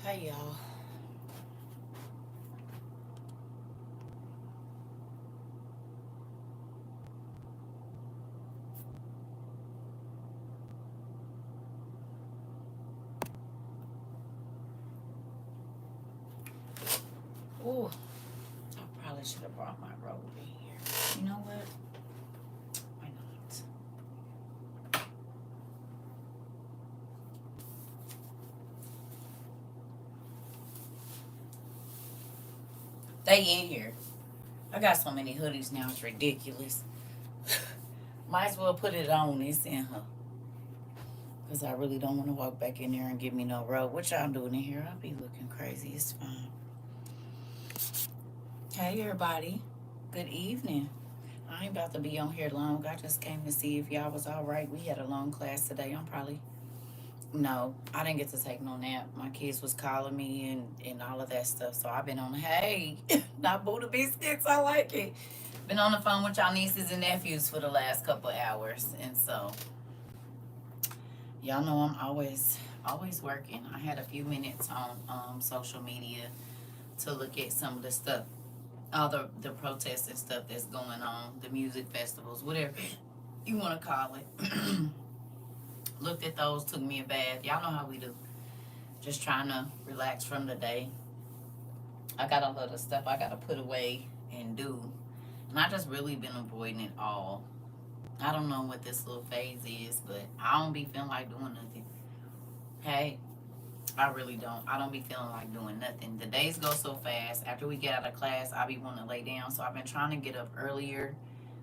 Hey y'all. Ooh, I probably should have brought my robe in here. You know what? Why not? They in here. I got so many hoodies now, it's ridiculous. Might as well put it on. It's in her. Because I really don't want to walk back in there and give me no robe. What y'all doing in here? I'll be looking crazy. It's fine. Hey, everybody. Good evening. I ain't about to be on here long. I just came to see if y'all was all right. We had a long class today. I'm probably No, I didn't get to take no nap. My kids was calling me and all of that stuff. So I've been on, hey, not Buddha biscuits. I like it. Been on the phone with y'all nieces and nephews for the last couple of hours. And so y'all know I'm always working. I had a few minutes on social media to look at some of the stuff, all the protests and stuff that's going on, the music festivals, whatever you want to call it. Looked at those, took me a bath. Y'all know how we do. Just trying to relax from the day. I got a lot of stuff I gotta put away and do. And I just really been avoiding it all. I don't know what this little phase is, but I don't be feeling like doing nothing. Hey, I really don't. I don't be feeling like doing nothing. The days go so fast. After we get out of class, I be wanting to lay down. So I've been trying to get up earlier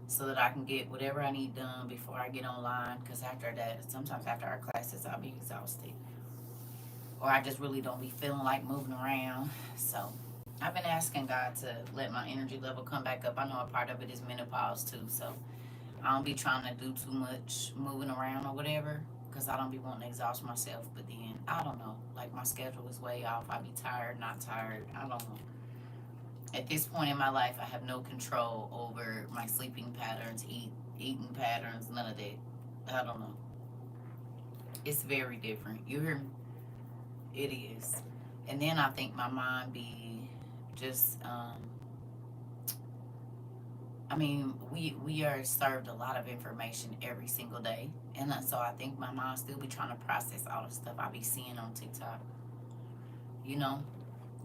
so that I can get whatever I need done before I get online. Because after that, sometimes after our classes, I'll be exhausted. Or I just really don't be feeling like moving around. So I've been asking God to let my energy level come back up. I know a part of it is menopause too, so I don't be trying to do too much moving around or whatever because I don't be wanting to exhaust myself. But then I don't know, like my schedule is way off. I be tired, not tired. I don't know. At this point in my life, I have no control over my sleeping patterns, eating patterns, none of that. I don't know. It's very different. You hear me? It is. And then I think my mind be just I mean, we are served a lot of information every single day, and so I think my mind still be trying to process all the stuff I be seeing on TikTok. You know,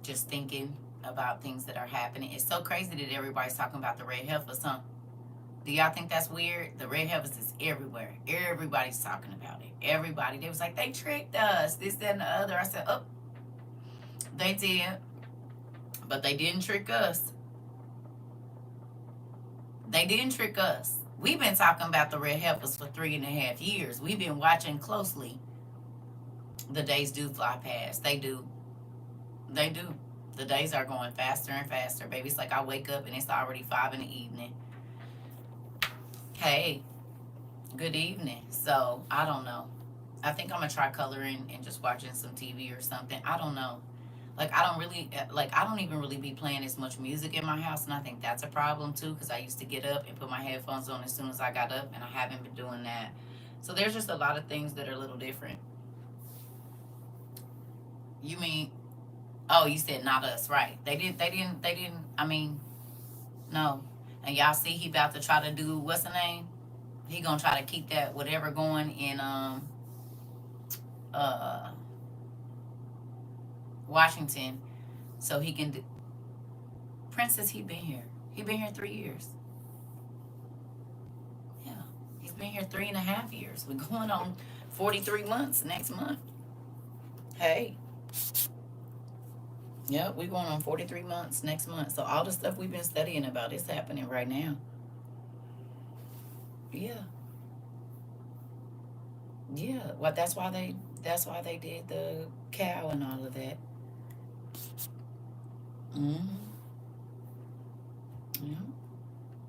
just thinking about things that are happening. It's so crazy that everybody's talking about the red heifers, huh? Do y'all think that's weird? The red heifers is everywhere. Everybody's talking about it. Everybody. They was like, they tricked us. This, that, and the other. I said, oh, they did, but they didn't trick us. They didn't trick us. We've been talking about the red heifers for 3.5 years. We've been watching closely. The days do fly past. They do. They do. The days are going faster and faster, baby. It's like I wake up and it's already 5 in the evening. Hey, good evening. So I don't know. I think I'm gonna try coloring and just watching some TV or something. I don't know. Like I don't even really be playing as much music in my house, and I think that's a problem too because I used to get up and put my headphones on as soon as I got up, and I haven't been doing that. So there's just a lot of things that are a little different. You mean? Oh, you said not us, right? They didn't. They didn't. They didn't. I mean, no. And y'all see, he about to try to do what's the name? He gonna try to keep that whatever going in uh Washington, so he can. Princess, he been here. He been here 3 years. Yeah, he's been here 3.5 years. We're going on 43 months next month. Hey, yep, we're going on 43 months next month. So all the stuff we've been studying about is happening right now. Yeah, yeah. Well, that's why they did the cow and all of that. Mm-hmm. Yeah,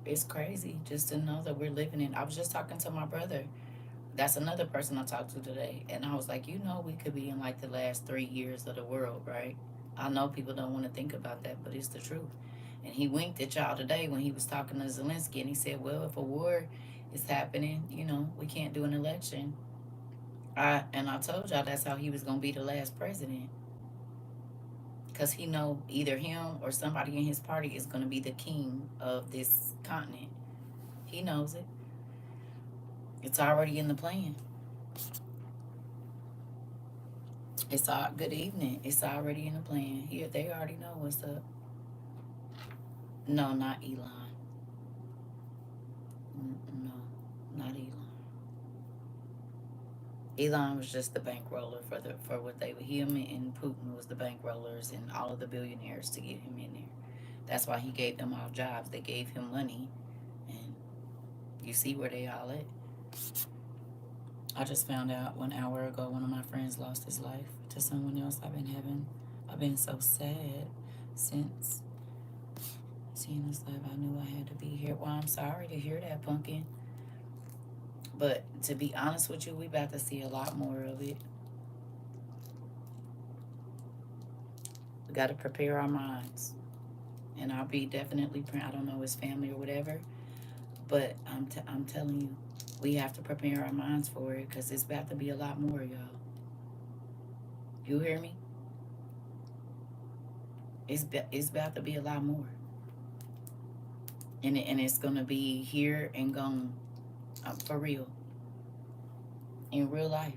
it's crazy just to know that we're living in. I was just talking to my brother. That's another person I talked to today, and I was like, we could be in like the last 3 years of the world, right? I know people don't want to think about that, but it's the truth. And he winked at y'all today when he was talking to Zelensky, and he said, "Well, if a war is happening, we can't do an election." I told y'all that's how he was gonna be the last president. because he know either him or somebody in his party is going to be the king of this continent. He knows it. It's already in the plan. It's all good evening. It's already in the plan. Here, they already know what's up. No, not Elon. No, not Elon. Elon was just the bankroller for what they were. Him and Putin was the bankrollers and all of the billionaires to get him in there. That's why he gave them all jobs. They gave him money, and you see where they all at. I just found out 1 hour ago one of my friends lost his life to someone else. I've been so sad since seeing this live. I knew I had to be here. Well, I'm sorry to hear that, Pumpkin. But to be honest with you, we about to see a lot more of it. We got to prepare our minds. And I'll be definitely, I don't know his family or whatever, but I'm telling you, we have to prepare our minds for it because it's about to be a lot more, y'all. You hear me? It's about to be a lot more. And it's going to be here and gone for real. In real life.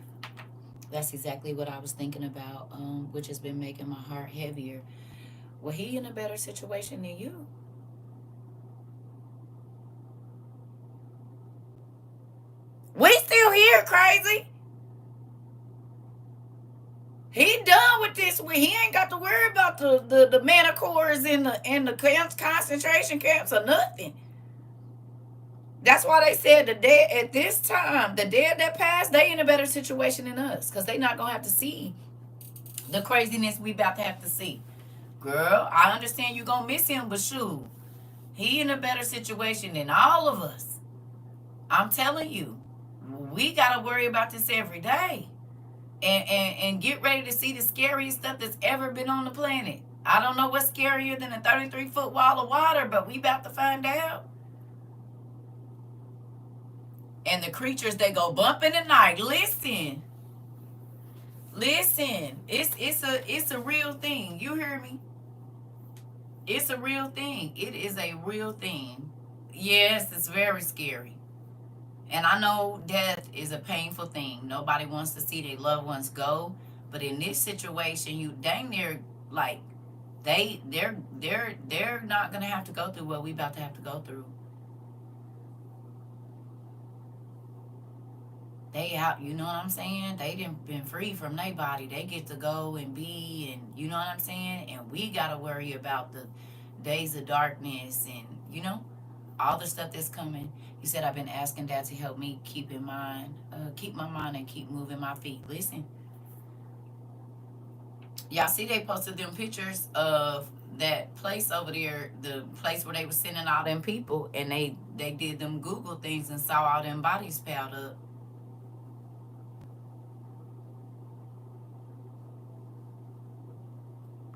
That's exactly what I was thinking about, which has been making my heart heavier. Well, he in a better situation than you. We still here, crazy. He done with this. He ain't got to worry about the manicures and the concentration camps or nothing. That's why they said the dead at this time, the dead that passed, they in a better situation than us because they not gonna have to see the craziness we about to have to see. Girl, I understand you gonna miss him, but shoot, he in a better situation than all of us. I'm telling you, we gotta worry about this every day, and get ready to see the scariest stuff that's ever been on the planet. I don't know what's scarier than a 33-foot wall of water, but we about to find out. And the creatures that go bump in the night. Listen, it's a real thing. You hear me? It's a real thing. It is a real thing. Yes, it's very scary. And I know death is a painful thing. Nobody wants to see their loved ones go. But in this situation, you dang near like they're not gonna have to go through what we about to have to go through. They out, you know what I'm saying? They didn't been free from their body. They get to go and be, and you know what I'm saying? And we gotta worry about the days of darkness and all the stuff that's coming. You said I've been asking Dad to help me keep my mind and keep moving my feet. Listen, y'all see they posted them pictures of that place over there, the place where they were sending all them people, and they did them Google things and saw all them bodies piled up.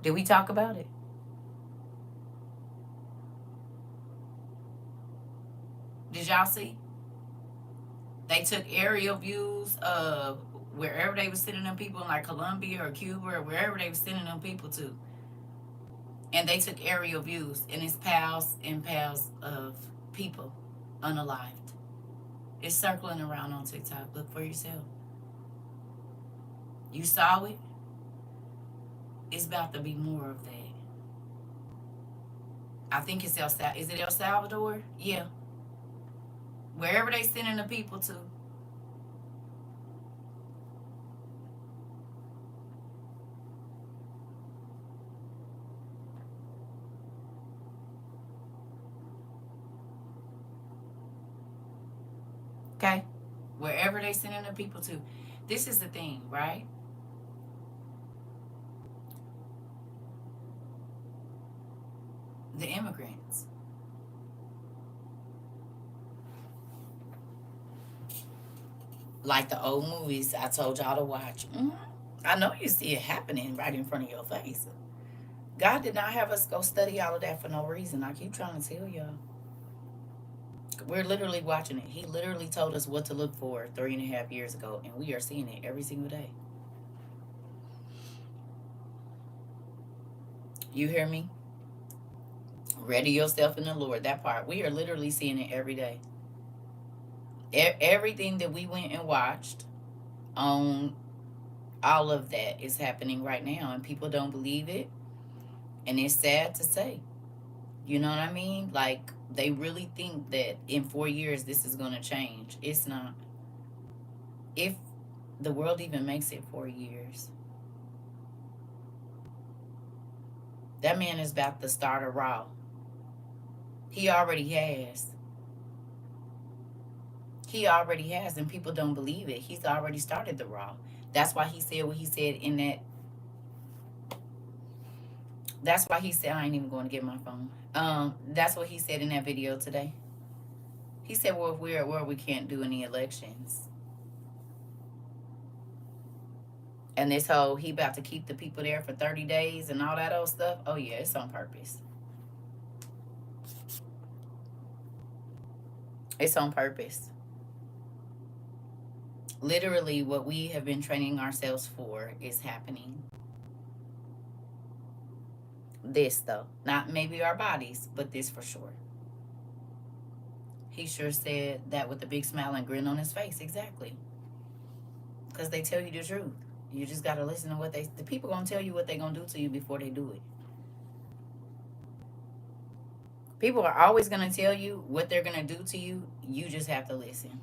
Did we talk about it? Did y'all see? They took aerial views of wherever they were sending them people in like Colombia or Cuba or wherever they were sending them people to. And they took aerial views, and it's piles and piles of people unalived. It's circling around on TikTok. Look for yourself. You saw it? It's about to be more of that. I think it's is it El Salvador? Yeah. Wherever they sending the people to. Okay? Wherever they sending the people to. This is the thing, right? The immigrants. Like the old movies I told y'all to watch. I know you see it happening right in front of your face. God did not have us go study all of that for no reason. I keep trying to tell y'all. We're literally watching it. He literally told us what to look for 3.5 years ago, and we are seeing it every single day. You hear me? Ready yourself in the Lord. That part. We are literally seeing it every day. Everything that we went and watched on, all of that is happening right now, and people don't believe it. And it's sad to say. You know what I mean? Like, they really think that in 4 years this is going to change. It's not. If the world even makes it 4 years, that man is about to start a raw. He already has. He already has, and people don't believe it. He's already started the raw. That's why he said what he said in that. That's why he said, I ain't even going to get my phone. That's what he said in that video today. He said, well, if we're at war, we can't do any elections. And this whole, he about to keep the people there for 30 days and all that old stuff. Oh, yeah, it's on purpose. It's on purpose. Literally, what we have been training ourselves for is happening. This, though. Not maybe our bodies, but this for sure. He sure said that with a big smile and grin on his face. Exactly. Because they tell you the truth. You just got to listen to what the people going to tell you what they going to do to you before they do it. People are always going to tell you what they're going to do to you. You just have to listen.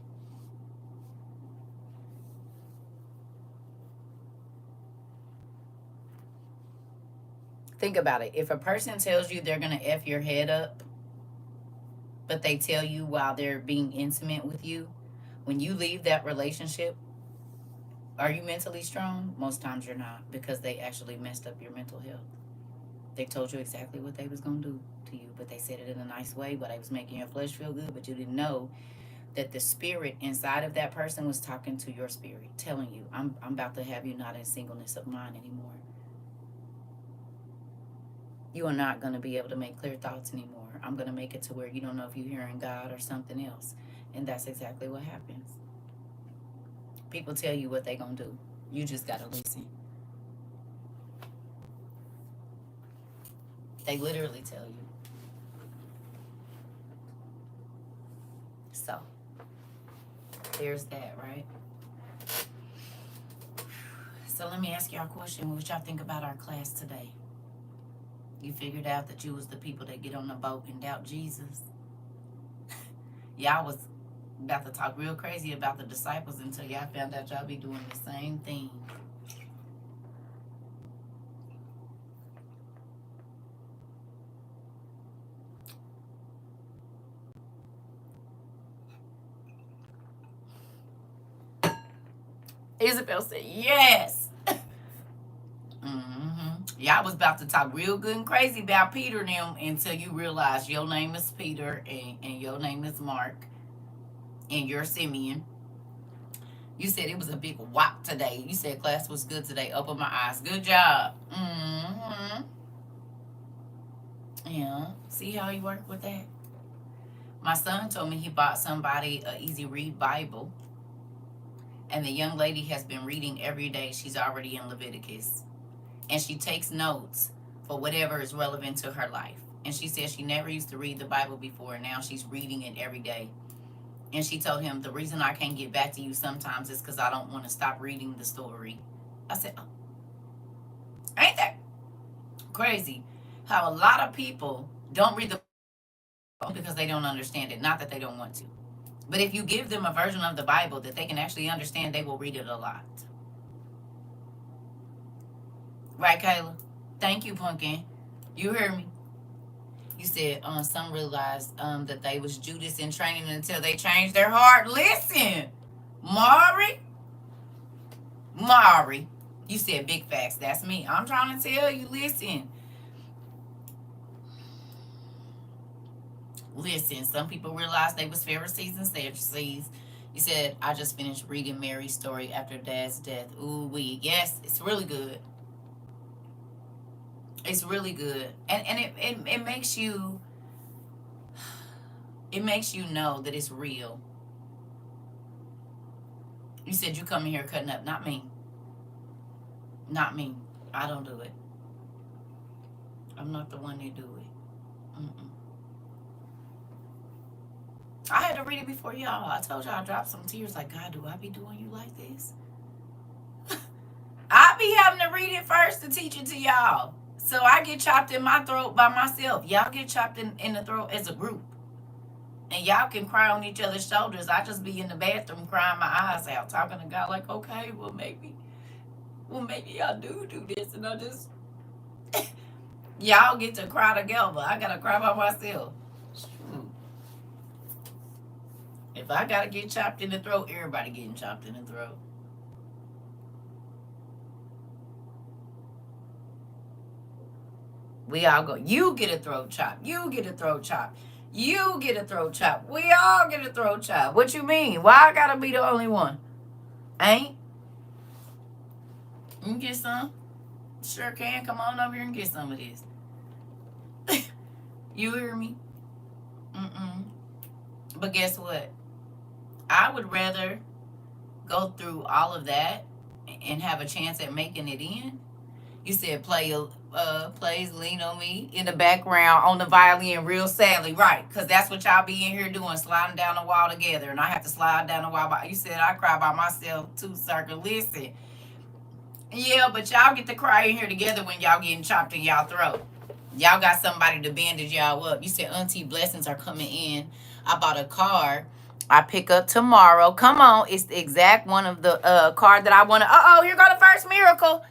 Think about it. If a person tells you they're going to F your head up, but they tell you while they're being intimate with you, when you leave that relationship, are you mentally strong? Most times you're not, because they actually messed up your mental health. They told you exactly what they was going to do to you, but they said it in a nice way, but it was making your flesh feel good, but you didn't know that the spirit inside of that person was talking to your spirit, telling you, I'm about to have you not in singleness of mind anymore. You are not going to be able to make clear thoughts anymore. I'm going to make it to where you don't know if you're hearing God or something else. And that's exactly what happens. People tell you what they're going to do. You just got to listen. They literally tell you. So, there's that, right? So let me ask y'all a question. What y'all think about our class today? You figured out that you was the people that get on the boat and doubt Jesus? Y'all was about to talk real crazy about the disciples until y'all found out y'all be doing the same thing. Isabel said, yes. Y'all was about to talk real good and crazy about Peter and them until you realized your name is Peter and your name is Mark and you're Simeon. You said it was a big whop today. You said class was good today. Open my eyes. Good job. Yeah. See how you work with that? My son told me he bought somebody a easy read Bible. And the young lady has been reading every day. She's already in Leviticus. And she takes notes for whatever is relevant to her life. And she said she never used to read the Bible before. And now she's reading it every day. And she told him, the reason I can't get back to you sometimes is because I don't want to stop reading the story. I said, oh, ain't that crazy? How a lot of people don't read the Bible because they don't understand it. Not that they don't want to. But if you give them a version of the Bible that they can actually understand, they will read it a lot. Right, Kayla? Thank you, Pumpkin. You heard me. You said some realized that they was Judas in training until they changed their heart. Listen, Mari, you said big facts. That's me. I'm trying to tell you, listen. Listen, some people realized they was Pharisees and Sadducees. You said, I just finished reading Mary's story after Dad's death. Ooh, wee. Yes, it's really good. It's really good. And it makes you, know that it's real. You said you come in here cutting up. Not me. Not me. I don't do it. I'm not the one that do it. Mm-mm. I had to read it before y'all. I told y'all I dropped some tears. Like, God, do I be doing you like this? I be having to read it first to teach it to y'all. So I get chopped in my throat by myself. Y'all get chopped in the throat as a group. And y'all can cry on each other's shoulders. I just be in the bathroom crying my eyes out, talking to God like, okay, maybe y'all do this. And I just, y'all get to cry together. I gotta cry by myself. Shoot. If I gotta get chopped in the throat, everybody getting chopped in the throat. We all go, you get a throat chop. You get a throat chop. You get a throat chop. We all get a throat chop. What you mean? Why I gotta be the only one? Ain't? You can get some? Sure can. Come on over here and get some of this. You hear me? Mm-mm. But guess what? I would rather go through all of that and have a chance at making it in. You said plays Lean on Me in the background on the violin real sadly, right? Because that's what y'all be in here doing, sliding down the wall together, and I have to slide down the wall. You said I cry by myself too, Circa. Listen, yeah, but y'all get to cry in here together when y'all getting chopped in y'all throat. Y'all got somebody to bandage y'all up. You said Auntie blessings are coming in. I bought a card. I pick up tomorrow. Come on, it's the exact one of the card that I want to. Here go the first miracle.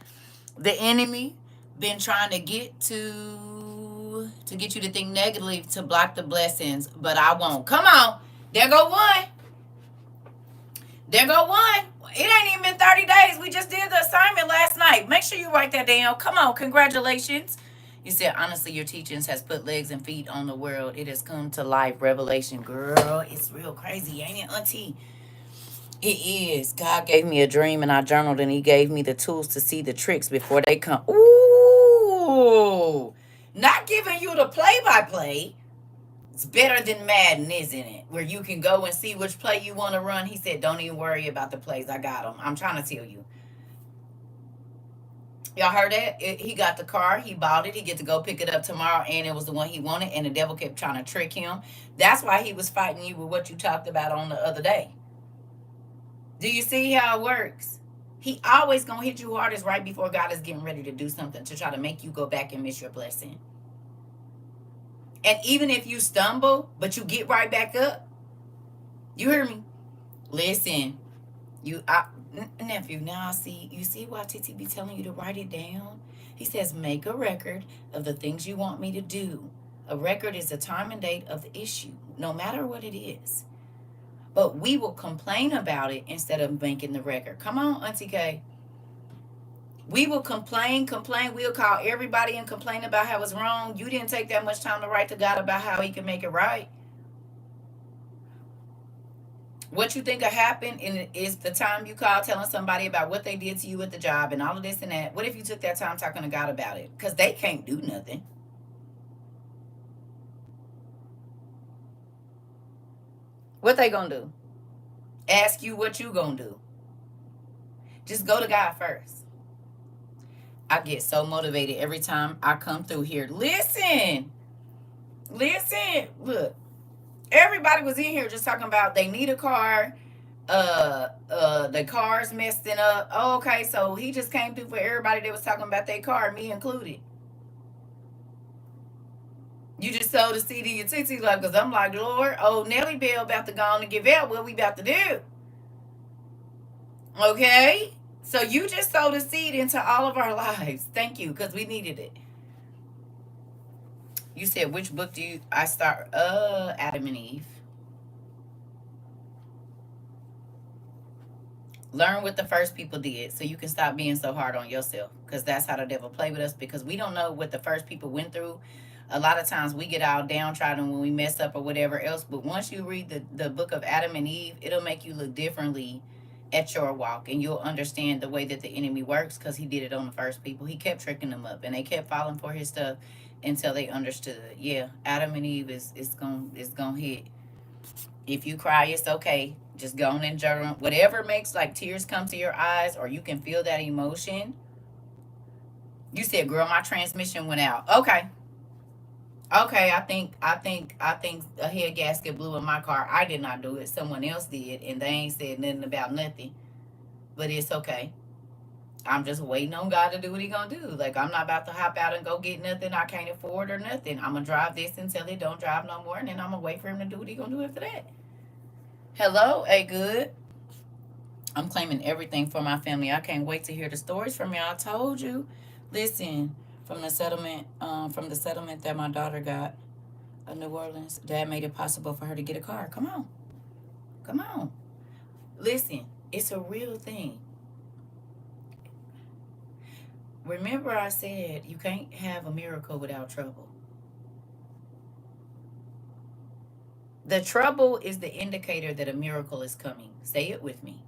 The enemy been trying to get you to think negatively to block the blessings, but I won't. Come on, there go one. There go one. It ain't even been 30 days. We just did the assignment last night. Make sure you write that down. Come on, congratulations. You said, honestly, your teachings has put legs and feet on the world. It has come to life. Revelation. Girl, it's real crazy, ain't it, Auntie? It is. God gave me a dream and I journaled and he gave me the tools to see the tricks before they come. Ooh. Not giving you the play-by-play. It's better than Madden, isn't it? Where you can go and see which play you want to run. He said, don't even worry about the plays. I got them. I'm trying to tell you. Y'all heard that? He got the car. He bought it. He get to go pick it up tomorrow. And it was the one he wanted. And the devil kept trying to trick him. That's why he was fighting you with what you talked about on the other day. Do you see how it works? He always gonna hit you hardest right before God is getting ready to do something to try to make you go back and miss your blessing. And even if you stumble, but you get right back up, you hear me? Listen, nephew, now I see, you see why TT be telling you to write it down? He says, make a record of the things you want me to do. A record is the time and date of the issue, no matter what it is. But we will complain about it instead of making the record. Come on, Auntie K. We will complain. We'll call everybody and complain about how it's wrong. You didn't take that much time to write to God about how he can make it right. What you think will happen is the time you call telling somebody about what they did to you at the job and all of this and that. What if you took that time talking to God about it? Because they can't do nothing. What they gonna do? Ask you what you gonna do. Just go to God first. I get so motivated every time I come through here. Listen, look. Everybody was in here just talking about they need a car. The car's messing up. Oh, okay, so he just came through for everybody that was talking about their car, me included. You just sold a seed in your TT love because I'm like, Lord, oh, Nelly Bell about to go on and give out what we about to do. Okay? So you just sowed a seed into all of our lives. Thank you, because we needed it. You said, which book do I start? Adam and Eve. Learn what the first people did so you can stop being so hard on yourself, because that's how the devil play with us, because we don't know what the first people went through. A lot of times we get all downtrodden when we mess up or whatever else, but once you read the book of Adam and Eve, it'll make you look differently at your walk, and you'll understand the way that the enemy works, because he did it on the first people. He kept tricking them up and they kept falling for his stuff until they understood. Yeah, Adam and Eve is gonna hit. If you cry, it's okay. Just go on and journal. Whatever makes like tears come to your eyes, or you can feel that emotion. You said, girl, my transmission went out. Okay. Okay, I think a head gasket blew in my car. I did not do it. Someone else did, and they ain't said nothing about nothing. But it's okay. I'm just waiting on God to do what He gonna do. Like, I'm not about to hop out and go get nothing I can't afford or nothing. I'm gonna drive this until it don't drive no more, and then I'm gonna wait for Him to do what He gonna do after that. Hello, a good. I'm claiming everything for my family. I can't wait to hear the stories from y'all. I told you. Listen, from the settlement that my daughter got in New Orleans, Dad made it possible for her to get a car. Come on, come on. Listen, it's a real thing. Remember, I said you can't have a miracle without trouble. The trouble is the indicator that a miracle is coming. Say it with me.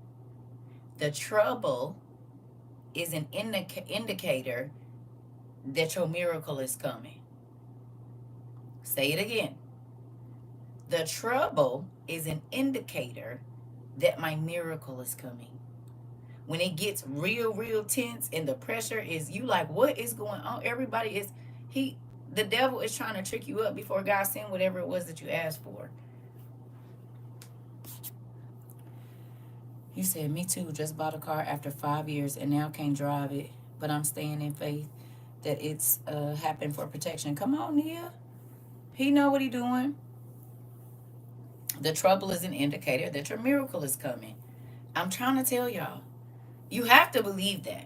The trouble is an indicator that your miracle is coming. Say it again. The trouble is an indicator that my miracle is coming. When it gets real, real tense and the pressure is, you like, what is going on? Everybody is, the devil is trying to trick you up before God sent whatever it was that you asked for. You said, me too, just bought a car after 5 years and now can't drive it, but I'm staying in faith that it's happened for protection. Come on, Nia. He know what he doing. The trouble is an indicator that your miracle is coming. I'm trying to tell y'all. You have to believe that.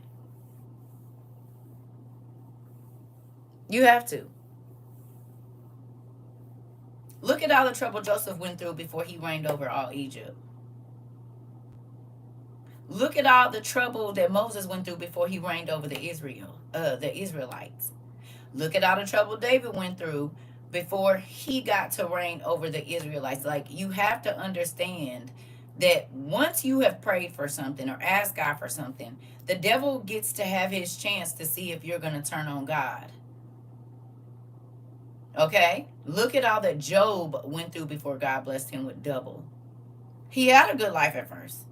You have to. Look at all the trouble Joseph went through before he reigned over all Egypt. Look at all the trouble that Moses went through before he reigned over the Israelites. Look at all the trouble David went through before he got to reign over the Israelites. Like, you have to understand that once you have prayed for something or asked God for something, the devil gets to have his chance to see if you're going to turn on God. Okay? Look at all that Job went through before God blessed him with double. He had a good life at first.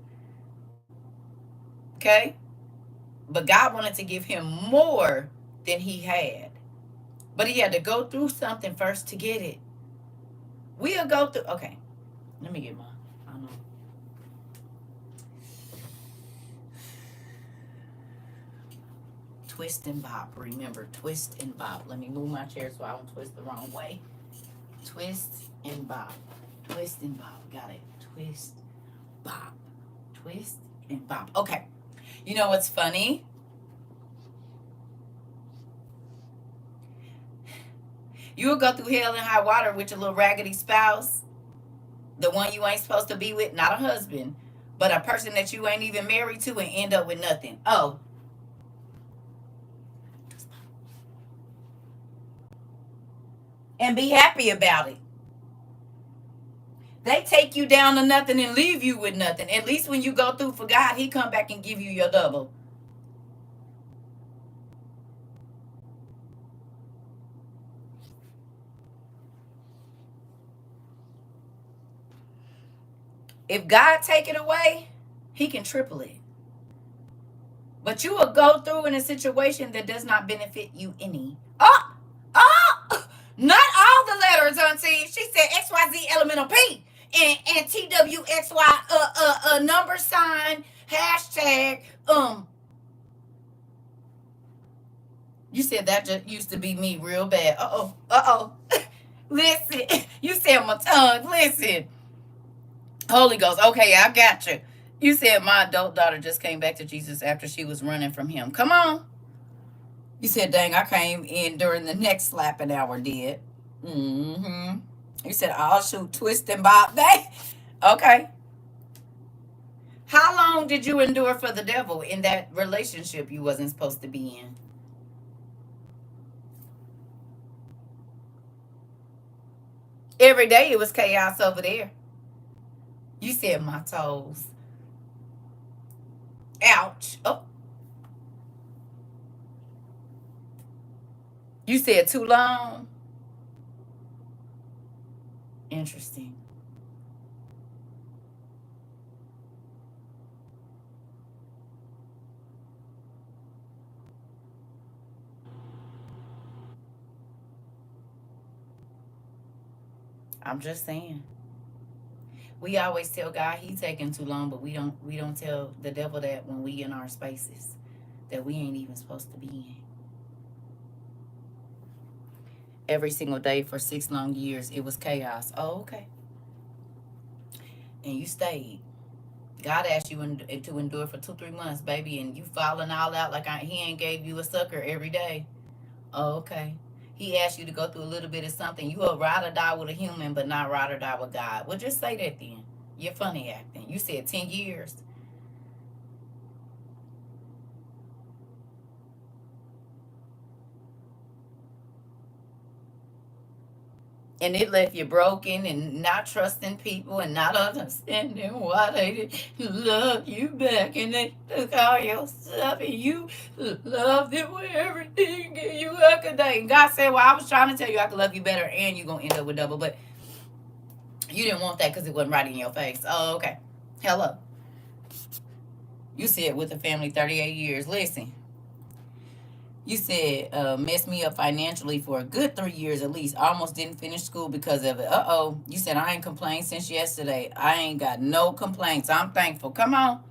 Okay? But God wanted to give him more than he had. But he had to go through something first to get it. We'll go through. Okay. Let me get mine. I don't know. Twist and bop. Remember, twist and bop. Let me move my chair so I don't twist the wrong way. Twist and bop. Twist and bop. Got it. Twist, bop. Twist and bop. Okay. You know what's funny? You will go through hell and high water with your little raggedy spouse, the one you ain't supposed to be with, not a husband, but a person that you ain't even married to, and end up with nothing. Oh. And be happy about it. They take you down to nothing and leave you with nothing. At least when you go through for God, He come back and give you your double. If God take it away, He can triple it. But you will go through in a situation that does not benefit you any. Not all the letters, Auntie. She said XYZ elemental P and TWXY number sign hashtag. You said that just used to be me real bad. Listen, you said my tongue. Listen, Holy Ghost. Okay, I got you. You said my adult daughter just came back to Jesus after she was running from him. Come on. You said, dang, I came in during the next slapping hour, did. Mm-hmm. You said, I'll shoot, twist, and bop. Day. Okay. How long did you endure for the devil in that relationship you wasn't supposed to be in? Every day it was chaos over there. You said my toes. Ouch. Oh. You said too long. Interesting. I'm just saying. We always tell God he taking too long, but we don't tell the devil that when we in our spaces that we ain't even supposed to be in. Every single day for 6 long years, it was chaos. Oh, okay. And you stayed. God asked you to endure for 2, 3 months, baby, and you falling all out like he ain't gave you a sucker every day. Oh, okay. He asked you to go through a little bit of something. You will ride or die with a human, but not ride or die with God. Well, just say that then. You're funny acting. You said 10 years. And it left you broken and not trusting people and not understanding why they didn't love you back. And they took all your stuff and you loved it with everything and you accommodate. And God said, well, I was trying to tell you I could love you better and you're going to end up with double. But you didn't want that because it wasn't right in your face. Oh, okay. Hello. You said with the family 38 years. Listen. You said messed me up financially for a good 3 years at least. I almost didn't finish school because of it. Uh-oh. You said I ain't complained since yesterday. I ain't got no complaints. I'm thankful. Come on.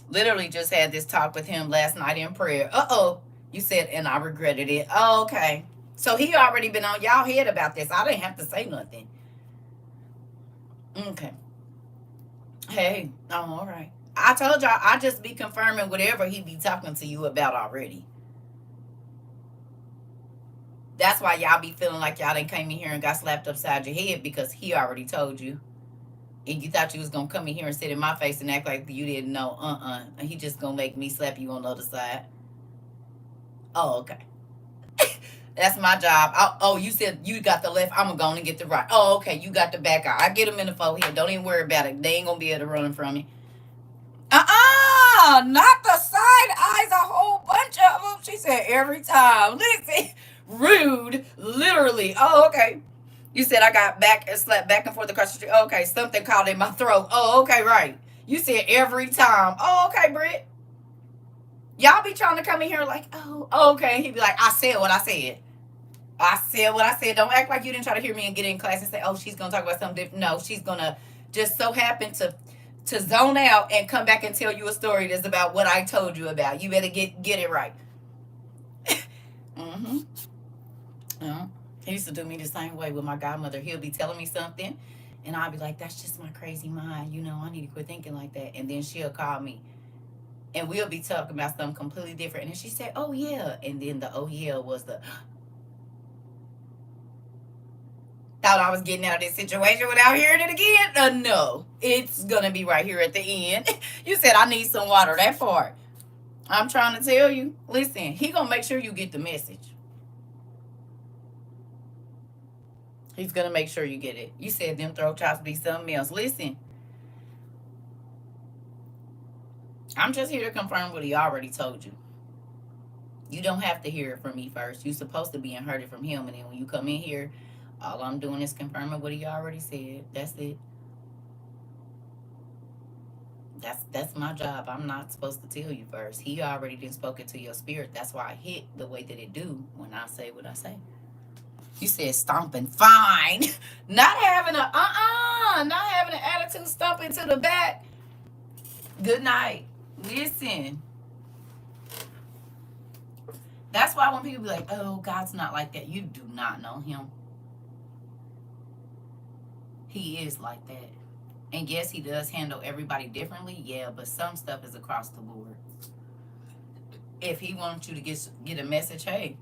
Literally just had this talk with him last night in prayer. Uh-oh. You said, and I regretted it. Oh, okay. So he already been on y'all head about this. I didn't have to say nothing. Okay. Hey. Oh, all right. I told y'all I just be confirming whatever he be talking to you about already. That's why y'all be feeling like y'all didn't came in here and got slapped upside your head because he already told you. And you thought you was going to come in here and sit in my face and act like you didn't know. He just going to make me slap you on the other side. Oh, okay. That's my job. Oh, you said you got the left. I'm going to go and get the right. Oh, okay. You got the back eye. I get them in the forehead. Don't even worry about it. They ain't going to be able to run from me. Not the side eyes, a whole bunch of them. She said every time. Listen, rude, literally. Oh, okay. You said I got back and slept back and forth across the street. Oh, okay, something caught in my throat. Oh, okay, right. You said every time. Oh, okay, Britt. Y'all be trying to come in here like, oh, okay. He'd be like, I said what I said. I said what I said. Don't act like you didn't try to hear me and get in class and say, oh, she's going to talk about something different. No, she's going to just so happen to zone out and come back and tell you a story that's about what I told you about. You better get it right. Mm-hmm. He used to do me the same way with my godmother. He'll be telling me something, and I'll be like, that's just my crazy mind. I need to quit thinking like that. And then she'll call me, and we'll be talking about something completely different. And then she said, oh, yeah. And then the oh, yeah was the... Thought I was getting out of this situation without hearing it again? No. It's going to be right here at the end. You said I need some water. That part. I'm trying to tell you. Listen, he going to make sure you get the message. He's going to make sure you get it. You said them throat chops be something else. Listen. I'm just here to confirm what he already told you. You don't have to hear it from me first. You're supposed to be and heard it from him. And then when you come in here, all I'm doing is confirming what he already said. That's it. That's my job. I'm not supposed to tell you first. He already done spoken to your spirit. That's why I hit the way that it do when I say what I say. You said stomping. Fine. Not having an attitude stomping to the back. Good night. Listen. That's why when people be like, oh, God's not like that, you do not know him. He is like that. And yes, he does handle everybody differently, yeah, but some stuff is across the board. If he wants you to get a message, hey,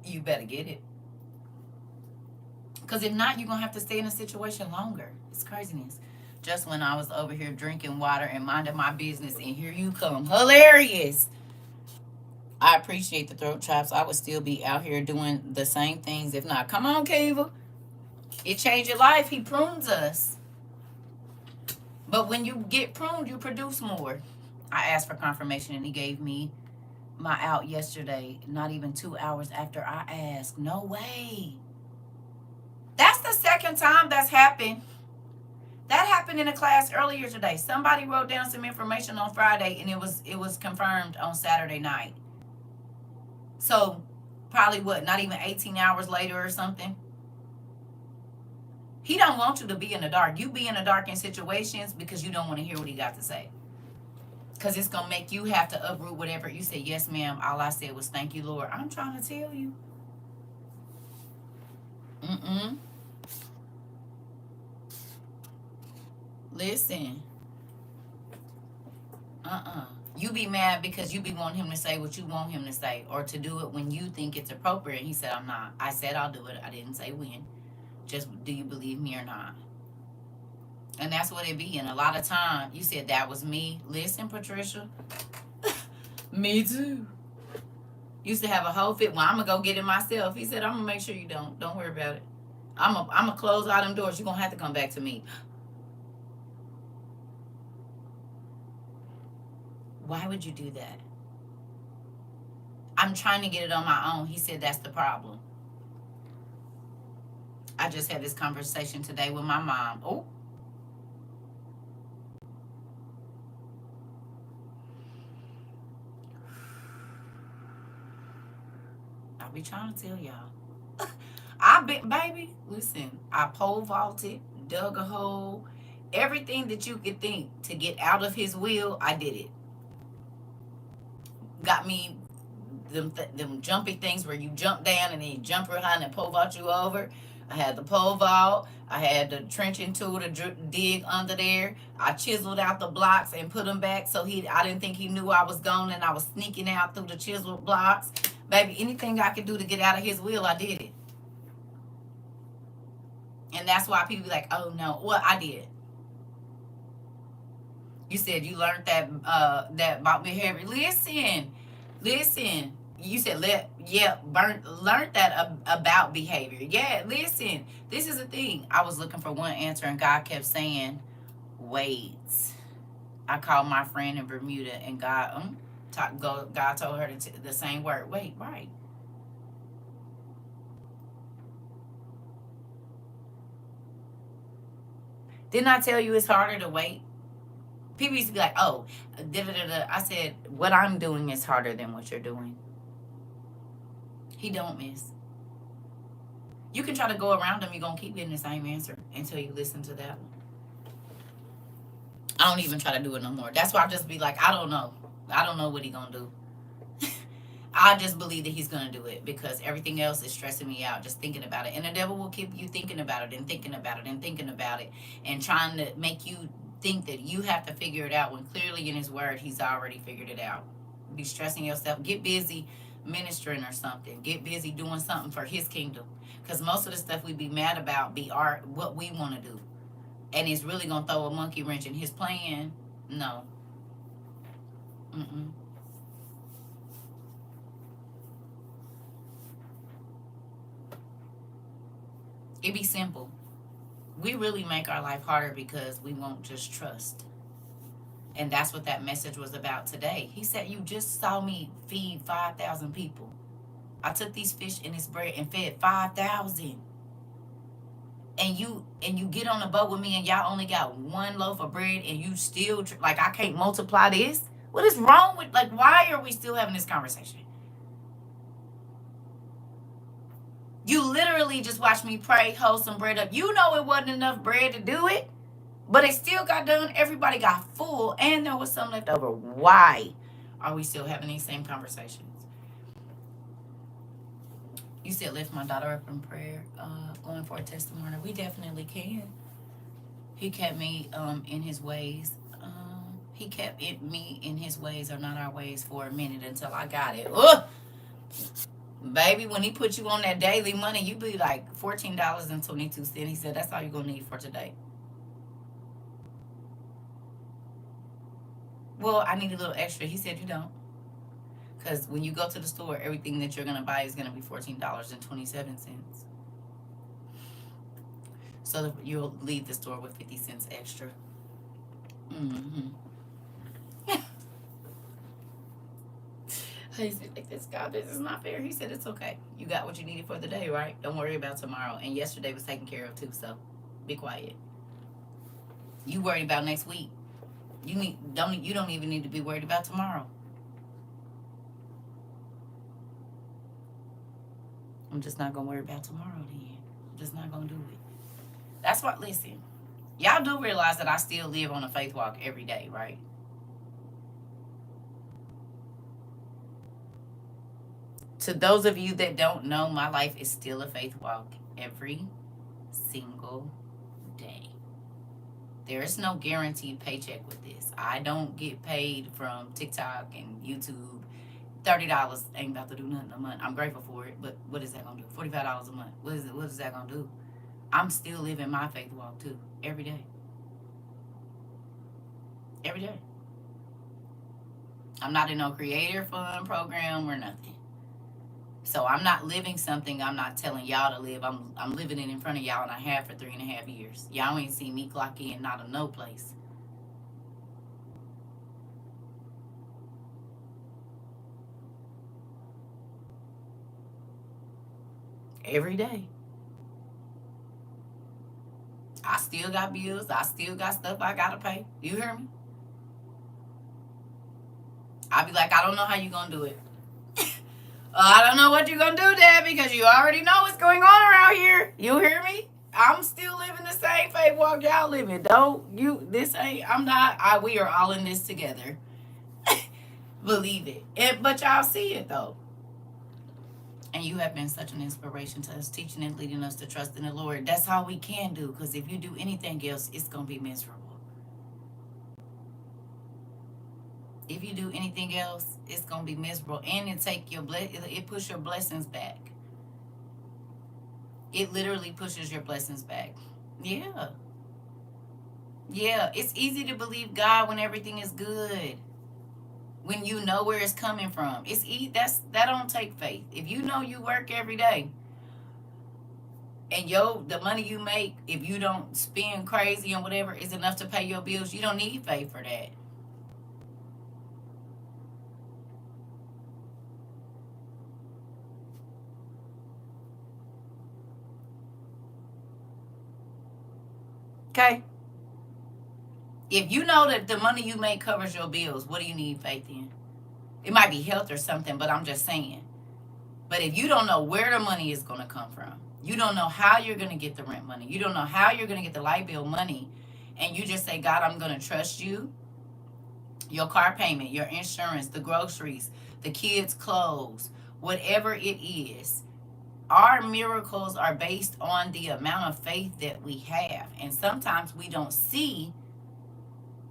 you better get it. Because if not, you're going to have to stay in a situation longer. It's craziness. Just when I was over here drinking water and minding my business, and here you come. Hilarious. I appreciate the throat chops. I would still be out here doing the same things if not. Come on, Kiva. It changed your life. He prunes us. But when you get pruned, you produce more. I asked for confirmation, and he gave me my out yesterday, not even 2 hours after I asked. No way. That's the second time that's happened. That happened in a class earlier today. Somebody wrote down some information on Friday, and it was confirmed on Saturday night. So probably not even 18 hours later or something. He don't want you to be in the dark. You be in the dark in situations because you don't want to hear what he got to say. Because it's going to make you have to uproot whatever. You say, yes, ma'am. All I said was, thank you, Lord. I'm trying to tell you. Mm-mm. Listen. You be mad because you be wanting him to say what you want him to say, or to do it when you think it's appropriate. He said, I'm not. I said I'll do it. I didn't say when. Just, do you believe me or not? And that's what it be. And a lot of time, you said that was me. Listen, Patricia. Me too. Used to have a whole fit. Well, I'm going to go get it myself. He said, I'm going to make sure you don't. Don't worry about it. I'm going to close all them doors. You're going to have to come back to me. Why would you do that? I'm trying to get it on my own. He said, that's the problem. I just had this conversation today with my mom. Oh. I be trying to tell y'all. I bet, baby, listen, I pole vaulted, dug a hole, everything that you could think to get out of his will, I did it. Got me them jumpy things where you jump down and then you jump behind and pole vault you over. I had the pole vault. I had the trenching tool to dig under there. I chiseled out the blocks and put them back so I didn't think he knew I was gone and I was sneaking out through the chiseled blocks. Baby, anything I could do to get out of his will, I did it. And that's why people be like, oh no, well, I did. You said you learned that about behavior. Listen. You said learned that about behavior. Yeah, listen. This is the thing. I was looking for one answer and God kept saying, wait. I called my friend in Bermuda and God told her the same word. Wait, right. Didn't I tell you it's harder to wait? People used to be like, oh, da-da-da-da. I said, what I'm doing is harder than what you're doing. He don't miss. You can try to go around him. You're going to keep getting the same answer until you listen to that one. I don't even try to do it no more. That's why I just be like, I don't know. I don't know what he going to do. I just believe that he's going to do it because everything else is stressing me out just thinking about it. And the devil will keep you thinking about it and thinking about it and thinking about it and trying to make you think that you have to figure it out when clearly in his word he's already figured it out. Be stressing yourself. Get busy ministering or something. Get busy doing something for his kingdom. Because most of the stuff we be mad about be what we want to do. And it's really going to throw a monkey wrench in his plan. No. Mm-mm. It be simple. We really make our life harder because we won't just trust. And that's what that message was about today. He said, you just saw me feed 5,000 people. I took these fish and this bread and fed 5,000. And you get on the boat with me and y'all only got one loaf of bread and you still, like, I can't multiply this? What is wrong with, like, why are we still having this conversation? You literally just watched me pray, hold some bread up. You know it wasn't enough bread to do it. But it still got done. Everybody got full and there was some left over. Why are we still having these same conversations? You said lift my daughter up in prayer, going for a testimony. We definitely can. He kept me in his ways. He kept me in his ways, or not our ways, for a minute until I got it. Ugh! Baby, when he put you on that daily money, you be like $14.22. He said, that's all you're going to need for today. Well, I need a little extra. He said, you don't. Because when you go to the store, everything that you're going to buy is going to be $14.27. So you'll leave the store with 50 cents extra. Mm-hmm. He said, like, this God, this is not fair. He said, it's okay. You got what you needed for the day, right? Don't worry about tomorrow. And yesterday was taken care of too, so be quiet. You worried about next week. You don't even need to be worried about tomorrow. I'm just not gonna worry about tomorrow then. I'm just not gonna do it. That's what, listen, y'all do realize that I still live on a faith walk every day, right? To those of you that don't know, my life is still a faith walk every single day. There is no guaranteed paycheck with this. I don't get paid from TikTok and YouTube. $30 ain't about to do nothing a month. I'm grateful for it, but what is that gonna do? $45 a month. What is it? What is that gonna do? I'm still living my faith walk too, every day. Every day. I'm not in no creator fund program or nothing. So I'm not living something I'm not telling y'all to live. I'm living it in front of y'all, and I have for 3.5 years. Y'all ain't seen me clock in, not a no place. Every day. I still got bills. I still got stuff I gotta pay. You hear me? I be like, I don't know how you gonna do it. I don't know what you're gonna do, Dad, because you already know what's going on around here. You hear me? I'm still living the same faith walk y'all living. Don't you? This ain't. I'm not. We are all in this together. Believe it. But y'all see it though. And you have been such an inspiration to us, teaching and leading us to trust in the Lord. That's all we can do. Because if you do anything else, it's gonna be miserable. If you do anything else, it's gonna be miserable, and it push your blessings back. It literally pushes your blessings back. Yeah, yeah. It's easy to believe God when everything is good, when you know where it's coming from. That don't take faith. If you know you work every day, and the money you make, if you don't spend crazy and whatever, is enough to pay your bills, you don't need faith for that. Okay. If you know that the money you make covers your bills, what do you need faith in? It might be health or something, but I'm just saying. But if you don't know where the money is going to come from, you don't know how you're going to get the rent money, you don't know how you're going to get the light bill money, and you just say, God, I'm going to trust you, your car payment, your insurance, the groceries, the kids' clothes, whatever it is, our miracles are based on the amount of faith that we have. And sometimes we don't see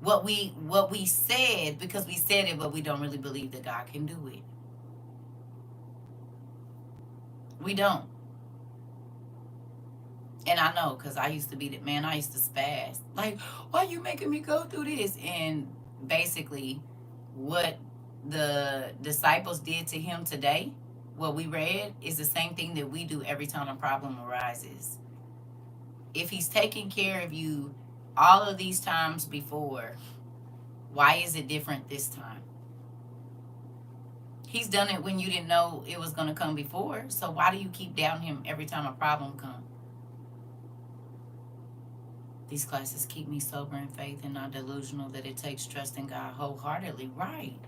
what we said because we said it, but we don't really believe that God can do it. We don't. And I know, because I used to be that man. I used to spaz. Like, why are you making me go through this? And basically, what the disciples did to him today, what we read, is the same thing that we do every time a problem arises. If he's taking care of you all of these times before, why is it different this time? He's done it when you didn't know it was going to come before. So why do you keep doubting him every time a problem comes? These classes keep me sober in faith and not delusional that it takes trust in God wholeheartedly. Right.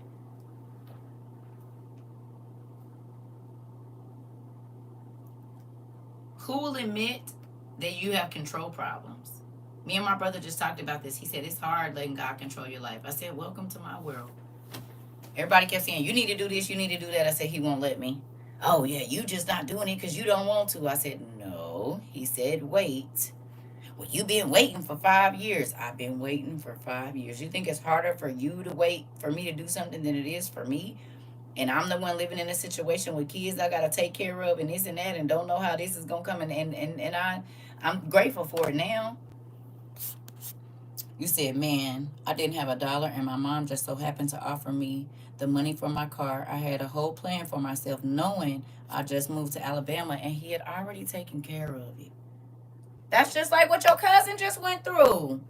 Who will admit that you have control problems? Me and my brother just talked about this. He said, it's hard letting God control your life. I said, welcome to my world. Everybody kept saying, you need to do this, you need to do that. I said, he won't let me. Oh, yeah, you just not doing it because you don't want to. I said, no. He said, wait. Well, you've been waiting for 5 years. I've been waiting for 5 years. You think it's harder for you to wait for me to do something than it is for me? And I'm the one living in a situation with kids I got to take care of and this and that and don't know how this is going to come. I'm grateful for it now. You said, man, I didn't have $1 and my mom just so happened to offer me the money for my car. I had a whole plan for myself knowing I just moved to Alabama and he had already taken care of it. That's just like what your cousin just went through.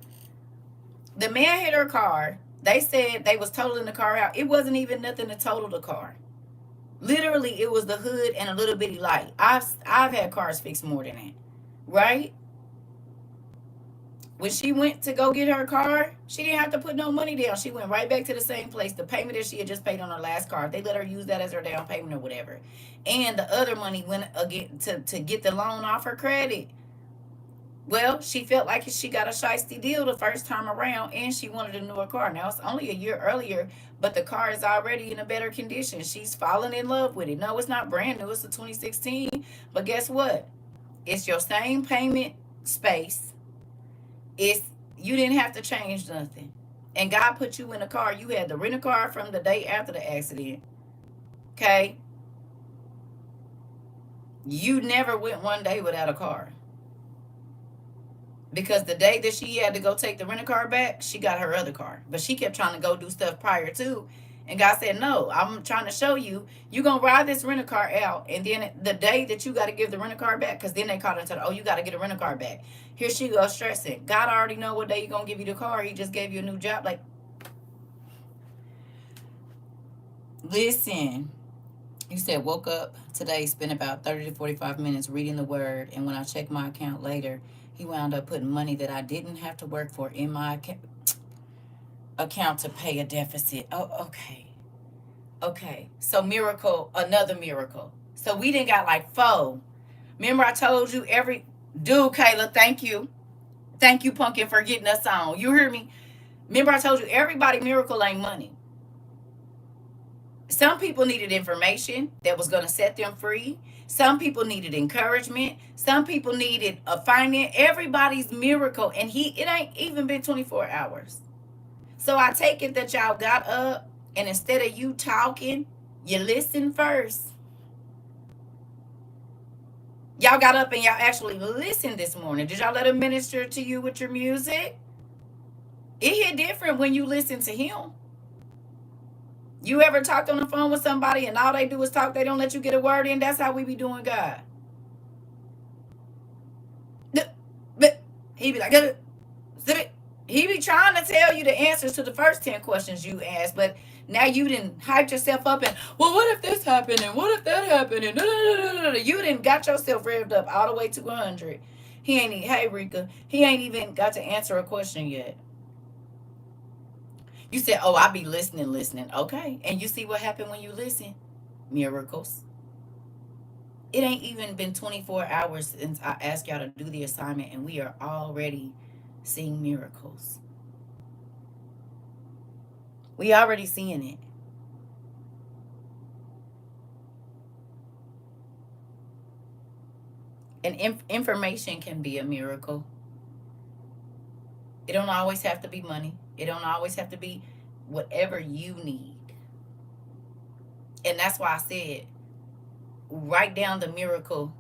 The man hit her car. They said they was totaling the car out. It wasn't even nothing to total the car. Literally, it was the hood and a little bitty light. I've had cars fixed more than that, right? When she went to go get her car, she didn't have to put no money down. She went right back to the same place. The payment that she had just paid on her last car, they let her use that as her down payment or whatever. And the other money went again to get the loan off her credit. Well, she felt like she got a shiesty deal the first time around, and she wanted a newer car. Now, it's only a year earlier, but the car is already in a better condition. She's fallen in love with it. No, it's not brand new. It's a 2016. But guess what? It's your same payment space. It's you didn't have to change nothing. And God put you in a car. You had to rent a car from the day after the accident. Okay? You never went one day without a car. Because the day that she had to go take the rental car back, she got her other car. But she kept trying to go do stuff prior to. And God said, no, I'm trying to show you, you're going to ride this rental car out. And then the day that you got to give the rental car back, because then they called and said, oh, you got to get a rental car back. Here she goes stressing. God already know what day you're going to give you the car. He just gave you a new job. Like, listen. You said woke up today, spent about 30 to 45 minutes reading the word. And when I checked my account later, he wound up putting money that I didn't have to work for in my account to pay a deficit. Oh, okay. Okay. So miracle, another miracle. So we didn't got like four. Remember I told you every dude, Kayla, thank you. Thank you, Pumpkin, for getting us on. You hear me? Remember I told you everybody miracle ain't money. Some people needed information that was going to set them free. Some people needed encouragement. Some people needed a finance. Everybody's miracle. And it ain't even been 24 hours. So I take it that y'all got up and instead of you talking, you listen first. Y'all got up and y'all actually listened this morning. Did y'all let him minister to you with your music? It hit different when you listen to him. You ever talked on the phone with somebody and all they do is talk, they don't let you get a word in? That's how we be doing God. He be like, he be trying to tell you the answers to the first 10 questions you asked, but now you didn't hype yourself up and, well, what if this happened and what if that happened? And you didn't got yourself revved up all the way to 100. He ain't, hey, Rika, he ain't even got to answer a question yet. You said, oh, I be listening. Okay. And you see what happened when you listen? Miracles. It ain't even been 24 hours since I asked y'all to do the assignment, and we are already seeing miracles. We already seeing it. And information can be a miracle. It don't always have to be money. It don't always have to be whatever you need. And that's why I said, write down the miracle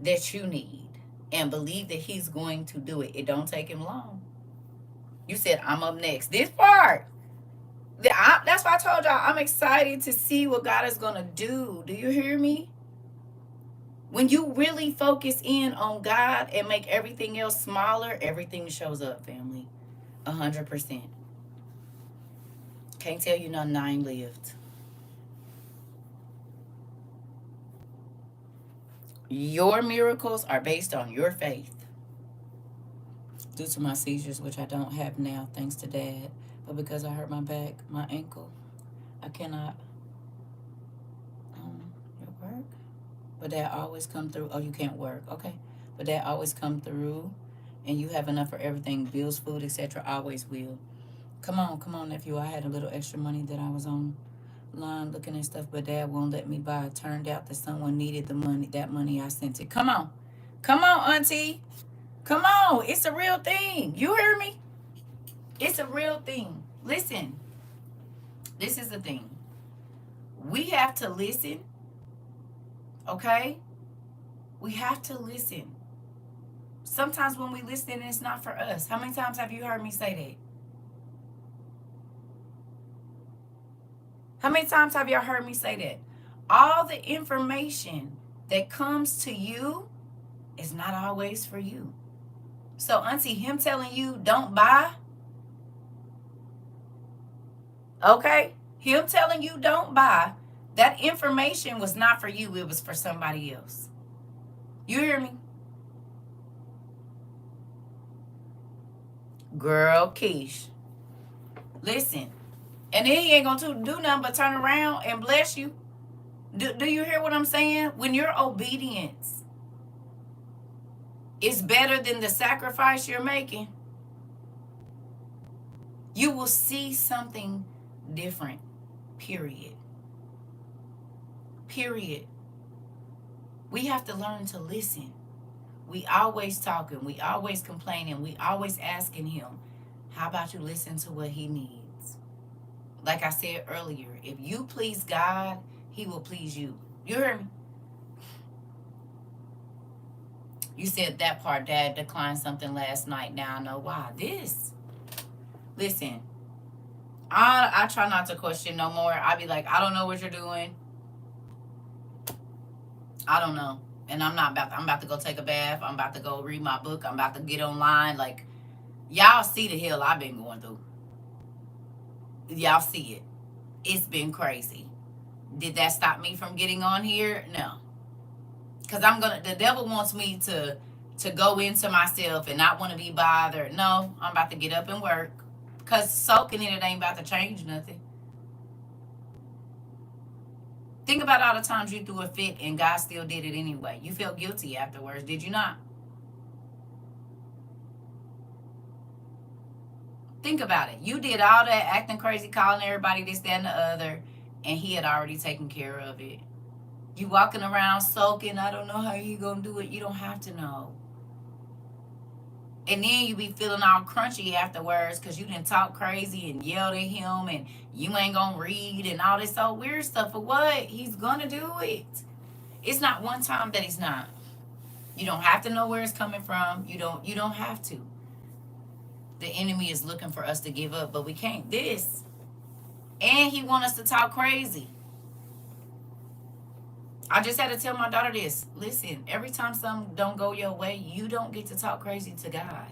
that you need and believe that he's going to do it. It don't take him long. You said, I'm up next. This part. That's why I told y'all I'm excited to see what God is going to do. Do you hear me? When you really focus in on God and make everything else smaller, everything shows up, family. 100%. Can't tell you nothing I ain't lived. Your miracles are based on your faith. Due to my seizures, which I don't have now, thanks to Dad, but because I hurt my back, my ankle, I cannot work. But Dad always come through. Oh, you can't work. Okay. But Dad always come through, and you have enough for everything, bills, food, etc. Always will. Come on, nephew. I had a little extra money that I was on line looking at stuff, but Dad won't let me buy. It turned out that someone needed the money. That money I sent it. Come on, Auntie. Come on. It's a real thing. You hear me? It's a real thing. Listen. This is the thing. We have to listen. Okay? We have to listen. Sometimes when we listen, it's not for us. How many times have you heard me say that? How many times have y'all heard me say that? All the information that comes to you is not always for you. So, Auntie, him telling you don't buy, okay? Him telling you don't buy, that information was not for you. It was for somebody else. You hear me? Girl, Keish. Listen. And then he ain't going to do nothing but turn around and bless you. Do you hear what I'm saying? When your obedience is better than the sacrifice you're making, you will see something different. Period. Period. We have to learn to listen. We always talking, we always complaining, we always asking him, how about you listen to what he needs? Like I said earlier, if you please God, he will please you. You heard me? You said that part, Dad declined something last night. Now I know why. This. Listen, I try not to question no more. I be like, I don't know what you're doing. I don't know. And I'm about to go take a bath. I'm about to go read my book. I'm about to get online. Like, y'all see the hell I've been going through. Y'all see it. It's been crazy. Did that stop me from getting on here? No. Because the devil wants me to go into myself and not want to be bothered. No, I'm about to get up and work. Because soaking in it ain't about to change nothing. Think about all the times you threw a fit and God still did it anyway. You felt guilty afterwards, did you not? Think about it. You did all that acting crazy, calling everybody this, that, and the other, and he had already taken care of it. You walking around sulking, I don't know how you gonna do it. You don't have to know. And then you be feeling all crunchy afterwards because you didn't talk crazy and yelled at him and you ain't gonna read and all this old weird stuff. For what? He's gonna do it. It's not one time that he's not. You don't have to know where it's coming from. You don't have to. The enemy is looking for us to give up, but we can't. This. And he wants us to talk crazy. I just had to tell my daughter this. Listen, every time something don't go your way, you don't get to talk crazy to God.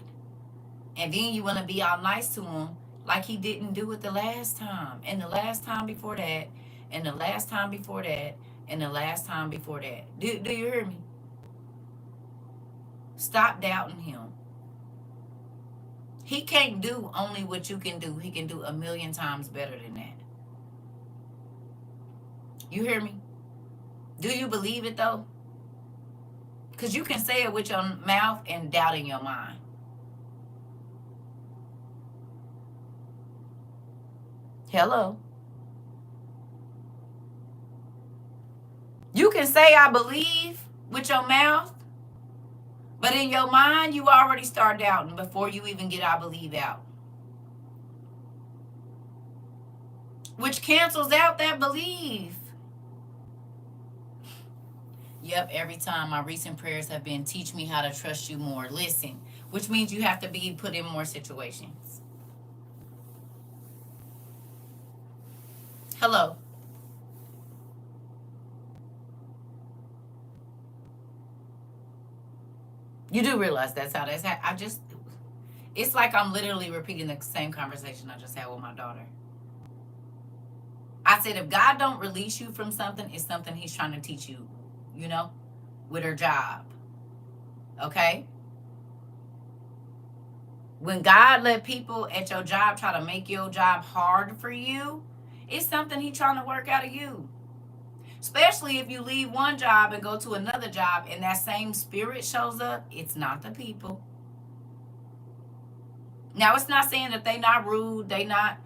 And then you want to be all nice to him like he didn't do it the last time. And the last time before that. And the last time before that. And the last time before that. Do you hear me? Stop doubting him. He can't do only what you can do. He can do 1,000,000 times better than that. You hear me? Do you believe it though? Because you can say it with your mouth and doubt in your mind. Hello? You can say I believe with your mouth, but in your mind, you already start doubting before you even get I believe out. Which cancels out that belief. Yep, every time my recent prayers have been, teach me how to trust you more. Listen, which means you have to be put in more situations. Hello. You do realize that's how that's it's like I'm literally repeating the same conversation I just had with my daughter. I said, if God don't release you from something, it's something he's trying to teach you, with her job. Okay? When God let people at your job try to make your job hard for you, it's something he's trying to work out of you. Especially if you leave one job and go to another job and that same spirit shows up, it's not the people. Now, it's not saying that they not rude, they not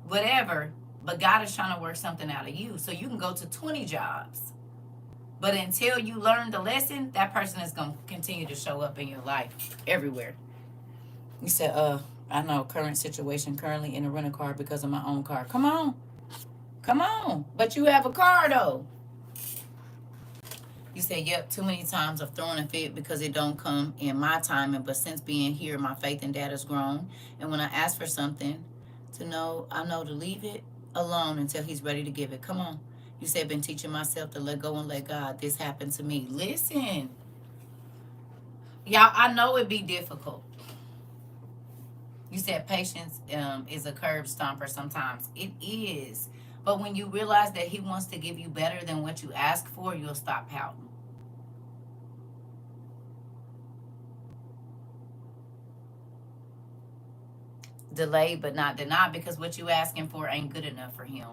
whatever, but God is trying to work something out of you. So you can go to 20 jobs. But until you learn the lesson, that person is going to continue to show up in your life everywhere. You said, I know current situation, currently in a rental car because of my own car. Come on. Come on. But you have a car, though. You said, yep, too many times I've thrown a fit because it don't come in my timing. But since being here, my faith in Dad has grown. And when I ask for something, I know to leave it alone until he's ready to give it. Come on. You said, been teaching myself to let go and let God. This happened to me. Listen. Y'all, I know it'd be difficult. You said patience is a curb stomper sometimes. It is. But when you realize that he wants to give you better than what you ask for, you'll stop pouting. Delayed but not denied, because what you asking for ain't good enough for him.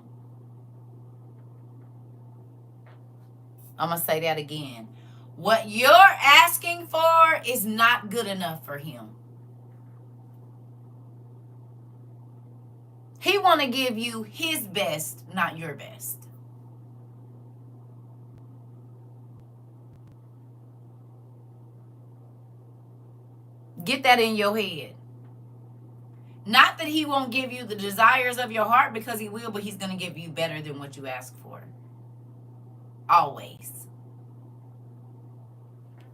I'm going to say that again. What you're asking for is not good enough for him. He want to give you his best, not your best. Get that in your head. Not that he won't give you the desires of your heart, because he will, but he's going to give you better than what you ask for. Always.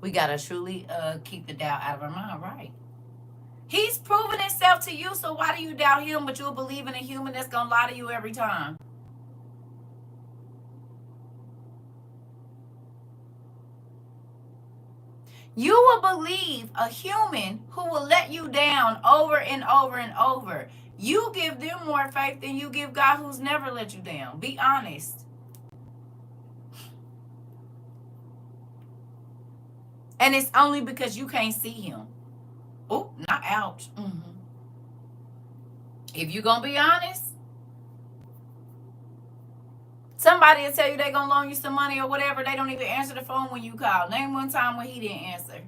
We got to truly keep the doubt out of our mind, right? He's proven himself to you, so why do you doubt him, but you'll believe in a human that's going to lie to you every time? You will believe a human who will let you down over and over and over. You give them more faith than you give God, who's never let you down. Be honest. And it's only because you can't see him. Oh, not ouch. If you're going to be honest, somebody will tell you they're going to loan you some money or whatever. They don't even answer the phone when you call. Name one time when he didn't answer.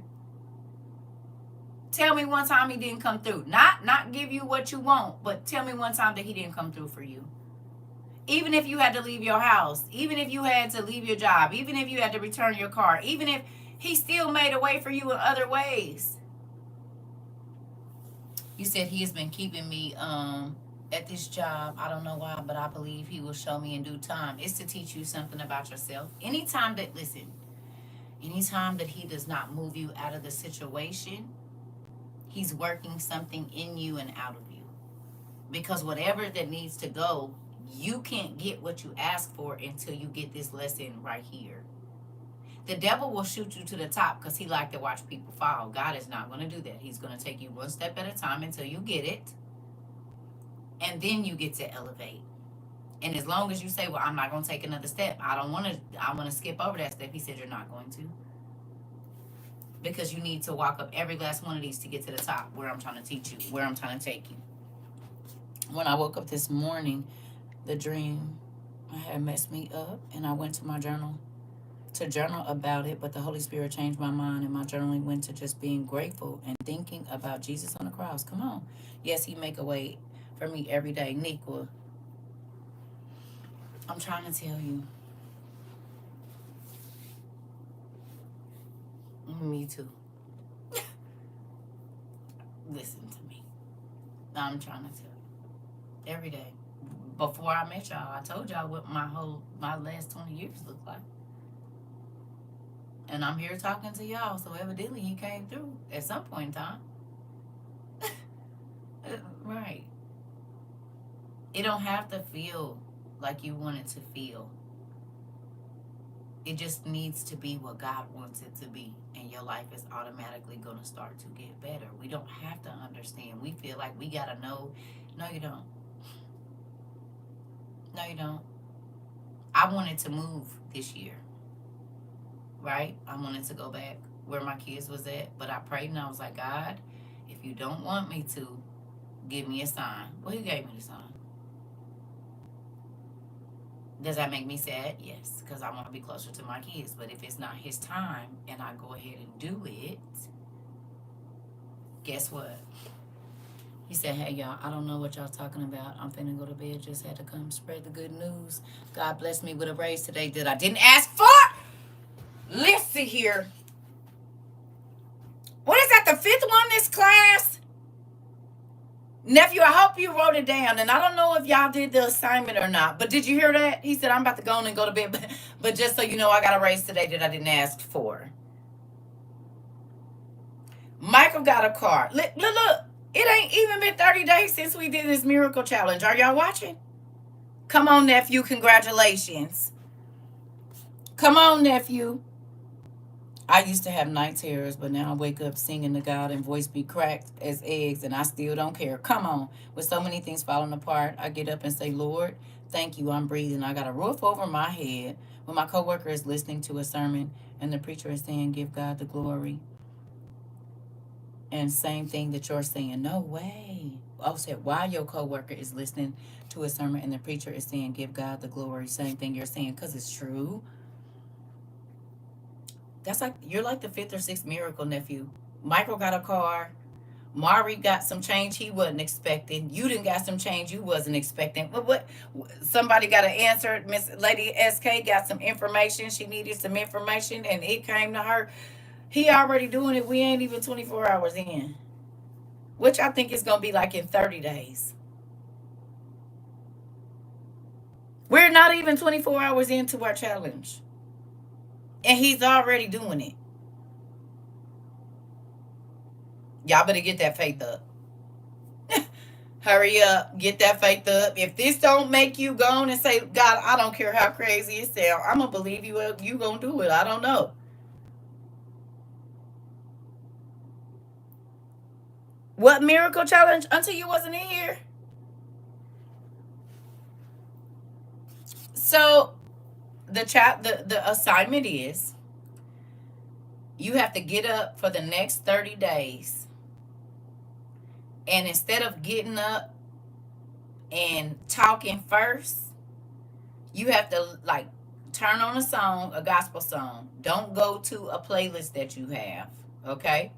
Tell me one time he didn't come through. Not give you what you want, but tell me one time that he didn't come through for you. Even if you had to leave your house, even if you had to leave your job, even if you had to return your car, even if he still made a way for you in other ways. You said he has been keeping me at this job. I don't know why, but I believe he will show me in due time. It's to teach you something about yourself. Anytime that he does not move you out of the situation, he's working something in you and out of you. Because whatever that needs to go, you can't get what you ask for until you get this lesson right here. The devil will shoot you to the top because he likes to watch people fall. God is not going to do that. He's going to take you one step at a time until you get it. And then you get to elevate. And as long as you say, well, I'm not going to take another step. I want to skip over that step. He said, you're not going to. Because you need to walk up every last one of these to get to the top, where I'm trying to teach you, where I'm trying to take you. When I woke up this morning, the dream had messed me up, and I went to my journal to journal about it, but the Holy Spirit changed my mind, and my journaling went to just being grateful and thinking about Jesus on the cross. Come on. Yes, he make a way for me every day. Nikwa, I'm trying to tell you. Me too. Listen to me. I'm trying to tell you. Every day. Before I met y'all, I told y'all what my last 20 years looked like. And I'm here talking to y'all, so evidently he came through at some point in time. Right. It don't have to feel like you want it to feel. It just needs to be what God wants it to be. And your life is automatically going to start to get better. We don't have to understand. We feel like we got to know. No, you don't. No, you don't. I wanted to move this year. Right? I wanted to go back where my kids was at. But I prayed and I was like, God, if you don't want me to, give me a sign. Well, he gave me the sign. Does that make me sad? Yes, because I want to be closer to my kids. But if it's not his time and I go ahead and do it, guess what? He said, hey, y'all, I don't know what y'all talking about. I'm finna go to bed. Just had to come spread the good news. God blessed me with a raise today that I didn't ask for. Listen here. What is that, the fifth one this class? Nephew, I hope you wrote it down. And I don't know if y'all did the assignment or not. But did you hear that? He said, I'm about to go on and go to bed. But just so you know, I got a raise today that I didn't ask for. Michael got a car. Look. It ain't even been 30 days since we did this miracle challenge. Are y'all watching? Come on, nephew. Congratulations. Come on, nephew. I used to have night terrors, but now I wake up singing to God and voice be cracked as eggs, and I still don't care. Come on. With so many things falling apart, I get up and say, Lord, thank you, I'm breathing. I got a roof over my head. When my coworker is listening to a sermon and the preacher is saying, give God the glory. And same thing that you're saying, no way. I said, while your coworker is listening to a sermon and the preacher is saying, give God the glory, same thing you're saying, because it's true. That's like you're like the fifth or sixth miracle, nephew. Michael got a car. Mari got some change he wasn't expecting. You didn't got some change you wasn't expecting. But what? Somebody got an answer. Miss Lady SK got some information. She needed some information, and it came to her. He already doing it. We ain't even 24 hours in, which I think is gonna be like in 30 days. We're not even 24 hours into our challenge, and he's already doing it. Y'all better get that faith up. Hurry up, get that faith up. If this don't make you go on and say, God, I don't care how crazy it sounds, I'm gonna believe you. You gonna do it. I don't know. What miracle challenge? Until you wasn't in here. So the assignment is you have to get up for the next 30 days, and instead of getting up and talking first, you have to like turn on a song, a gospel song. Don't go to a playlist that you have, okay?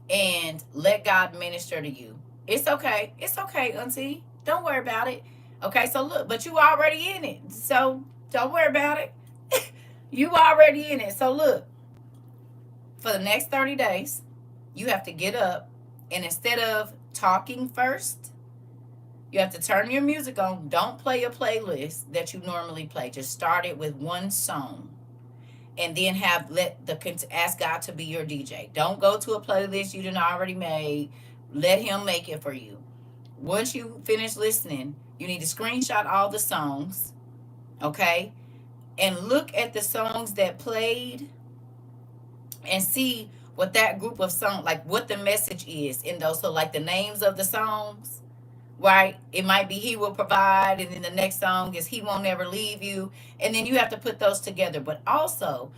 And let God minister to you. It's okay. It's okay, Auntie. Don't worry about it. Okay, so look, but you already in it. So don't worry about it. You already in it. So look, for the next 30 days, you have to get up and instead of talking first, you have to turn your music on. Don't play a playlist that you normally play. Just start it with one song. And then ask God to be your DJ. Don't go to a playlist you done already made. Let him make it for you. Once you finish listening, you need to screenshot all the songs, okay? And look at the songs that played and see what that group of songs, like what the message is in those. So like the names of the songs, right? It might be He Will Provide, and then the next song is He Won't Ever Leave You. And then you have to put those together. But also,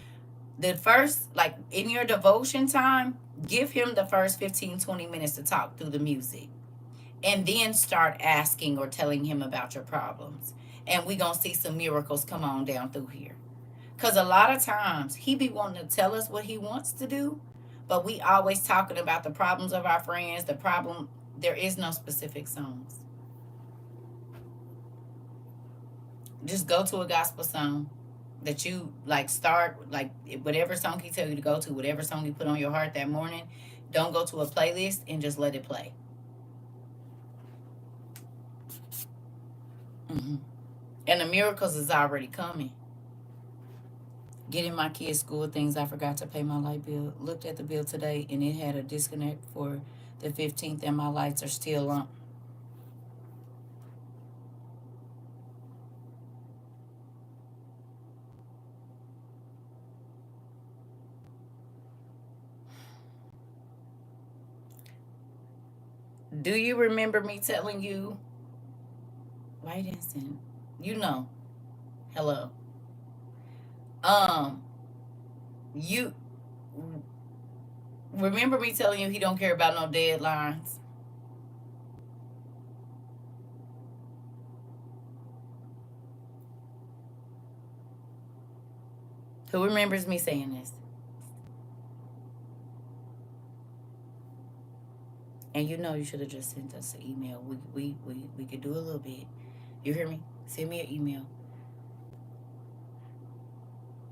the first, like in your devotion time, give Him the first 15-20 minutes to talk through the music. And then start asking or telling Him about your problems. And we going to see some miracles come on down through here. Because a lot of times, He be wanting to tell us what He wants to do, but we always talking about the problems of our friends, the problem. There is no specific songs. Just go to a gospel song that you like start, like whatever song He tell you to go to, whatever song He put on your heart that morning. Don't go to a playlist and just let it play. Hmm. And the miracles is already coming. Getting my kids' school things. I forgot to pay my light bill. Looked at the bill today and it had a disconnect for the 15th, and my lights are still on. Do you remember me telling you? Wait a second. You know. Hello. Um, you remember me telling you He don't care about no deadlines? Who remembers me saying this? And you know you should have just sent us an email. We could do a little bit. You hear me? Send me an email.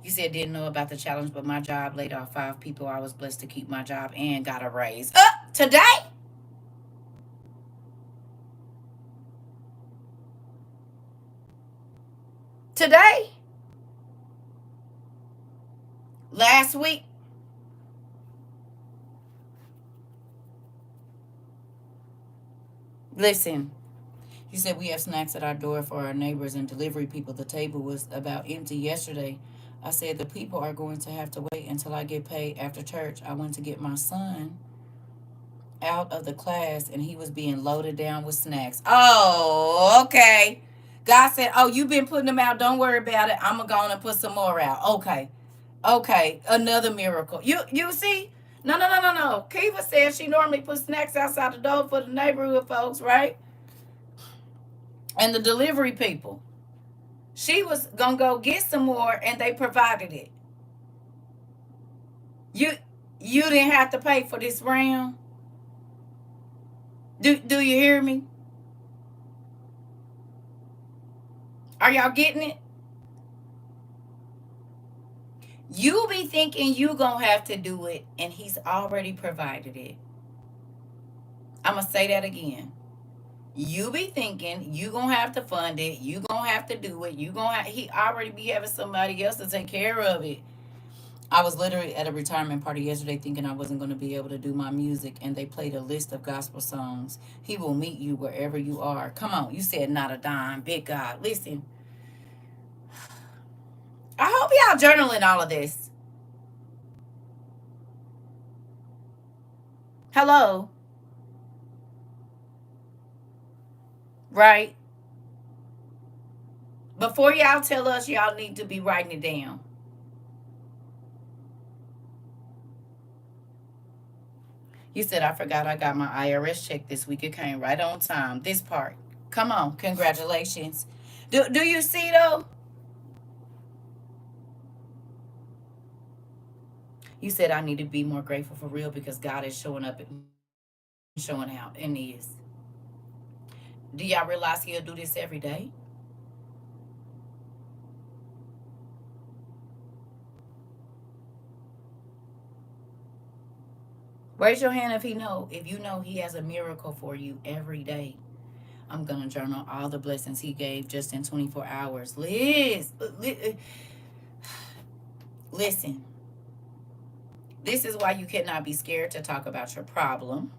You said didn't know about the challenge, but my job laid off 5 people. I was blessed to keep my job and got a raise. Today? Today? Last week? Listen, you said we have snacks at our door for our neighbors and delivery people. The table was about empty yesterday. I said the people are going to have to wait until I get paid after church. I went to get my son out of the class and he was being loaded down with snacks. Oh, okay. God said, "Oh, you've been putting them out. Don't worry about it. I'm going to put some more out." Okay. Okay. Another miracle. You see? No, no, no, no, no. Kiva said she normally puts snacks outside the door for the neighborhood folks, right? And the delivery people. She was going to go get some more and they provided it. You you didn't have to pay for this round. Do you hear me? Are y'all getting it? You be thinking you gonna have to do it, and he's already provided it. I'm gonna say that again. You be thinking you gonna have to fund it. You gonna have to do it. He already be having somebody else to take care of it. I was literally at a retirement party yesterday thinking I wasn't going to be able to do my music, and they played a list of gospel songs. He will meet you wherever you are. Come on, you said not a dime. Big God. Listen, I hope y'all journaling all of this. Hello, right? Before y'all tell us, y'all need to be writing it down. You said, I forgot I got my IRS check this week. It came right on time. This part. Come on, congratulations. Do you see though? You said I need to be more grateful for real because God is showing up and showing out and is. Do y'all realize he'll do this every day? Raise your hand if you know he has a miracle for you every day. I'm gonna journal all the blessings he gave just in 24 hours. Listen. This is why you cannot be scared to talk about your problem,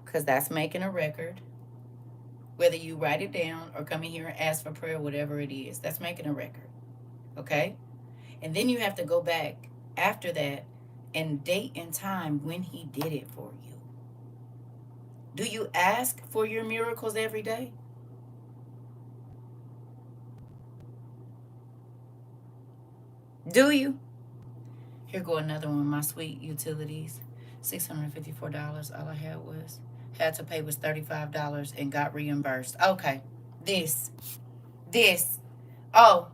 because that's making a record. Whether you write it down or come in here and ask for prayer, whatever it is, that's making a record. Okay? And then you have to go back after that and date and time when he did it for you. Do you ask for your miracles every day? Do you? Here go another one. My sweet utilities, $654. All I had to pay was $35 and got reimbursed. Okay, this, this. Oh,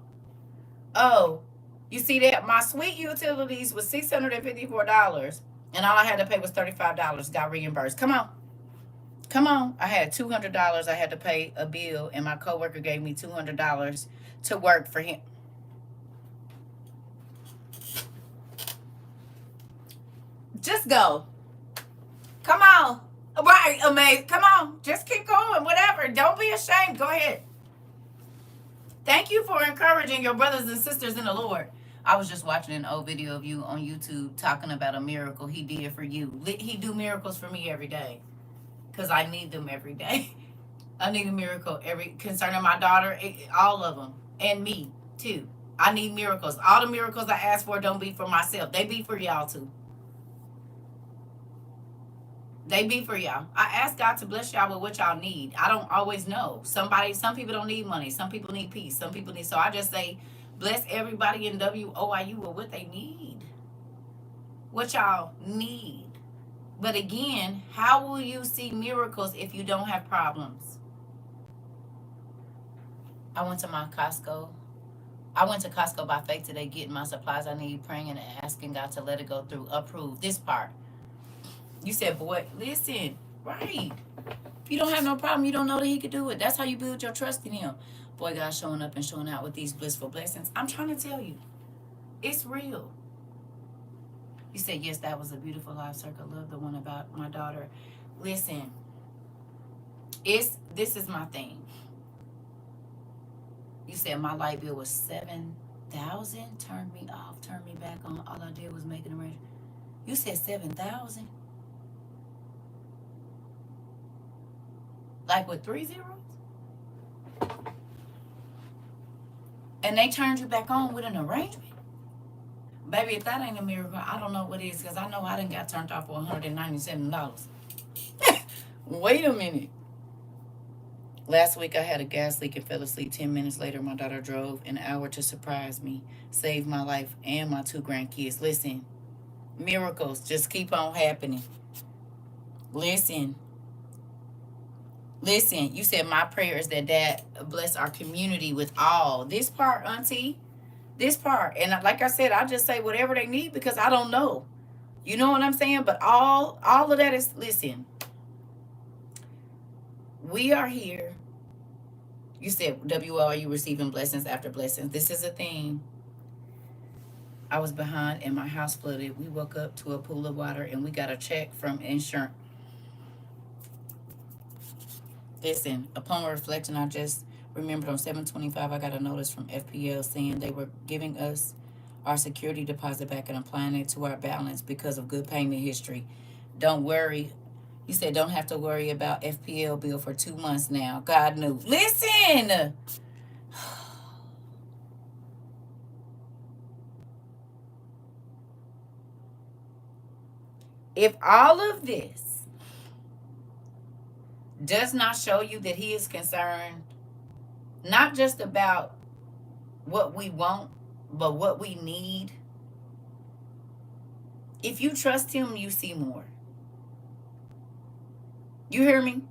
oh. You see that? My sweet utilities was $654, and all I had to pay was $35. Got reimbursed. Come on. Come on. I had $200 I had to pay a bill, and my coworker gave me $200 to work for him. Just go. Come on. Right, amazing. Come on. Just keep going. Whatever. Don't be ashamed. Go ahead. Thank you for encouraging your brothers and sisters in the Lord. I was just watching an old video of you on YouTube talking about a miracle he did for you. He do miracles for me every day because I need them every day. I need a miracle every concerning my daughter, all of them, and me too. I need miracles. All the miracles I ask for don't be for myself. They be for y'all too. They be for y'all. I ask God to bless y'all with what y'all need. I don't always know. Some people don't need money. Some people need peace. Some people need. So I just say, bless everybody in WOIU with what they need. What y'all need. But again, how will you see miracles if you don't have problems? I went to Costco by faith today, getting my supplies I need, praying and asking God to let it go through. Approve this part. You said, boy, listen, right. If you don't have no problem, you don't know that he could do it. That's how you build your trust in him. Boy, God's showing up and showing out with these blissful blessings. I'm trying to tell you, it's real. You said, yes, that was a beautiful live circle. Love the one about my daughter. Listen, this is my thing. You said my light bill was $7,000. Turned me off, turned me back on. All I did was make an arrangement. You said 7,000. Like with 3 zeros? And they turned you back on with an arrangement? Baby, if that ain't a miracle, I don't know what is, because I know I done got turned off for $197. Wait a minute. Last week I had a gas leak and fell asleep. 10 minutes later, my daughter drove an hour to surprise me, saved my life and my 2 grandkids. Listen, miracles just keep on happening. Listen, you said my prayer is that Dad bless our community with all. This part, Auntie, This part. And like I said, I just say whatever they need because I don't know. You know what I'm saying? But all of that is, listen, we are here. You said, WO, are you receiving blessings after blessings? This is a thing. I was behind and my house flooded. We woke up to a pool of water and we got a check from insurance. Listen, upon reflection, I just remembered on 7/25, I got a notice from FPL saying they were giving us our security deposit back and applying it to our balance because of good payment history. Don't worry. You said don't have to worry about FPL bill for 2 months now. God knew. Listen! If all of this does not show you that he is concerned, not just about what we want, but what we need, if you trust him, you see more. You hear me?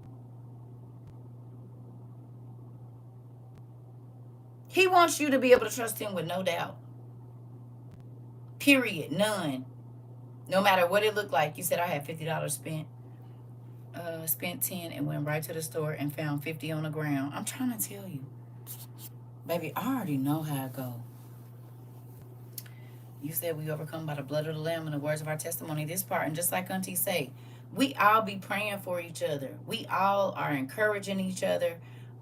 He wants you to be able to trust him with no doubt. Period. None. No matter what it looked like. You said I had $50 spent. Spent 10 and went right to the store and found 50 on the ground. I'm trying to tell you. Baby, I already know how it go. You said we overcome by the blood of the Lamb and the words of our testimony. This part, and just like Auntie say, we all be praying for each other. We all are encouraging each other.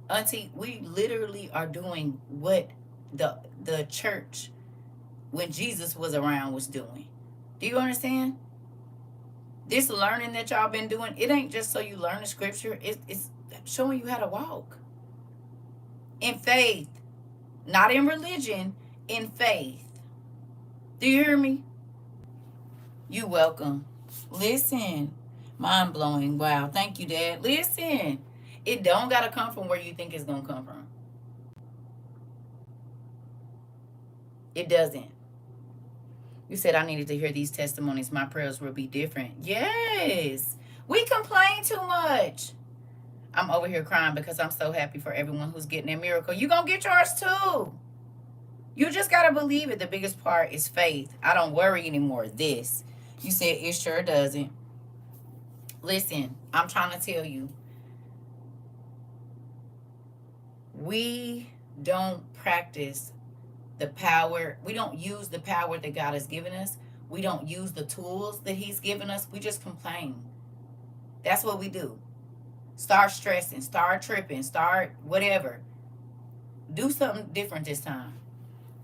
Auntie, we literally are doing what the church when Jesus was around was doing. Do you understand? This learning that y'all been doing, it ain't just so you learn the scripture. It's showing you how to walk in faith, not in religion, in faith. Do you hear me? You welcome. Listen, mind blowing. Wow, thank you, Dad. Listen, it don't gotta come from where you think it's gonna come from. It doesn't. You said I needed to hear these testimonies. My prayers will be different. Yes. We complain too much. I'm over here crying because I'm so happy for everyone who's getting their miracle. You gonna get yours too. You just gotta believe it. The biggest part is faith. I don't worry anymore. This. You said it sure doesn't. Listen, I'm trying to tell you. We don't practice the power. We don't use the power that God has given us. We don't use the tools that he's given us. We just complain. That's what we do. Start stressing, start tripping, start whatever. Do something different this time.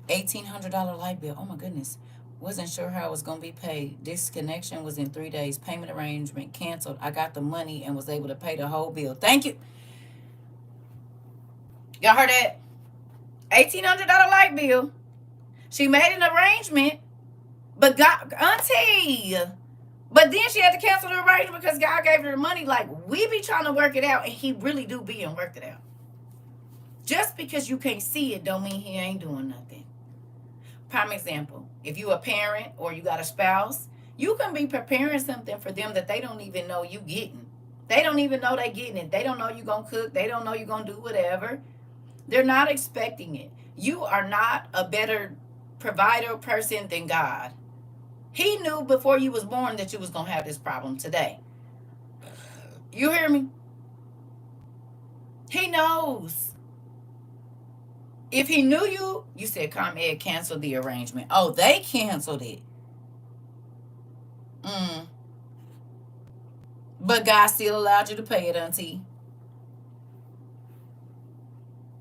$1,800 light bill. Oh my goodness. Wasn't sure how it was going to be paid. Disconnection was in 3 days. Payment arrangement canceled. I got the money and was able to pay the whole bill. Thank you. Y'all heard that? $1,800 light bill. She made an arrangement, but God, Auntie. But then she had to cancel the arrangement because God gave her the money. Like, we be trying to work it out, and he really do be and work it out. Just because you can't see it don't mean he ain't doing nothing. Prime example, if you a parent or you got a spouse, you can be preparing something for them that they don't even know you getting. They don't even know they getting it. They don't know you gonna cook. They don't know you gonna do whatever. They're not expecting it. You are not a better provider person than God. He knew before you was born that you was gonna have this problem today. You hear me? He knows. If he knew you, you said ComEd canceled the arrangement. Oh, they canceled it. But God still allowed you to pay it, Auntie.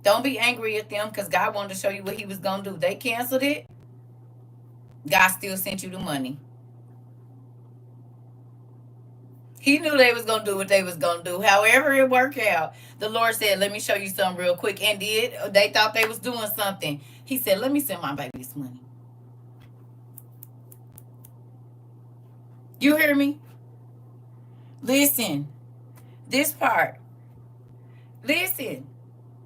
Don't be angry at them because God wanted to show you what he was going to do. They canceled it. God still sent you the money. He knew they was going to do what they was going to do. However it worked out, the Lord said, let me show you something real quick. And did. They thought they was doing something. He said, let me send my baby this money. You hear me? Listen. This part. Listen.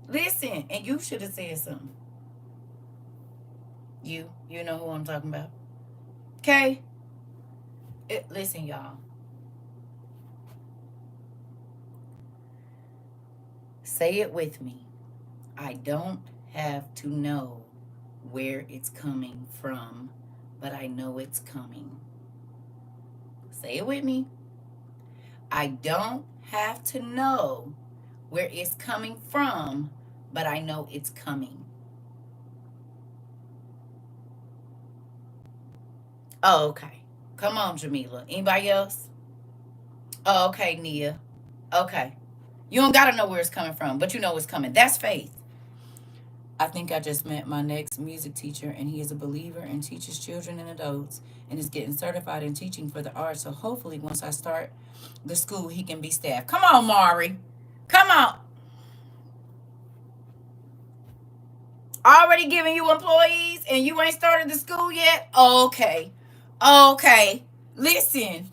Listen. And you should have said something. You know who I'm talking about. Okay? Listen, y'all. Say it with me. I don't have to know where it's coming from, but I know it's coming. Say it with me. I don't have to know where it's coming from, but I know it's coming. Oh, okay. Come on, Jamila. Anybody else? Oh, okay, Nia. Okay. You don't got to know where it's coming from, but you know it's coming. That's faith. I think I just met my next music teacher, and he is a believer and teaches children and adults and is getting certified in teaching for the arts. So hopefully, once I start the school, he can be staff. Come on, Mari. Come on. Already giving you employees and you ain't started the school yet? Okay. Okay. Listen.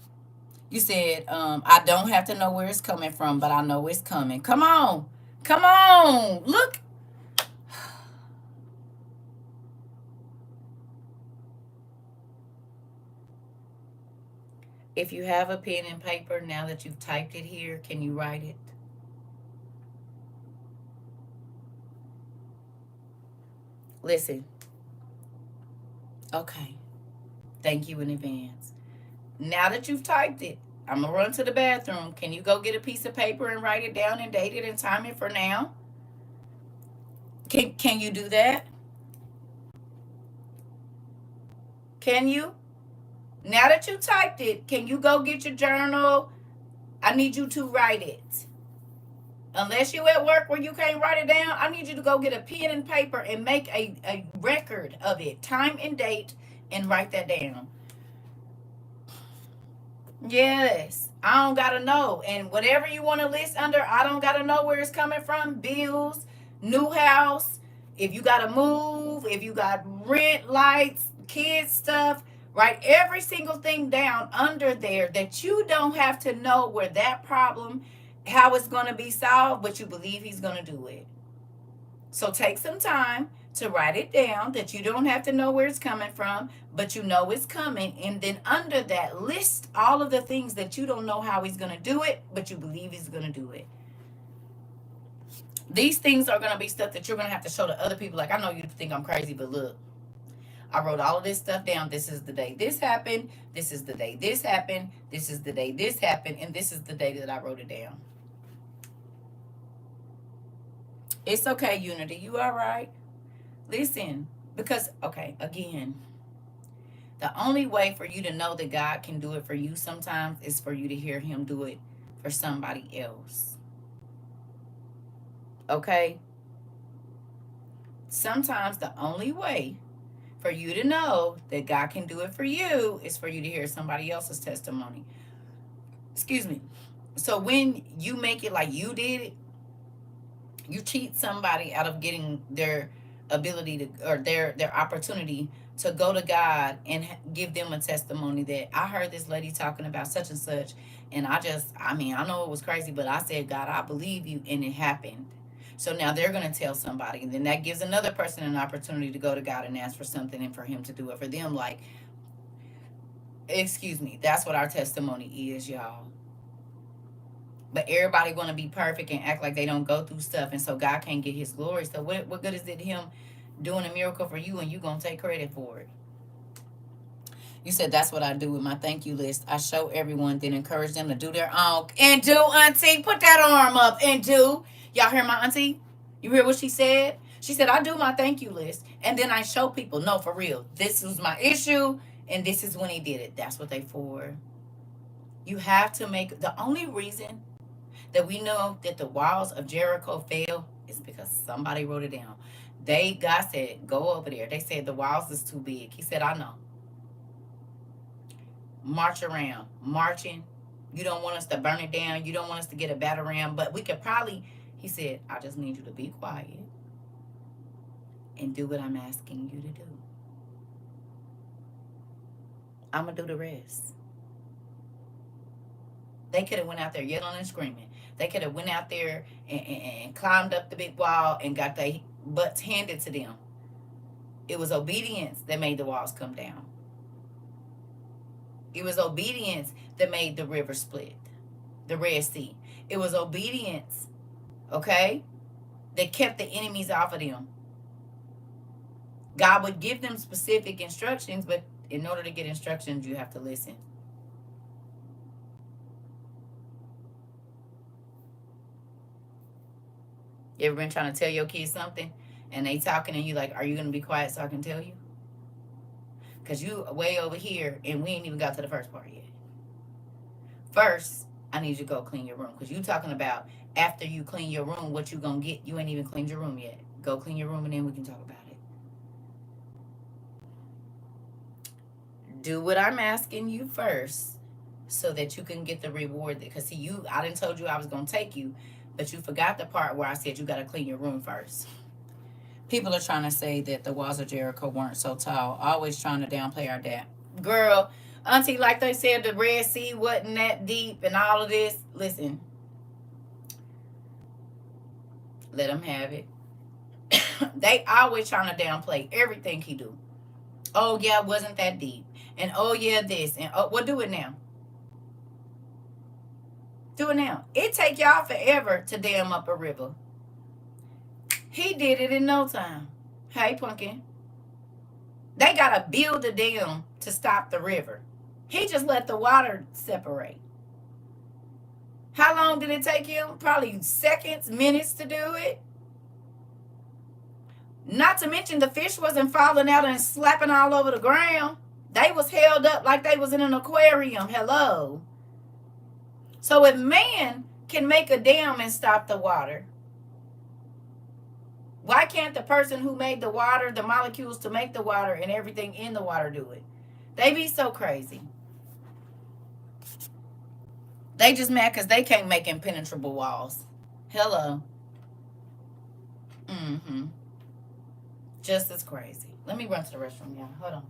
You said, I don't have to know where it's coming from, but I know it's coming. Come on. Come on. Look. If you have a pen and paper, now that you've typed it here, can you write it? Listen. Okay. Thank you in advance. Now that you've typed it, I'm going to run to the bathroom. Can you go get a piece of paper and write it down and date it and time it for now? Can you do that? Can you? Now that you typed it, can you go get your journal? I need you to write it. Unless you at work where you can't write it down, I need you to go get a pen and paper and make a record of it, time and date, and write that down. Yes, I don't gotta know. And whatever you want to list under, I don't gotta know where it's coming from. Bills, new house, if you gotta move, if you got rent, lights, kids stuff, write every single thing down under there that you don't have to know where that problem, how it's gonna be solved, but you believe he's gonna do it. So take some time to write it down that you don't have to know where it's coming from, but you know it's coming. And then under that, list all of the things that you don't know how he's going to do it, but you believe he's going to do it. These things are going to be stuff that you're going to have to show to other people. Like, I know you think I'm crazy, but look, I wrote all of this stuff down. This is the day this happened. This is the day this happened. This is the day this happened. And this is the day that I wrote it down. It's okay, Unity. You all right? Listen, because, okay, again, the only way for you to know that God can do it for you sometimes is for you to hear him do it for somebody else. Okay? Sometimes the only way for you to know that God can do it for you is for you to hear somebody else's testimony. Excuse me. So when you make it like you did it, you cheat somebody out of getting their ability to, or their opportunity to go to God and give them a testimony that I heard this lady talking about such and such, and I mean, I know it was crazy, but I said, God, I believe you, and it happened. So now they're going to tell somebody, and then that gives another person an opportunity to go to God and ask for something and for him to do it for them. Like, excuse me, that's what our testimony is, y'all. But everybody want to be perfect and act like they don't go through stuff, and so God can't get his glory. So what good is it him doing a miracle for you and you gonna take credit for it? You said that's what I do with my thank you list. I show everyone, then encourage them to do their own. And do, auntie, put that arm up and do. Y'all hear my auntie? You hear what she said? She said, I do my thank you list. And then I show people, no, for real, this was my issue, and this is when he did it. That's what they for. You have to make, the only reason that we know that the walls of Jericho fell is because somebody wrote it down. God said, go over there. They said the walls is too big. He said, I know. March around. Marching. You don't want us to burn it down. You don't want us to get a battle ram. But we could probably, he said, I just need you to be quiet and do what I'm asking you to do. I'm going to do the rest. They could have went out there yelling and screaming. They could have went out there and climbed up the big wall and got their butts handed to them. It was obedience that made the walls come down. It was obedience that made the river split, the Red Sea. It was obedience, okay, that kept the enemies off of them. God would give them specific instructions, but in order to get instructions, you have to listen. You ever been trying to tell your kids something and they talking and you like, are you going to be quiet so I can tell you? Because you way over here and we ain't even got to the first part yet. First, I need you to go clean your room because you talking about after you clean your room, what you going to get. You ain't even cleaned your room yet. Go clean your room and then we can talk about it. Do what I'm asking you first so that you can get the reward. Because see, I didn't told you I was going to take you, but you forgot the part where I said you got to clean your room first. People are trying to say that the walls of Jericho weren't so tall, always trying to downplay our dad. Girl, Auntie, like they said, the Red Sea wasn't that deep and all of this. Listen, let them have it. They always trying to downplay everything he do. Oh, yeah, it wasn't that deep. And oh, yeah, this. And oh, well, do it now. Do it now. It take y'all forever to dam up a river. He did it in no time. Hey, Pumpkin. They got to build a dam to stop the river. He just let the water separate. How long did it take him? Probably seconds, minutes to do it. Not to mention the fish wasn't falling out and slapping all over the ground. They was held up like they was in an aquarium. Hello. So if man can make a dam and stop the water, why can't the person who made the water, the molecules to make the water and everything in the water do it? They be so crazy. They just mad because they can't make impenetrable walls. Hello. Mm-hmm. Just as crazy. Let me run to the restroom, y'all. Hold on.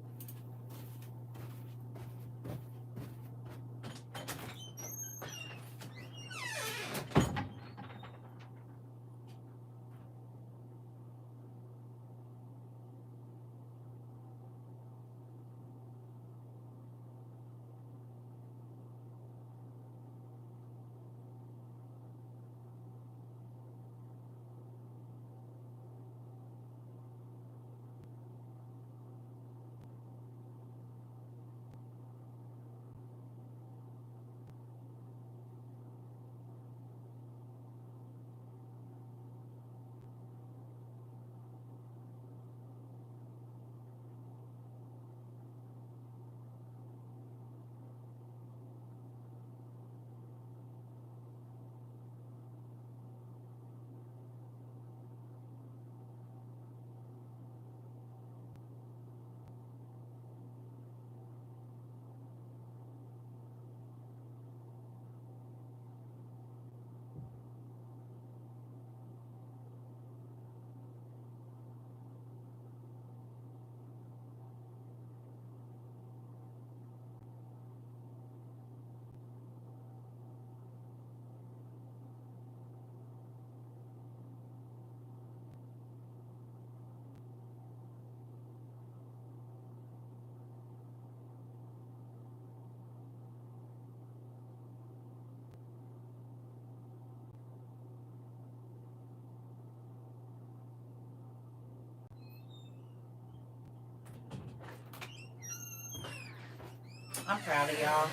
I'm proud of y'all.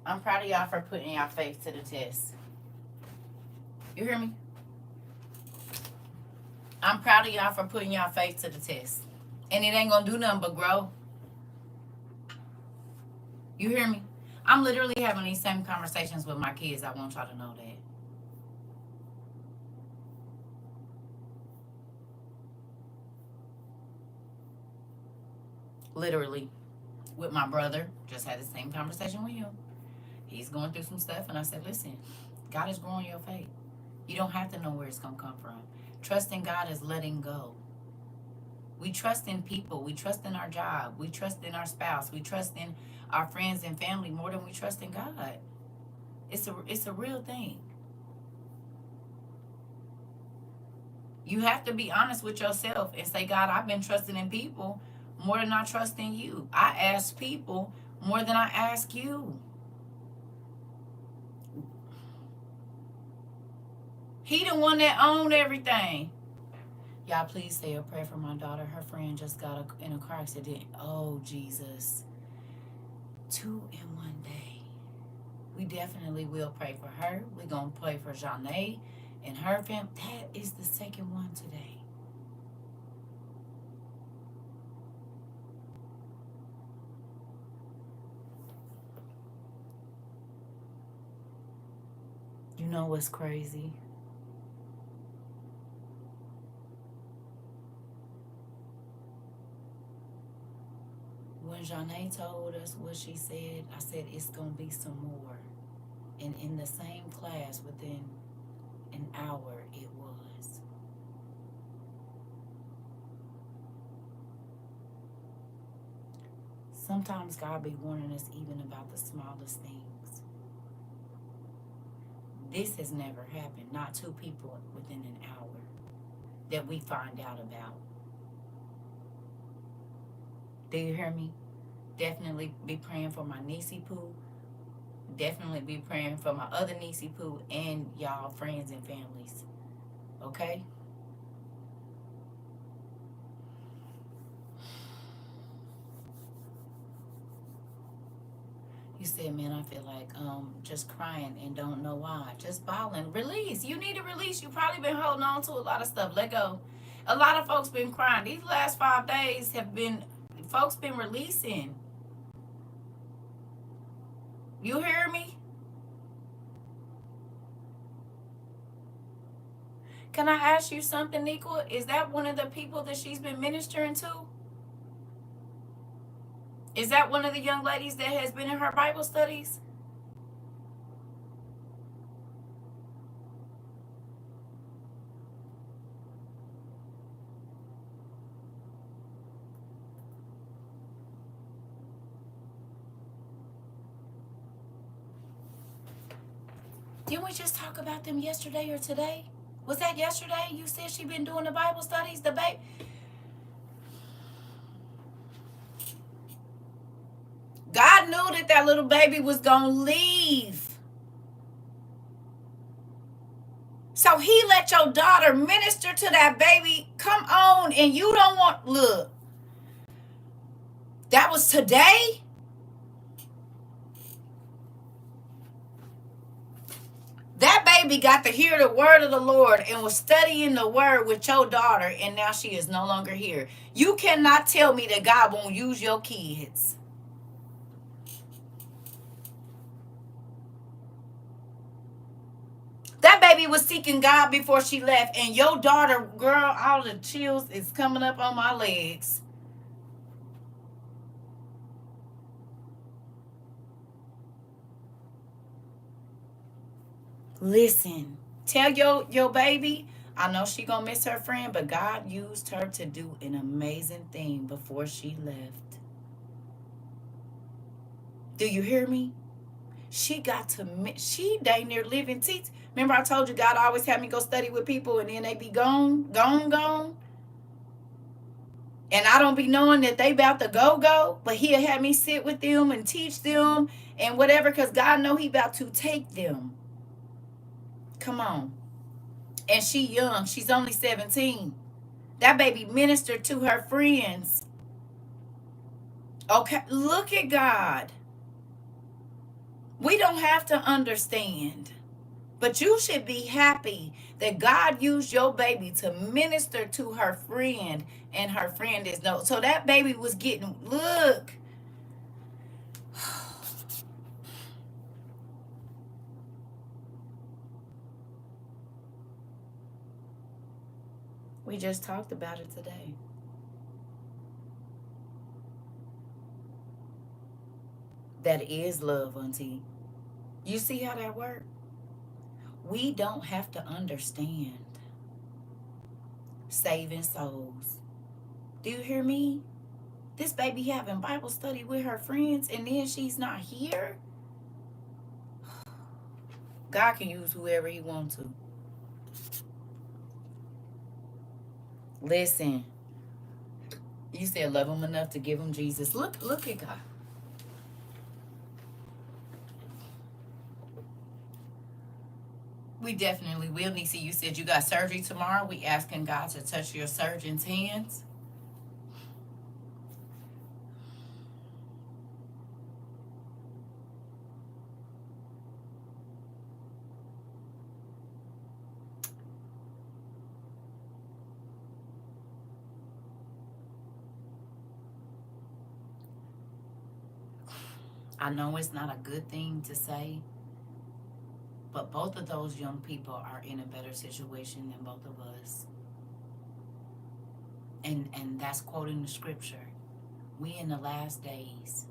I'm proud of y'all for putting y'all faith to the test. You hear me? I'm proud of y'all for putting y'all faith to the test. And it ain't gonna do nothing but grow. You hear me? I'm literally having these same conversations with my kids. I want y'all to know that. Literally. With my brother. Just had the same conversation with him. He's going through some stuff. And I said, listen, God is growing your faith. You don't have to know where it's going to come from. Trusting God is letting go. We trust in people. We trust in our job. We trust in our spouse. We trust in our friends and family more than we trust in God. It's a real thing. You have to be honest with yourself and say, God, I've been trusting in people more than I trust in you. I ask people more than I ask you. He the one that owned everything. Y'all please say a prayer for my daughter. Her friend just got in a car accident. Oh, Jesus. 2 in 1 day. We definitely will pray for her. We're going to pray for Janae and her family. That is the second one today. You know what's crazy? When Janae told us what she said, I said it's going to be some more. And in the same class, within an hour, it was. Sometimes God be warning us even about the smallest things. This has never happened. Not 2 people within an hour that we find out about. Do you hear me? Definitely be praying for my niecey poo. Definitely be praying for my other niecey poo and y'all friends and families. Okay? You said, man, I feel like just crying and don't know why. Just bawling. Release. You need to release. You probably been holding on to a lot of stuff. Let go. A lot of folks been crying. These last 5 days have been, folks been releasing. You hear me? Can I ask you something, Nicole? Is that one of the people that she's been ministering to? Is that one of the young ladies that has been in her Bible studies? Didn't we just talk about them yesterday or today? Was that yesterday? You said she been doing the Bible studies, the baby. God knew that that little baby was going to leave. So he let your daughter minister to that baby. Come on, and you don't want, look. That was today? That baby got to hear the word of the Lord and was studying the word with your daughter, and now she is no longer here. You cannot tell me that God won't use your kids. That baby was seeking God before she left, and your daughter, girl, all the chills is coming up on my legs. Listen, tell your baby, I know she gonna miss her friend, but God used her to do an amazing thing before she left. Do you hear me? She dang near living teach. Remember I told you God always had me go study with people and then they be gone. And I don't be knowing that they about to go. But he'll have me sit with them and teach them and whatever, because God know he about to take them. Come on. And she young. She's only 17. That baby ministered to her friends. Okay, look at God. We don't have to understand. But you should be happy that God used your baby to minister to her friend, and her friend is no. So that baby was getting, look. We just talked about it today. That is love, Auntie. You see how that works? We don't have to understand saving souls. Do you hear me? This baby having Bible study with her friends and then she's not here? God can use whoever he wants to. Listen, you said love him enough to give him Jesus. Look at God. We definitely will. Nisi, you said you got surgery tomorrow. We asking God to touch your surgeon's hands. I know it's not a good thing to say, but both of those young people are in a better situation than both of us. And that's quoting the scripture. We in the last days.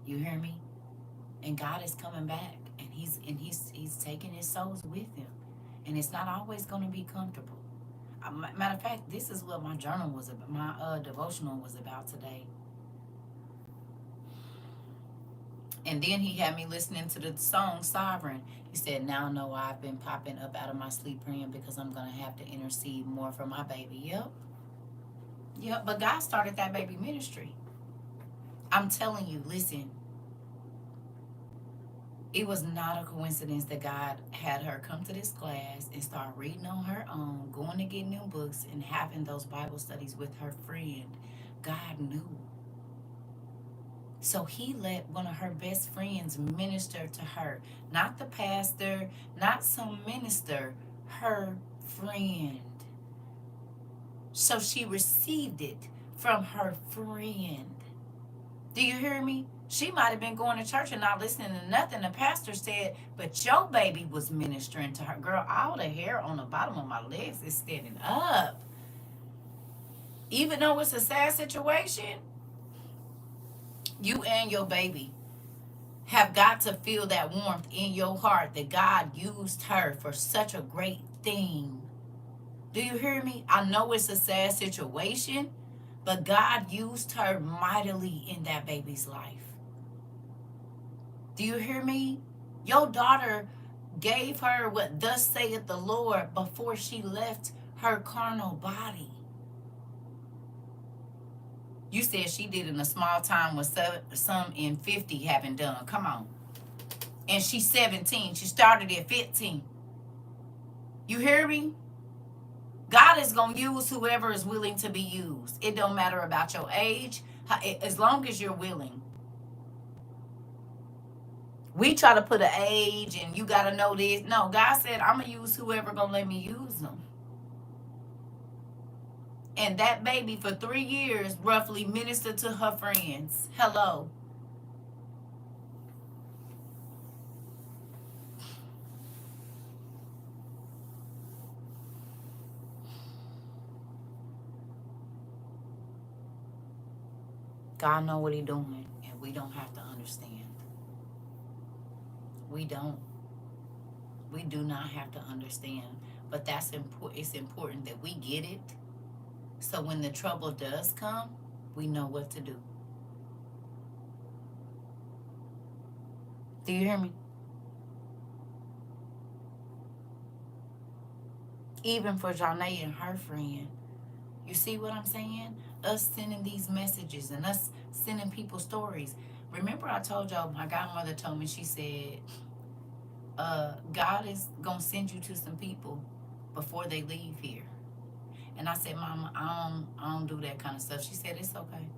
You hear me? And God is coming back, and he's taking his souls with him. And it's not always going to be comfortable. Matter of fact, this is what my journal was about, my devotional was about today. And then he had me listening to the song Sovereign. He said, now I know why I've been popping up out of my sleep praying, because I'm going to have to intercede more for my baby. Yep. Yep. But God started that baby ministry. I'm telling you, listen, it was not a coincidence that God had her come to this class and start reading on her own, going to get new books, and having those Bible studies with her friend. God knew. So he let one of her best friends minister to her. Not the pastor, not some minister, her friend. So she received it from her friend. Do you hear me? She might have been going to church and not listening to nothing the pastor said, but your baby was ministering to her. Girl, all the hair on the bottom of my legs is standing up. Even though it's a sad situation, you and your baby have got to feel that warmth in your heart that God used her for such a great thing. Do you hear me? I know it's a sad situation, but God used her mightily in that baby's life. Do you hear me? Your daughter gave her what thus saith the Lord before she left her carnal body. You said she did in a small time what some in 50 haven't done. Come on. And she's 17. She started at 15. You hear me? God is going to use whoever is willing to be used. It don't matter about your age, as long as you're willing. We try to put an age and you got to know this. No, God said, I'm going to use whoever going to let me use them. And that baby for 3 years roughly ministered to her friends. Hello. God know what he doing, and we don't have to understand. We don't. We do not have to understand. But that's important. It's important that we get it. So when the trouble does come, we know what to do. Do you hear me? Even for Janae and her friend. You see what I'm saying? Us sending these messages and us sending people stories. Remember I told y'all, my godmother told me, she said, God is going to send you to some people before they leave here. And I said, Mama, I don't do that kind of stuff. She said, it's okay.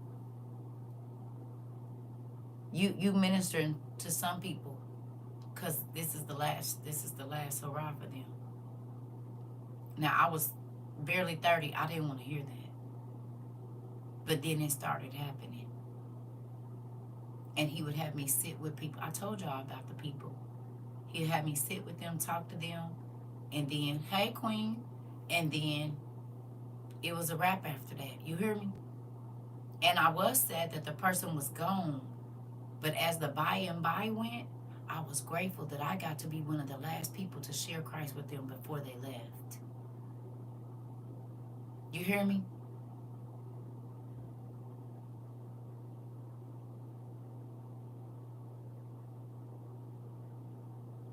You ministering to some people because this is the last hurrah for them. Now, I was barely 30. I didn't want to hear that. But then it started happening. And he would have me sit with people. I told y'all about the people. He'd have me sit with them, talk to them, and then, hey, Queen. And then it was a wrap after that. You hear me? And I was sad that the person was gone. But as the by and by went, I was grateful that I got to be one of the last people to share Christ with them before they left. You hear me?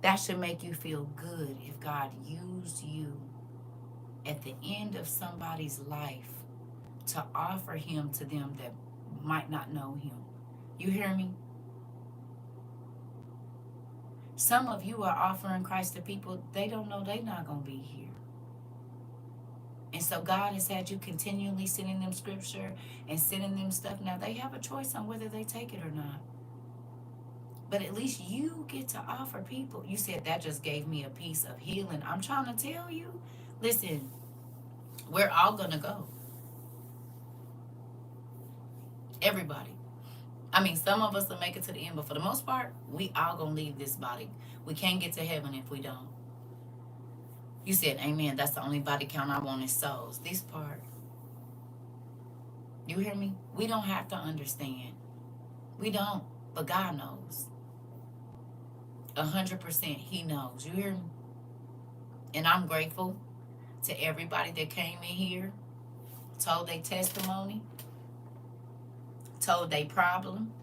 That should make you feel good if God used you at the end of somebody's life to offer him to them that might not know him. You hear me? Some of you are offering Christ to people, they don't know they're not going to be here. And so God has had you continually sending them scripture and sending them stuff. Now they have a choice on whether they take it or not. But at least you get to offer people. You said that just gave me a piece of healing. I'm trying to tell you, listen, we're all going to go. Everybody. I mean, some of us will make it to the end, but for the most part, we all going to leave this body. We can't get to heaven if we don't. You said, amen, that's the only body count I want is souls. This part. You hear me? We don't have to understand. We don't, but God knows. 100% He knows. You hear me? And I'm grateful to everybody that came in here, told their testimony, told their problem.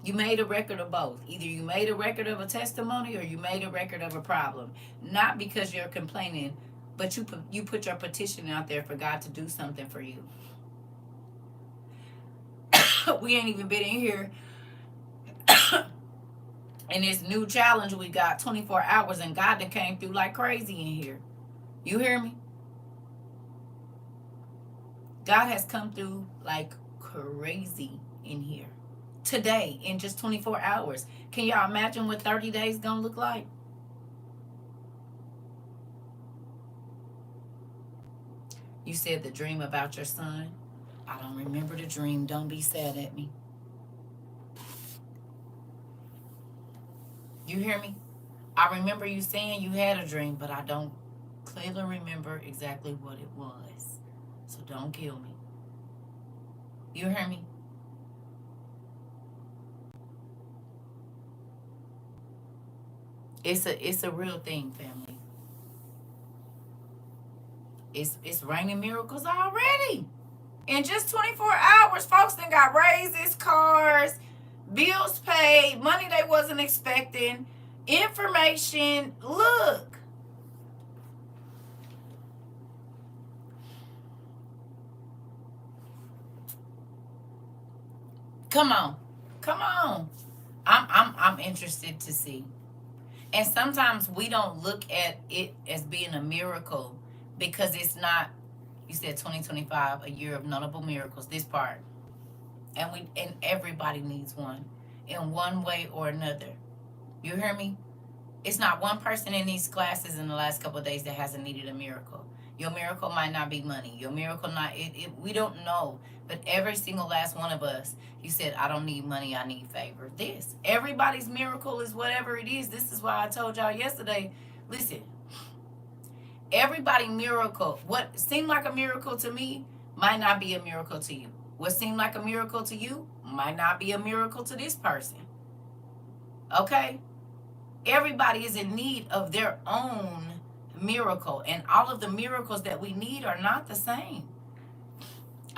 You made a record of both. Either you made a record of a testimony or you made a record of a problem. Not because you're complaining, but you put your petition out there for God to do something for you. We ain't even been in here. And this new challenge we got 24 hours and God that came through like crazy in here. You hear me? God has come through like crazy in here. Today, in just 24 hours. Can y'all imagine what 30 days gonna look like? You said the dream about your son. I don't remember the dream. Don't be sad at me. You hear me? I remember you saying you had a dream, but I don't clearly remember exactly what it was. So don't kill me. You hear me? It's a real thing, family. It's raining miracles already. In just 24 hours, folks done got raises, cars, bills paid, money they wasn't expecting, information. Look. Come on. Come on. I'm interested to see. And sometimes we don't look at it as being a miracle because it's not. You said 2025, a year of notable miracles, this part. And everybody needs one in one way or another. You hear me? It's not one person in these classes in the last couple of days that hasn't needed a miracle. Your miracle might not be money. Your miracle not, we don't know. But every single last one of us, you said, I don't need money, I need favor. This. Everybody's miracle is whatever it is. This is why I told y'all yesterday, listen, everybody miracle, what seemed like a miracle to me might not be a miracle to you. What seemed like a miracle to you might not be a miracle to this person. Okay? Everybody is in need of their own miracle, and all of the miracles that we need are not the same.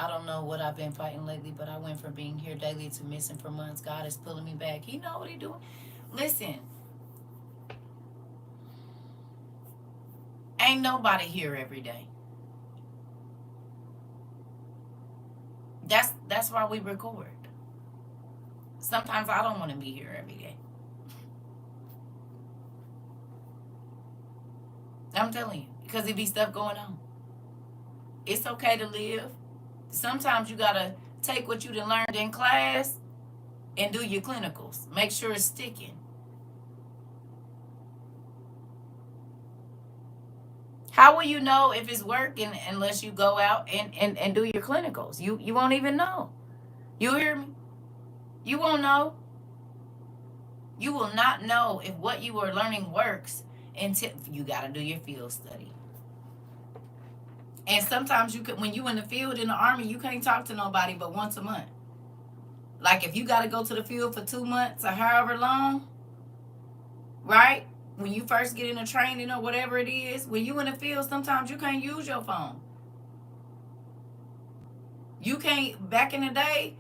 I don't know what I've been fighting lately, but I went from being here daily to missing for months. God is pulling me back. He know what He doing. Listen, ain't nobody here every day. That's why we record. Sometimes I don't want to be here every day. I'm telling you, because it be stuff going on. It's okay to live. Sometimes you gotta take what you done learned in class and do your clinicals. Make sure it's sticking. How will you know if it's working unless you go out and do your clinicals? You won't even know. You hear me? You won't know. You will not know if what you are learning works until you got to do your field study. And sometimes you could, when you in the field in the Army, you can't talk to nobody but once a month. Like if you got to go to the field for 2 months or however long, right? When you first get into training or whatever it is, when you in the field, sometimes you can't use your phone. You can't, back in the day,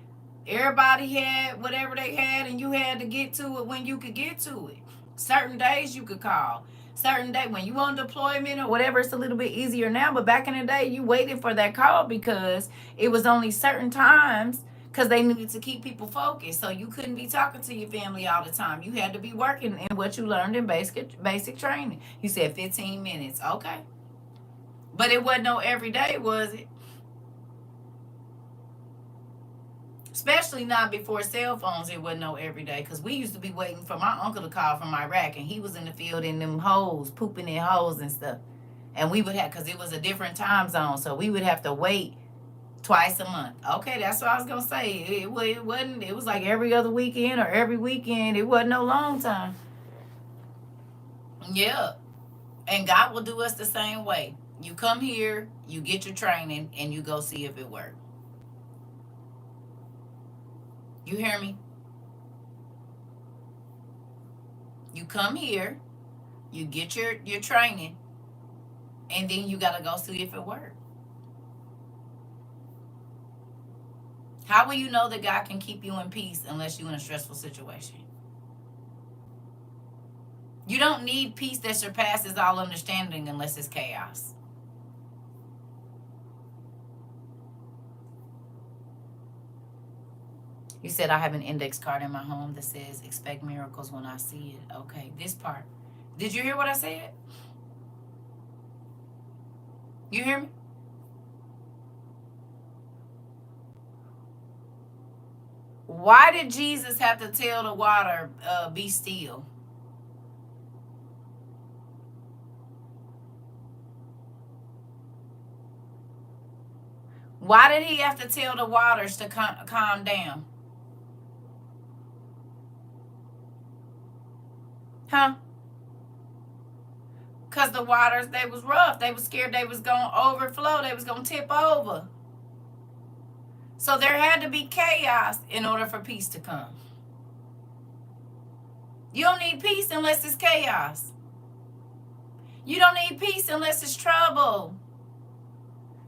everybody had whatever they had and you had to get to it when you could get to it. Certain days you could call. Certain day when you on deployment or whatever, it's a little bit easier now. But back in the day, you waited for that call because it was only certain times. because they needed to keep people focused. So you couldn't be talking to your family all the time. You had to be working in what you learned in basic training. You said 15 minutes. Okay. But it wasn't no every day, was it? Especially not before cell phones, it wasn't no every day. Because we used to be waiting for my uncle to call from Iraq, and he was in the field in them holes, pooping in holes and stuff. And we would have, because it was a different time zone, so we would have to wait twice a month. Okay, that's what I was going to say. It wasn't, it was like every other weekend or every weekend. It wasn't no long time. Yeah. And God will do us the same way. You come here, you get your training, and you go see if it works. You hear me? You come here, you get your training, and then you got to go see if it works. How will you know that God can keep you in peace unless you're in a stressful situation? You don't need peace that surpasses all understanding unless it's chaos. You said I have an index card in my home that says expect miracles when I see it. Okay, this part. Did you hear what I said? You hear me? Why did Jesus have to tell the water, be still? Why did he have to tell the waters to calm down? Huh? Because the waters, they was rough. They was scared they was going to overflow. They was going to tip over. So there had to be chaos in order for peace to come. You don't need peace unless it's chaos. You don't need peace unless it's trouble.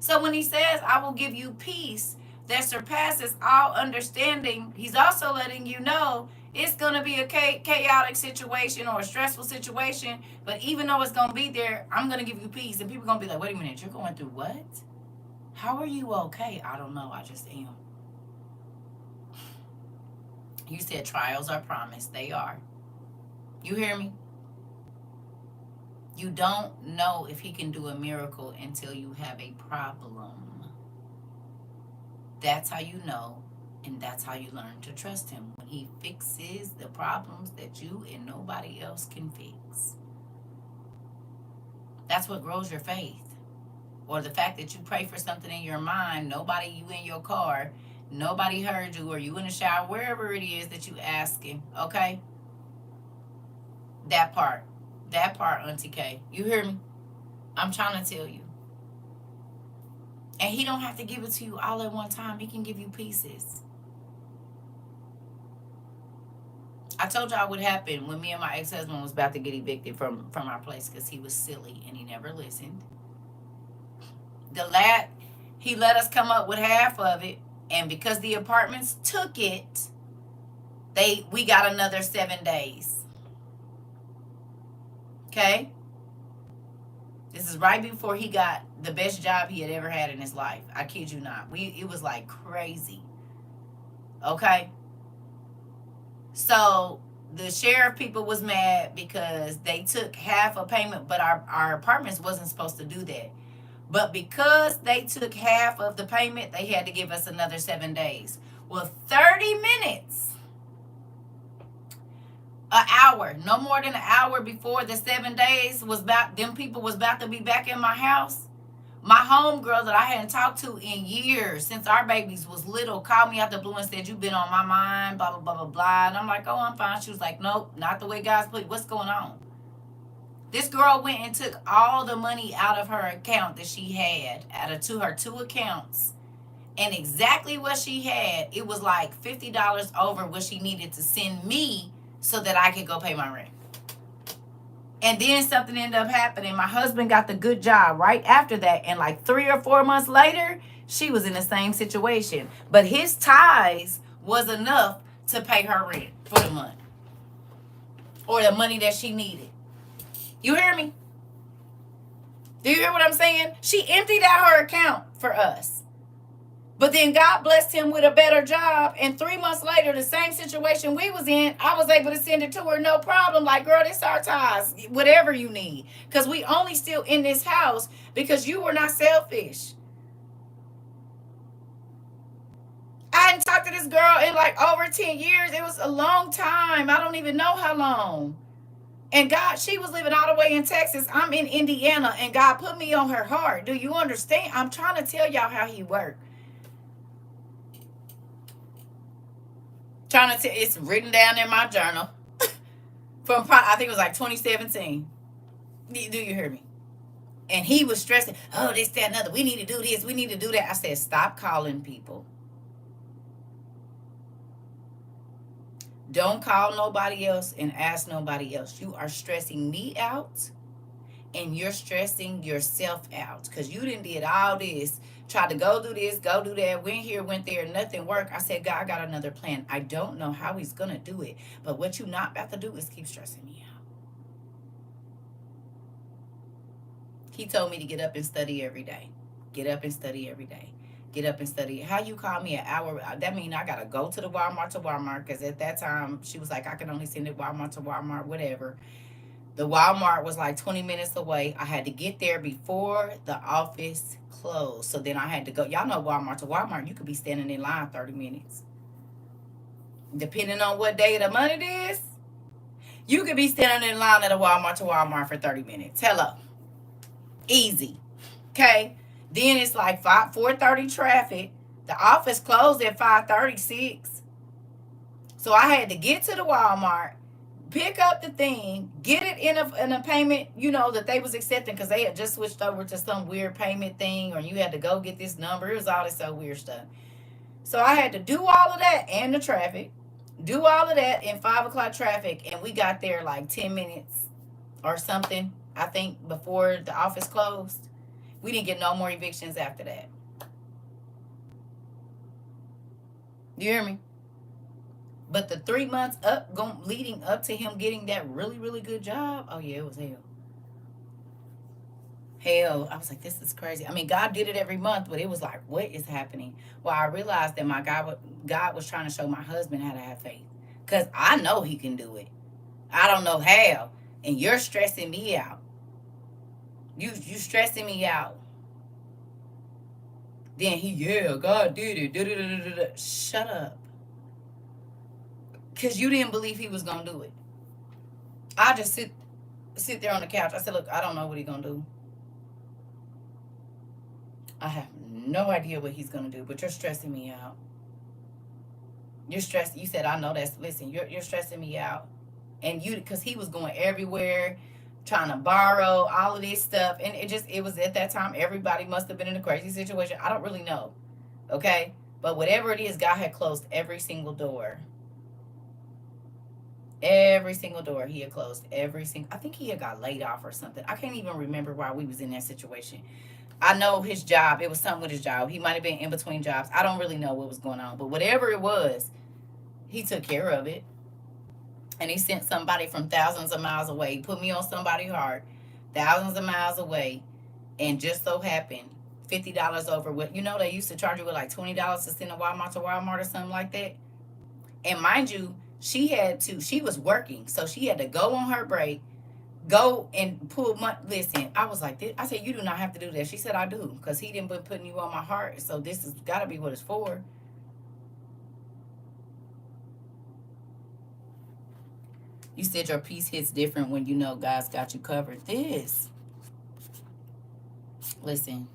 So when he says, I will give you peace that surpasses all understanding, he's also letting you know it's going to be a chaotic situation or a stressful situation. But even though it's going to be there, I'm going to give you peace. And people are going to be like, wait a minute, you're going through what? How are you okay? I don't know. I just am. You said trials are promised. They are. You hear me? You don't know if he can do a miracle until you have a problem. That's how you know, and that's how you learn to trust him. When he fixes the problems that you and nobody else can fix. That's what grows your faith. Or the fact that you pray for something in your mind, nobody, you in your car, nobody heard you, or you in the shower, wherever it is that you asking, okay? That part, Auntie K. You hear me? I'm trying to tell you. And he don't have to give it to you all at one time. He can give you pieces. I told y'all what happened when me and my ex-husband was about to get evicted from our place because he was silly and he never listened. He let us come up with half of it, and because the apartments took it, we got another 7 days. Okay? This is right before he got the best job he had ever had in his life. I kid you not. It was like crazy. Okay? So the sheriff people was mad because they took half a payment, but our apartments wasn't supposed to do that. But because they took half of the payment, they had to give us another 7 days. Well, 30 minutes, an hour, no more than an hour before the 7 days was about, them people was about to be back in my house. My homegirl that I hadn't talked to in years, since our babies was little, called me out the blue and said, you've been on my mind, blah, blah, blah, blah, blah. And I'm like, oh, I'm fine. She was like, nope, not the way God's put it. What's going on? This girl went and took all the money out of her account that she had, out of her two accounts. And exactly what she had, it was like $50 over what she needed to send me so that I could go pay my rent. And then something ended up happening. My husband got the good job right after that. And like 3 or 4 months later, she was in the same situation. But his tithes was enough to pay her rent for the month. Or the money that she needed. You hear me? Do you hear what I'm saying? She emptied out her account for us. But then God blessed him with a better job. And 3 months later, the same situation we was in, I was able to send it to her, no problem. Like, girl, this our ties. Whatever you need. Because we only still in this house because you were not selfish. I hadn't talked to this girl in like over 10 years. It was a long time. I don't even know how long. And God, she was living all the way in Texas. I'm in Indiana, and God put me on her heart. Do you understand? I'm trying to tell y'all how he worked. Trying to tell, it's written down in my journal from I think it was like 2017. Do you hear me? And he was stressing, oh, this, that, another. We need to do this. We need to do that. I said, stop calling people. Don't call nobody else and ask nobody else. You are stressing me out, and you're stressing yourself out because you didn't did all this. Tried to go do this, go do that, went here, went there, nothing worked. I said, God, I got another plan. I don't know how he's going to do it, but what you're not about to do is keep stressing me out. He told me to get up and study every day. Get up and study every day. Get up and study. How you call me an hour? That means I got to go to the Walmart because at that time, she was like, I can only send it Walmart to Walmart, whatever. The Walmart was like 20 minutes away. I had to get there before the office closed. So then I had to go. Y'all know Walmart to Walmart, you could be standing in line 30 minutes. Depending on what day of the month it is, you could be standing in line at a Walmart to Walmart for 30 minutes. Hello. Easy. Okay? Then it's like 4:30 traffic. The office closed at 5:36. So I had to get to the Walmart, pick up the thing, get it in a payment, that they was accepting because they had just switched over to some weird payment thing, or you had to go get this number. It was all this so weird stuff. So I had to do all of that and the traffic, do all of that in 5 o'clock traffic, and we got there like 10 minutes or something, I think, before the office closed. We didn't get no more evictions after that. You hear me? But the 3 months leading up to him getting that really, really good job, oh yeah, it was hell. Hell, I was like, this is crazy. I mean, God did it every month, but it was like, what is happening? Well, I realized that God was trying to show my husband how to have faith. Because I know he can do it. I don't know how. And you're stressing me out. You stressing me out. Then God did it. Shut up. Because you didn't believe he was going to do it. I just sit there on the couch. I said, look, I don't know what he's going to do. I have no idea what he's going to do, but you're stressing me out. You're stressed. You said, I know that's, listen, you're stressing me out. And because he was going everywhere, trying to borrow all of this stuff. And it was at that time, everybody must have been in a crazy situation. I don't really know. Okay. But whatever it is, God had closed every single door. Every single door he had closed. I think he had got laid off or something. I can't even remember why we was in that situation. I know his job. It was something with his job. He might have been in between jobs. I don't really know what was going on. But whatever it was, he took care of it. And he sent somebody from thousands of miles away. He put me on somebody's heart, thousands of miles away. And just so happened, $50 over what, they used to charge you with like $20 to send a Walmart to Walmart or something like that. And mind you, she was working. So she had to go on her break, go and pull money. Listen, I was like this. I said, you do not have to do that. She said, I do. Because he didn't put putting you on my heart. So this has got to be what it's for. You said your peace hits different when you know God's got you covered. Listen,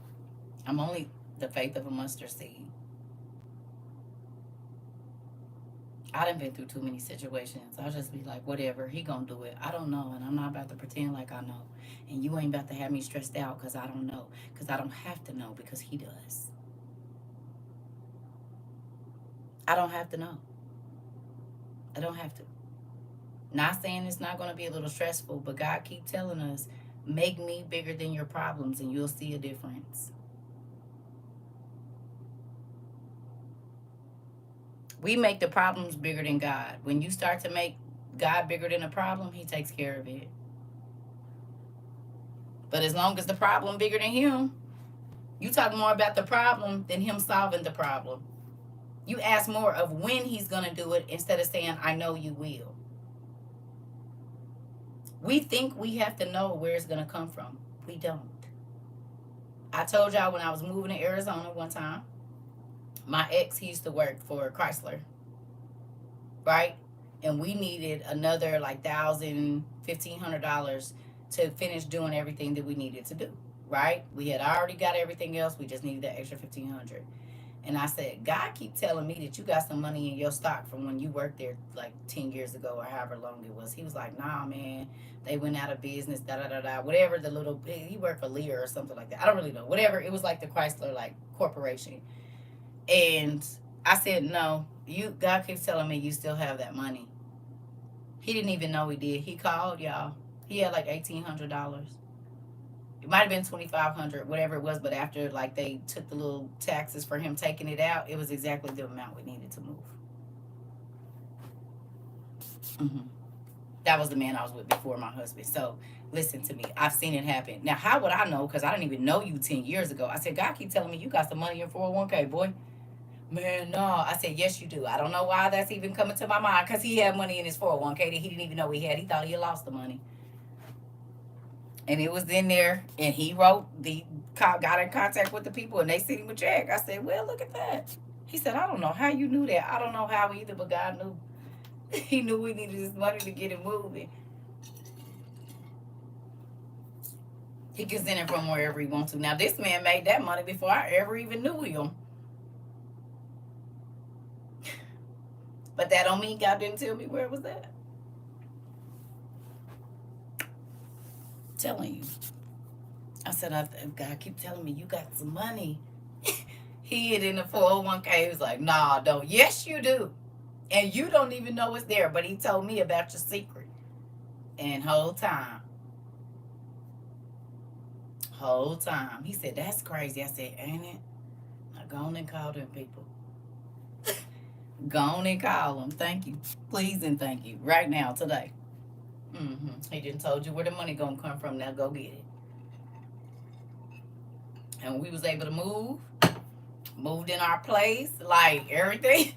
I'm only the faith of a mustard seed. I done been through too many situations. I'll just be like, whatever, he gonna do it. I don't know, and I'm not about to pretend like I know. And you ain't about to have me stressed out because I don't know. Because I don't have to know because he does. I don't have to know. I don't have to. Not saying it's not going to be a little stressful, but God keep telling us, make me bigger than your problems and you'll see a difference. We make the problems bigger than God. When you start to make God bigger than a problem, he takes care of it. But as long as the problem bigger than him, You talk more about the problem than him solving the problem. You ask more of when he's going to do it instead of saying, I know you will. We think we have to know where it's going to come from. We don't. I told y'all when I was moving to Arizona one time, my ex, he used to work for Chrysler, right? And we needed another like $1,000, $1,500 to finish doing everything that we needed to do, right? We had already got everything else. We just needed that extra 1,500. And I said, God keep telling me that you got some money in your stock from when you worked there like 10 years ago or however long it was. He was like, nah, man, they went out of business, da da da da. Whatever the little, he worked for Lear or something like that. I don't really know. Whatever. It was like the Chrysler like corporation. And I said, no, God keeps telling me you still have that money. He didn't even know he did. He called, y'all. He had like $1,800. It might have been 2,500, whatever it was, but after like they took the little taxes for him taking it out, it was exactly the amount we needed to move. Mm-hmm. That was the man I was with before my husband. So listen to me. I've seen it happen. Now, how would I know? Because I didn't even know you 10 years ago. I said, God keep telling me you got some money in 401k, boy. Man, no. I said, yes, you do. I don't know why that's even coming to my mind because he had money in his 401k that he didn't even know he had. He thought he had lost the money. And it was in there, and he got in contact with the people, and they sent him a check. I said, well, look at that. He said, I don't know how you knew that. I don't know how either, but God knew. He knew we needed this money to get it moving. He can send it from wherever he wants to. Now, this man made that money before I ever even knew him. But that don't mean God didn't tell me where it was at. Telling you. I said, God keep telling me you got some money. He hid in the 401k. He was like, nah, don't. Yes, you do. And you don't even know it's there. But he told me about your secret. And whole time. He said, that's crazy. I said, ain't it? Now go on and call them people. Go on and call them. Thank you. Please and thank you. Right now, today. Mm-hmm. He just told you where the money gonna come from. Now go get it. And we was able to moved in our place, like everything.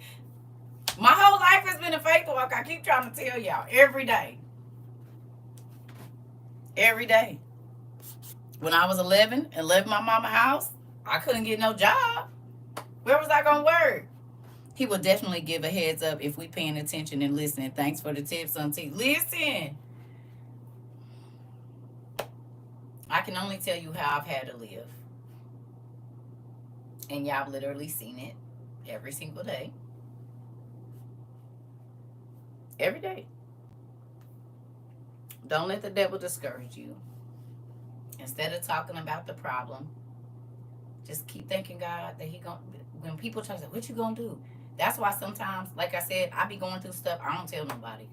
My whole life has been a faith walk. I keep trying to tell y'all every day. Every day. When I was 11 and left my mama's house, I couldn't get no job. Where was I gonna work? He will definitely give a heads up if we paying attention and listening. Thanks for the tips, Auntie. Listen. I can only tell you how I've had to live. And y'all have literally seen it every single day. Every day. Don't let the devil discourage you. Instead of talking about the problem, just keep thanking God that he gonna. When people try to say, what you gonna do? That's why sometimes, like I said, I be going through stuff. I don't tell nobody.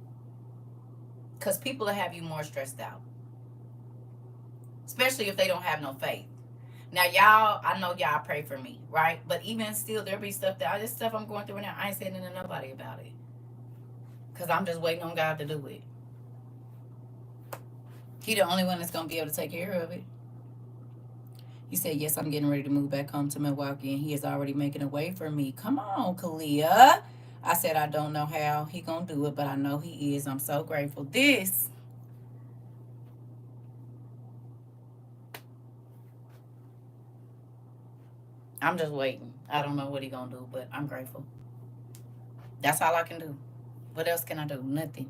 Because people will have you more stressed out. Especially if they don't have no faith. Now, y'all, I know y'all pray for me, right? But even still, there be stuff this stuff I'm going through now, I ain't saying to nobody about it. Because I'm just waiting on God to do it. He the only one that's going to be able to take care of it. He said, yes, I'm getting ready to move back home to Milwaukee, and he is already making a way for me. Come on, Kalia. I said, I don't know how he going to do it, but I know he is. I'm so grateful. I'm just waiting. I don't know what he going to do, but I'm grateful. That's all I can do. What else can I do? Nothing.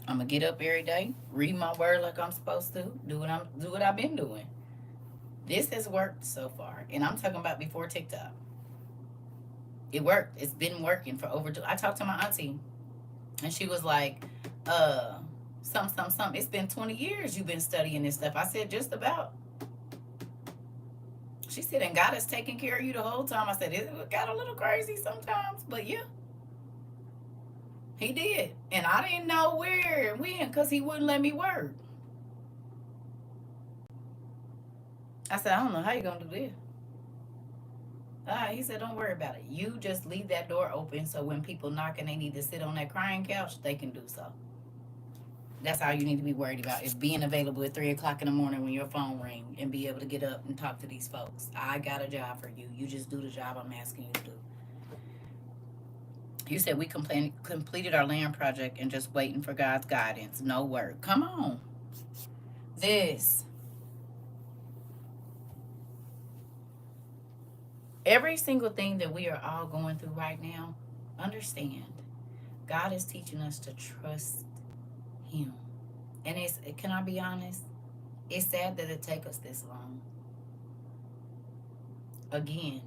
I'm going to get up every day, read my word like I'm supposed to, do what I've been doing. This has worked so far. And I'm talking about before TikTok. It worked. It's been working for over 2. I talked to my auntie, and she was like, something. It's been 20 years you've been studying this stuff. I said, just about. She said, and God has taken care of you the whole time. I said, it got a little crazy sometimes, but yeah. He did. And I didn't know where and when because he wouldn't let me work. I said, I don't know how you're going to do this. He said, don't worry about it. You just leave that door open so when people knock and they need to sit on that crying couch, they can do so. That's all you need to be worried about, is being available at 3 o'clock in the morning when your phone ring and be able to get up and talk to these folks. I got a job for you. You just do the job I'm asking you to do. You said we completed our land project and just waiting for God's guidance. No work. Come on. This. Every single thing that we are all going through right now, understand, God is teaching us to trust Him. And can I be honest? It's sad that it take us this long. Again,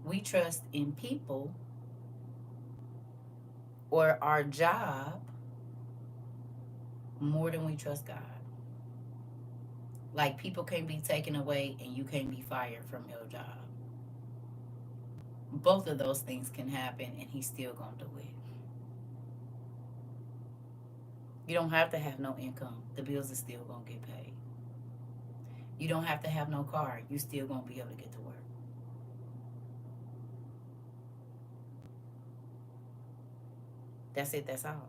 we trust in people or our job more than we trust God. Like, people can't be taken away and you can't be fired from your job. Both of those things can happen and He's still gonna do it. You don't have to have no income. The bills are still gonna get paid. You don't have to have no car. You still gonna be able to get to work. That's it. That's all.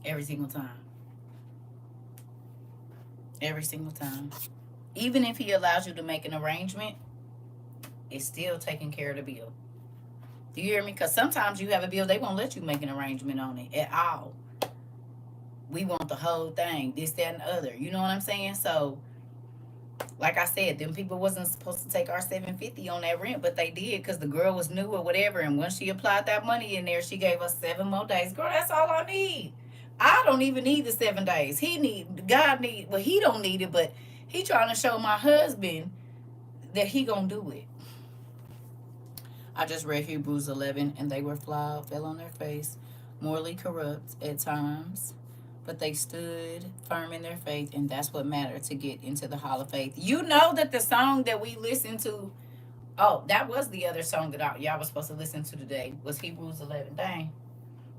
Every single time. Every single time. Even if He allows you to make an arrangement, it's still taking care of the bill. Do you hear me? Because sometimes you have a bill, they won't let you make an arrangement on it at all. We want the whole thing, this, that, and the other. You know what I'm saying? So, like I said, them people wasn't supposed to take our $750 on that rent, but they did because the girl was new or whatever. And once she applied that money in there, she gave us 7 more days. Girl, that's all I need. I don't even need the 7 days. Well, He don't need it, but He trying to show my husband that He gonna do it. I just read Hebrews 11, and they were flawed, fell on their face, morally corrupt at times, but they stood firm in their faith, and that's what mattered to get into the Hall of Faith. You know that the song that we listened to, oh, that was the other song that y'all was supposed to listen to today, was Hebrews 11. Dang.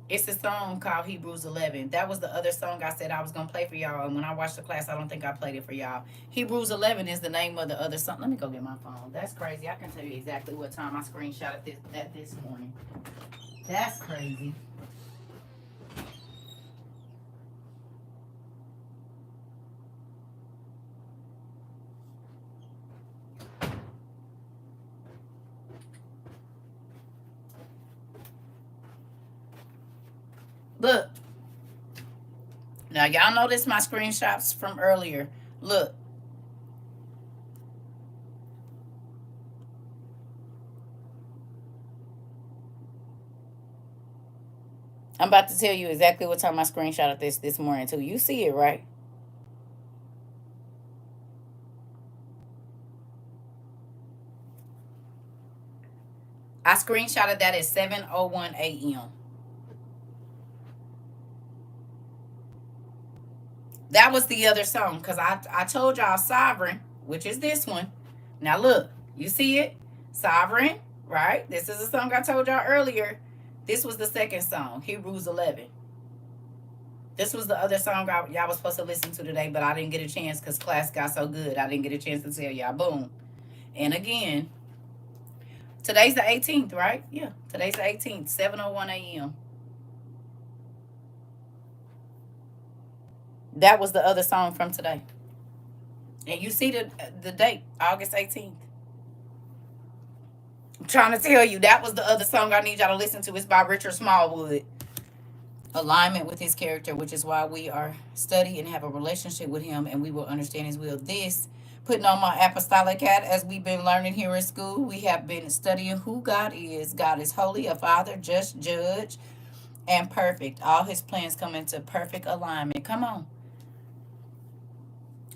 It's a song called Hebrews 11. That was the other song I said I was going to play for y'all. And when I watched the class, I don't think I played it for y'all. Hebrews 11 is the name of the other song. Let me go get my phone. That's crazy. I can tell you exactly what time I screenshotted this morning. That's crazy. Look. Now, y'all notice my screenshots from earlier. Look. I'm about to tell you exactly what time I screenshotted this morning, too. You see it, right? I screenshotted that at 7:01 a.m. That was the other song, because I told y'all Sovereign, which is this one. Now look, you see it? Sovereign, right? This is a song I told y'all earlier. This was the second song, Hebrews 11. This was the other song y'all was supposed to listen to today, but I didn't get a chance because class got so good. I didn't get a chance to tell y'all. Boom. And again, today's the 18th, right? Yeah, today's the 18th, 7:01 a.m. That was the other song from today. And you see the date, August 18th. I'm trying to tell you, that was the other song I need y'all to listen to. It's by Richard Smallwood. Alignment with His character, which is why we are studying and have a relationship with Him, and we will understand His will. This, putting on my apostolic hat, as we've been learning here in school, we have been studying who God is. God is holy, a Father, just judge, and perfect. All His plans come into perfect alignment. Come on.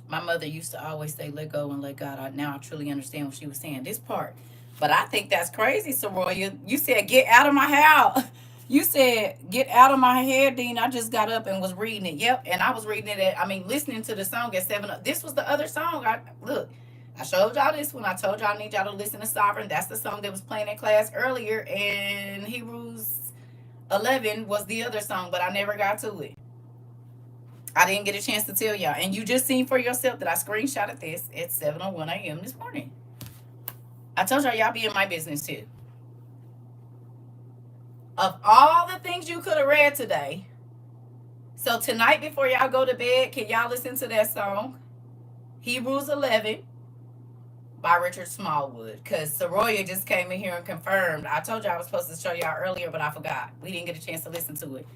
My mother used to always say, let go and let God. Now I truly understand what she was saying. This part. But I think that's crazy, Soroya. You said, get out of my house. You said, get out of my head, Dean. I just got up and was reading it. Yep. And I was reading it listening to the song at 7. This was the other song. I showed y'all this one. I told y'all I need y'all to listen to Sovereign. That's the song that was playing in class earlier. And Hebrews 11 was the other song, but I never got to it. I didn't get a chance to tell y'all. And you just seen for yourself that I screenshotted this at 7:01 a.m. this morning. I told y'all be in my business too. Of all the things you could have read today, So tonight before y'all go to bed, can y'all listen to that song? Hebrews 11 by Richard Smallwood. Because Soroya just came in here and confirmed. I told y'all I was supposed to show y'all earlier, but I forgot. We didn't get a chance to listen to it.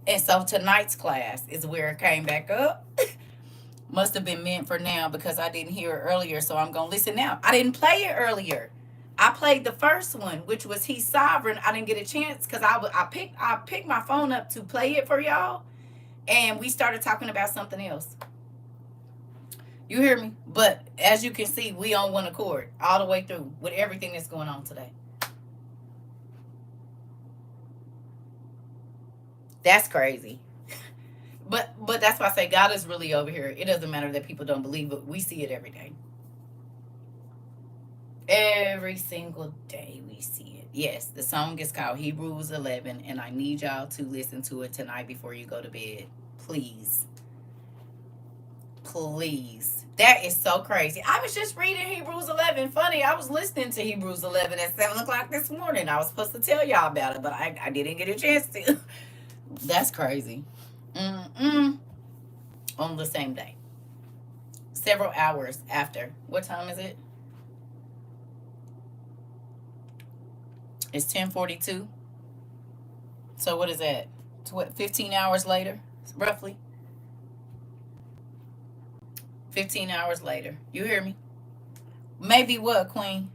And so tonight's class is where it came back up. Must have been meant for now because I didn't hear it earlier, so I'm going to listen now. I didn't play it earlier. I played the first one, which was He's Sovereign. I didn't get a chance because I picked my phone up to play it for y'all, and we started talking about something else. You hear me? But as you can see, we on one accord all the way through with everything that's going on today. That's crazy. But that's why I say God is really over here. It doesn't matter that people don't believe it. We see it every day. Every single day we see it. Yes, the song is called Hebrews 11, and I need y'all to listen to it tonight before you go to bed. Please. Please. That is so crazy. I was just reading Hebrews 11. Funny, I was listening to Hebrews 11 at 7 o'clock this morning. I was supposed to tell y'all about it, but I didn't get a chance to. That's crazy. On the same day. Several hours after. What time is it? It's 10:42. So what is that? 15 hours later, roughly? 15 hours later. You hear me? Maybe what, Queen?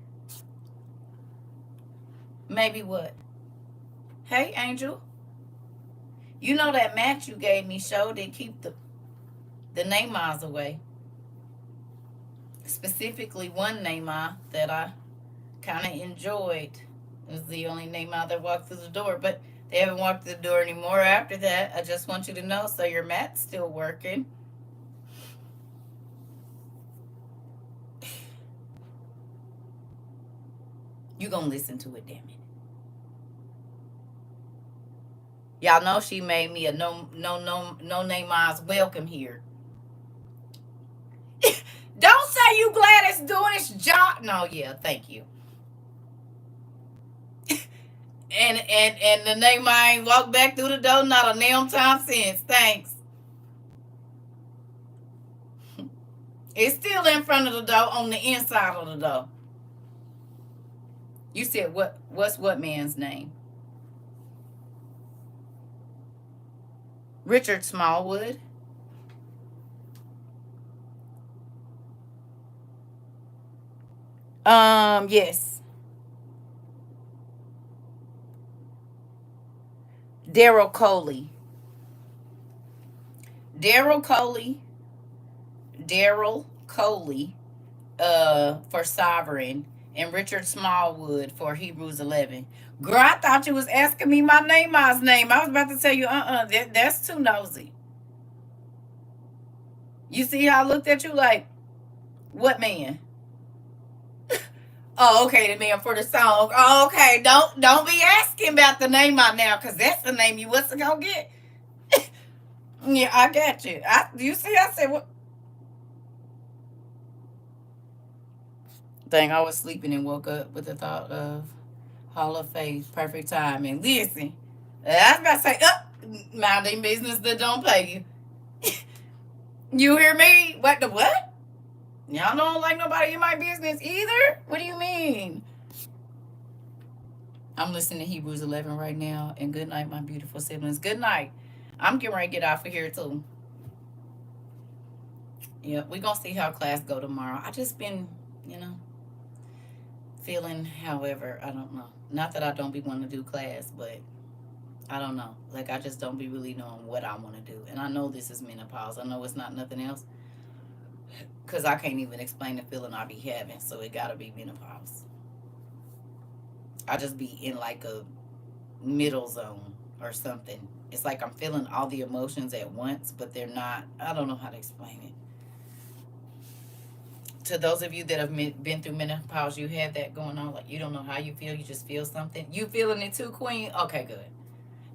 Maybe what? Hey, Angel. You know that match you gave me showed it keep the Neymars away. Specifically one Neymar that I kind of enjoyed. It was the only Neymar that walked through the door, but they haven't walked through the door anymore after that. I just want you to know, so your mat's still working. You gonna listen to it, damn it. Y'all know she made me a no Neymar's welcome here. Don't say you glad it's doing its job. No, yeah, thank you. and the Neymar ain't walked back through the door not a damn time since. Thanks. It's still in front of the door on the inside of the door. You said what's what man's name? Richard Smallwood. Yes. Daryl Coley. Daryl Coley, for Sovereign, and Richard Smallwood for Hebrews 11. Girl, I thought you was asking me my Neymar's name. I was about to tell you, that's too nosy. You see how I looked at you like, what man? Oh, okay, the man for the song. Oh, okay, don't be asking about the Neymar now, cause that's the name you wasn't gonna get. Yeah, I got you. You see, I said what? Dang, I was sleeping and woke up with the thought of Hall of Faith, perfect time. And listen, I was about to say, minding business that don't pay you. You hear me? What the what? Y'all don't like nobody in my business either? What do you mean? I'm listening to Hebrews 11 right now. And good night, my beautiful siblings. Good night. I'm getting ready to get off of here too. Yeah, we're going to see how class go tomorrow. I just been, feeling, however, I don't know. Not that I don't be wanting to do class, but I don't know. Like, I just don't be really knowing what I want to do. And I know this is menopause. I know it's not nothing else. Because I can't even explain the feeling I be having. So it got to be menopause. I just be in like a middle zone or something. It's like I'm feeling all the emotions at once, but they're not. I don't know how to explain it. To those of you that have been through menopause, you have that going on. Like, you don't know how you feel. You just feel something. You feeling it too, Queen? Okay, good.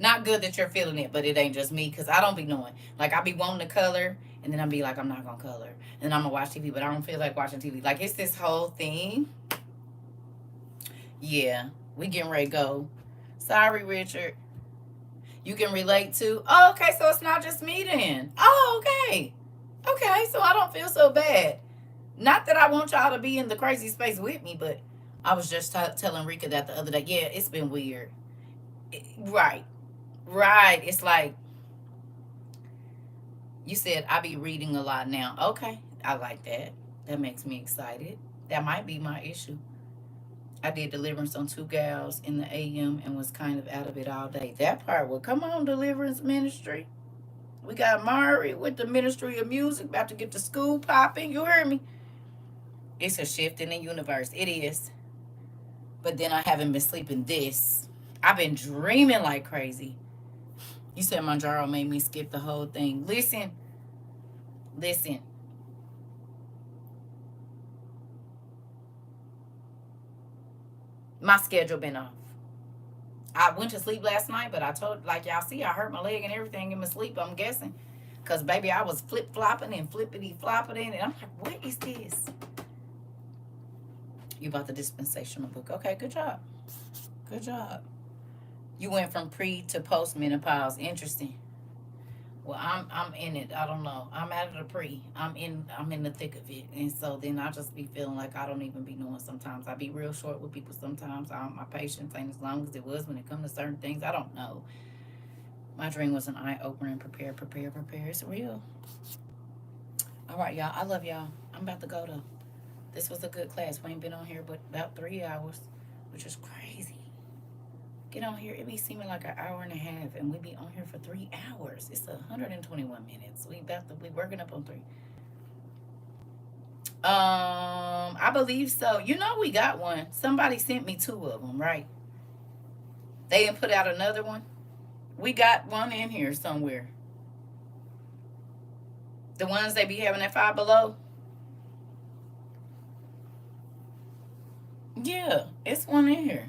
Not good that you're feeling it, but it ain't just me, because I don't be knowing. Like, I be wanting to color, and then I be like, I'm not going to color. And then I'm going to watch TV, but I don't feel like watching TV. Like, it's this whole thing. Yeah, we getting ready to go. Sorry, Richard. You can relate to. Oh, okay, so it's not just me then. Oh, okay. Okay, so I don't feel so bad. Not that I want y'all to be in the crazy space with me, but I was just telling Rika that the other day. Yeah, it's been weird. Right. Right. It's like you said, I be reading a lot now. Okay, I like that. That makes me excited. That might be my issue. I did deliverance on two gals in the AM and was kind of out of it all day. That part will come on, deliverance ministry. We got Mari with the Ministry of Music about to get the school popping. You heard me? It's a shift in the universe. It is. But then I haven't been sleeping this. I've been dreaming like crazy. You said Manjaro made me skip the whole thing. Listen, listen. My schedule been off. I went to sleep last night, but I told, like y'all see, I hurt my leg and everything in my sleep, I'm guessing. Because, baby, I was flip-flopping and flippity-flopping. And I'm like, what is this? You bought the dispensational book. Okay, good job. Good job. You went from pre to post menopause. Interesting. Well, I'm in it. I don't know. I'm out of the pre. I'm in the thick of it. And so then I just be feeling like I don't even be knowing sometimes. I be real short with people sometimes. My patience ain't as long as it was when it comes to certain things. I don't know. My dream was an eye-opener. Prepare. It's real. All right, y'all. I love y'all. I'm about to go, though. This was a good class. We ain't been on here but about 3 hours, which is crazy. Get on here. It be seeming like an hour and a half, and we be on here for 3 hours. It's 121 minutes. We working up on 3. I believe so. You know we got one. Somebody sent me 2 of them, right? They didn't put out another one. We got one in here somewhere. The ones they be having at Five Below. Yeah, it's one in here.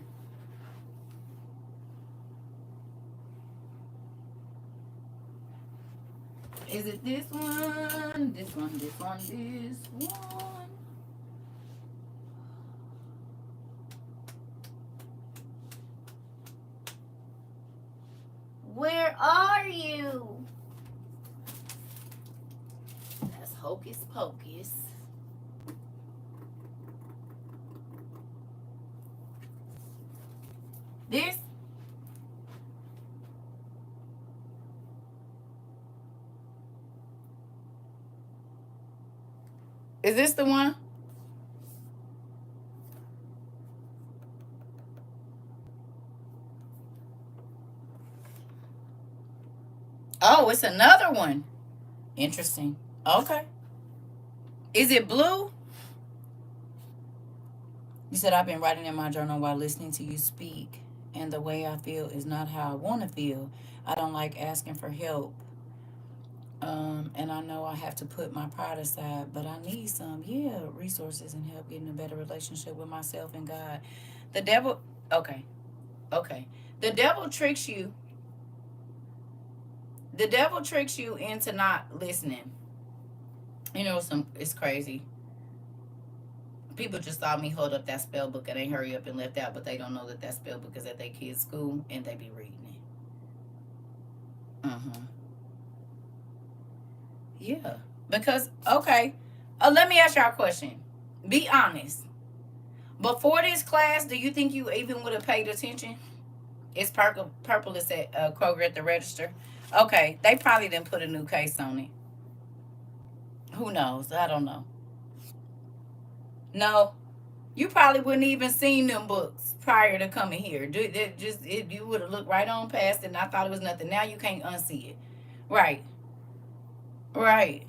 Is it this one? This one, this one, this one. Where are you? That's Hocus Pocus. This? Is this the one? Oh, it's another one. Interesting. Okay. Is it blue? You said I've been writing in my journal while listening to you speak, and the way I feel is not how I want to feel. I don't like asking for help. And I know I have to put my pride aside, but I need some, resources and help getting a better relationship with myself and God. The devil, okay, okay. The devil tricks you. The devil tricks you into not listening. You know, it's crazy. People just saw me hold up that spell book and they hurry up and left out, but they don't know that spell book is at their kids' school and they be reading it. Yeah. Because, okay, let me ask y'all a question. Be honest. Before this class, do you think you even would have paid attention? It's purple is at Kroger at the register. Okay, they probably didn't put a new case on it. Who knows? I don't know. No, you probably wouldn't even seen them books prior to coming here. You would have looked right on past it, and I thought it was nothing. Now you can't unsee it. Right, right.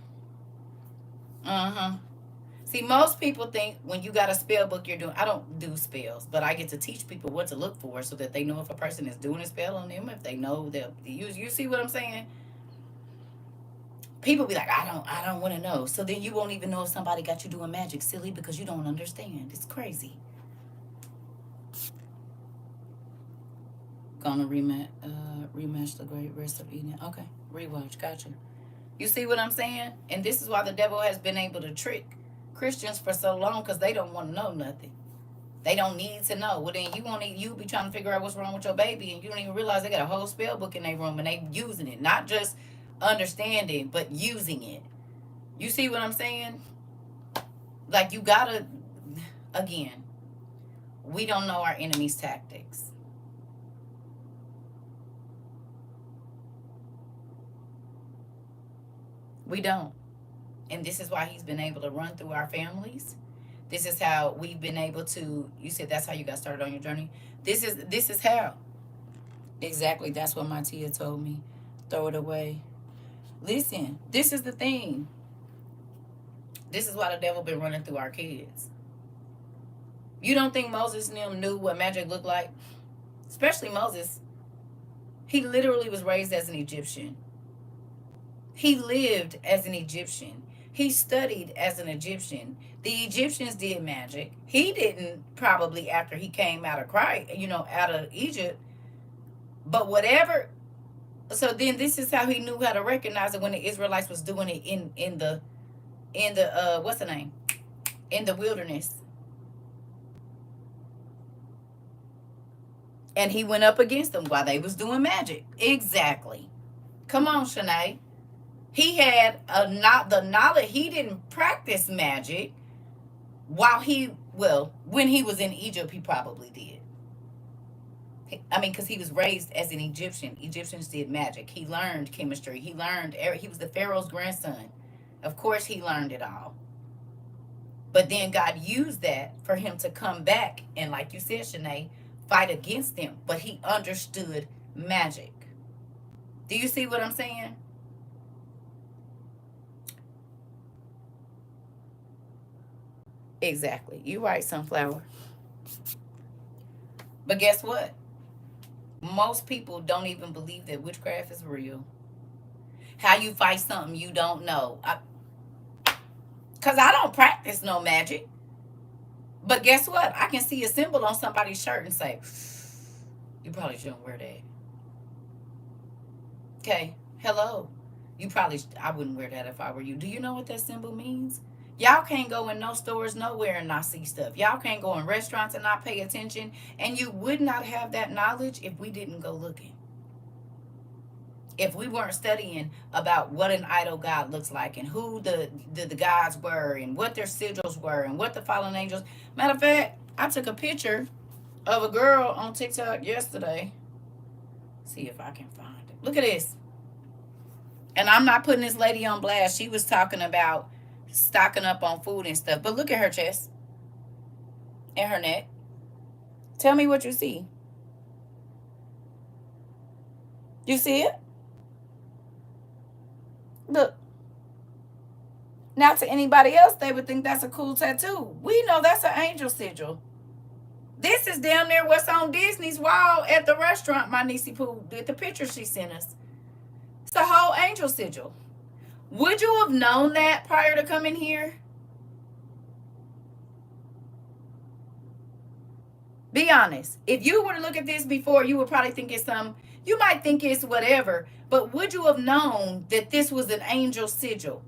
See, most people think when you got a spell book, you're doing. I don't do spells, but I get to teach people what to look for so that they know if a person is doing a spell on them. If they know that you see what I'm saying? People be like, I don't want to know. So then you won't even know if somebody got you doing magic, silly, because you don't understand. It's crazy. Gonna rematch the great rest of Eden. Okay, rewatch. Gotcha. You see what I'm saying? And this is why the devil has been able to trick Christians for so long because they don't want to know nothing. They don't need to know. Well, then you be trying to figure out what's wrong with your baby, and you don't even realize they got a whole spell book in their room, and they using it, not just understanding, but using it. You see what I'm saying? Like, you gotta, again, we don't know our enemy's tactics. We don't. And this is why he's been able to run through our families. This is how we've been able to, you said that's how you got started on your journey. This is how. Exactly. That's what my Tia told me. Throw it away. Listen, this is the thing. This is why the devil been running through our kids. You don't think Moses and them knew what magic looked like? Especially Moses. He literally was raised as an Egyptian. He lived as an Egyptian. He studied as an Egyptian. The Egyptians did magic. He didn't, probably after he came out of Christ, out of Egypt. But whatever. So then this is how he knew how to recognize it when the Israelites was doing it in the what's the name? In the wilderness. And he went up against them while they was doing magic. Exactly. Come on, Shanae. He had the knowledge. He didn't practice magic when he was in Egypt, he probably did. I mean, because he was raised as an Egyptian. Egyptians did magic. He learned chemistry. He was the Pharaoh's grandson. Of course, he learned it all. But then God used that for him to come back and, like you said, Shanae, fight against them. But he understood magic. Do you see what I'm saying? Exactly. You're right, Sunflower. But guess what? Most people don't even believe that witchcraft is real. How you fight something you don't know. Because I don't practice no magic. But guess what? I can see a symbol on somebody's shirt and say, you probably shouldn't wear that. Okay. Hello. I wouldn't wear that if I were you. Do you know what that symbol means? Y'all can't go in no stores nowhere and not see stuff. Y'all can't go in restaurants and not pay attention. And you would not have that knowledge if we didn't go looking. If we weren't studying about what an idol god looks like and who the gods were and what their sigils were and what the fallen angels. Matter of fact, I took a picture of a girl on TikTok yesterday. See if I can find it. Look at this. And I'm not putting this lady on blast. She was talking about stocking up on food and stuff. But look at her chest and her neck. Tell me what you see. You see it? Look. Now, to anybody else, they would think that's a cool tattoo. We know that's an angel sigil. This is damn near what's on Disney's wall at the restaurant my niecey Pooh did the picture she sent us. It's a whole angel sigil. Would you have known that prior to coming here? Be honest. If you were to look at this before, you would probably think it's you might think it's whatever, but would you have known that this was an angel sigil?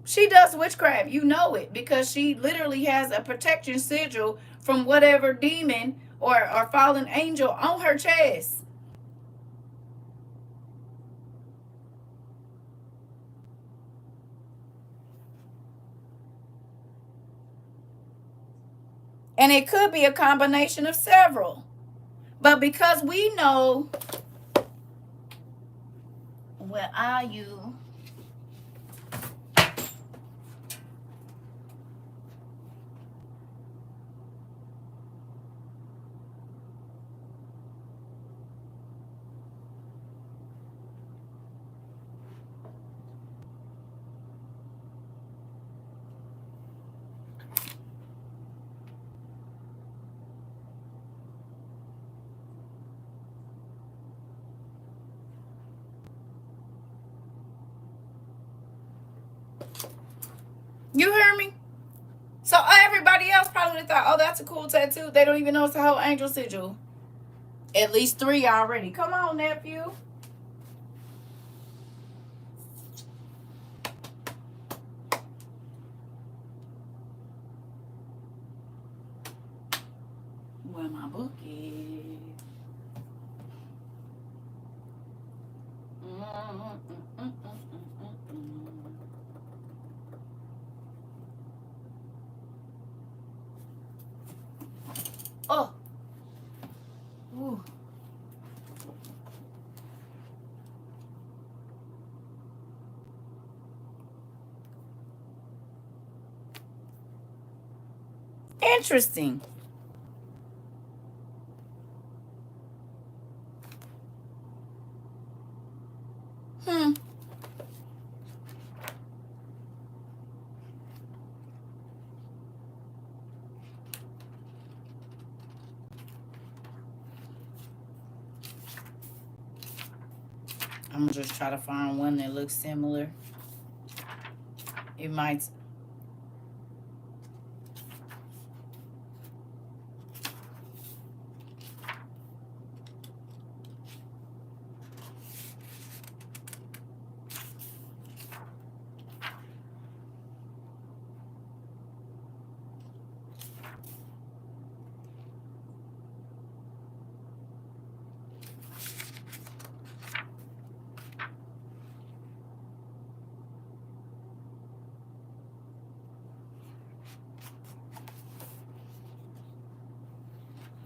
She does witchcraft. You know it because she literally has a protection sigil from whatever demon or fallen angel on her chest. And it could be a combination of several. But because we know, where are you? You hear me? So everybody else probably would have thought, oh, that's a cool tattoo. They don't even know it's a whole angel sigil. At least 3 already. Come on, nephew. where my book is. Oh. Ooh. Interesting. Hmm. I'm gonna just try to find one that looks similar. It might.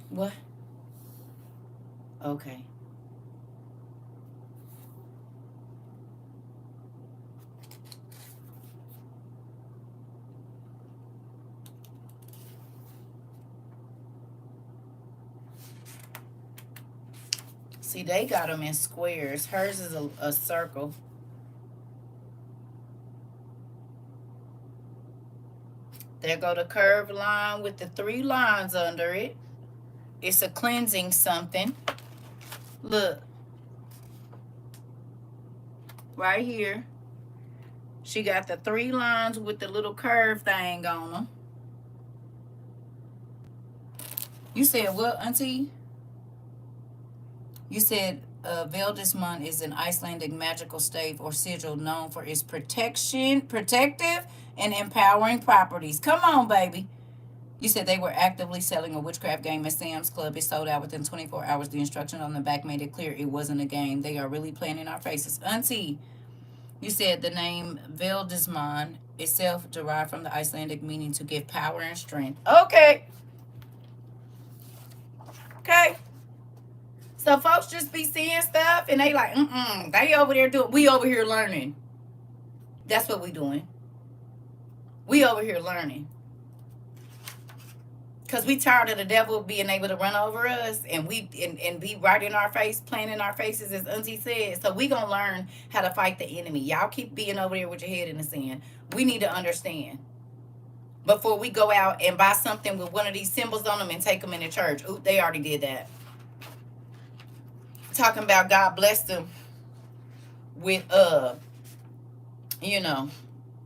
What? Okay. See, they got them in squares. Hers is a circle. There go the curved line with the 3 lines under it. It's a cleansing something. Look. Right here. She got the 3 lines with the little curve thing on them. You said what, Auntie? You said Veldismund is an Icelandic magical stave or sigil known for its protective, and empowering properties. Come on, baby. You said they were actively selling a witchcraft game at Sam's Club. It sold out within 24 hours. The instructions on the back made it clear it wasn't a game. They are really playing in our faces. Auntie, you said the name Veldismund itself derived from the Icelandic meaning to give power and strength. Okay. Okay. So folks just be seeing stuff and they like, they over there doing, we over here learning. That's what we doing. We over here learning. Because we tired of the devil being able to run over us and and be right in our face, playing in our faces, as Auntie said. So we going to learn how to fight the enemy. Y'all keep being over there with your head in the sand. We need to understand. Before we go out and buy something with one of these symbols on them and take them in the church. Oop, they already did that. Talking about God blessed them with,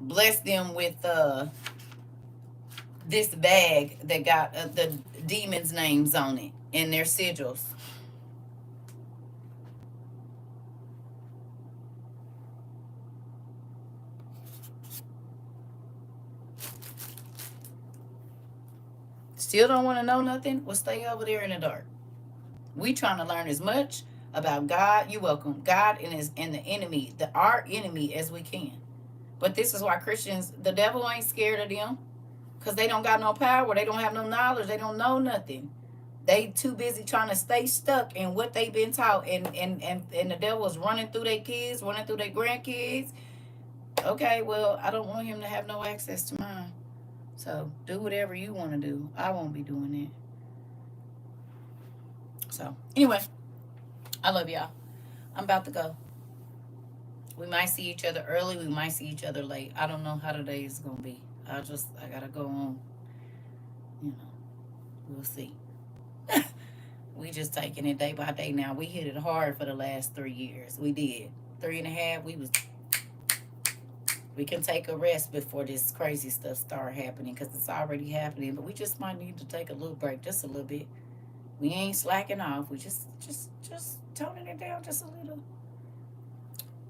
bless them with this bag that got the demons' names on it and their sigils. Still don't want to know nothing? Well, stay over there in the dark. We trying to learn as much about God. You welcome God and the enemy, our enemy, as we can. But this is why Christians, the devil ain't scared of them. Because they don't got no power. They don't have no knowledge. They don't know nothing. They too busy trying to stay stuck in what they've been taught. And the devil's running through their kids, running through their grandkids. Okay, well, I don't want him to have no access to mine. So do whatever you want to do. I won't be doing it. So anyway, I love y'all. I'm about to go. We might see each other early. We might see each other late. I don't know how the day is going to be. I gotta go on. We'll see. We just taking it day by day now. We hit it hard for the last 3 years. We did. 3.5, we can take a rest before this crazy stuff start happening because it's already happening. But we just might need to take a little break, just a little bit. We ain't slacking off. We just toning it down just a little.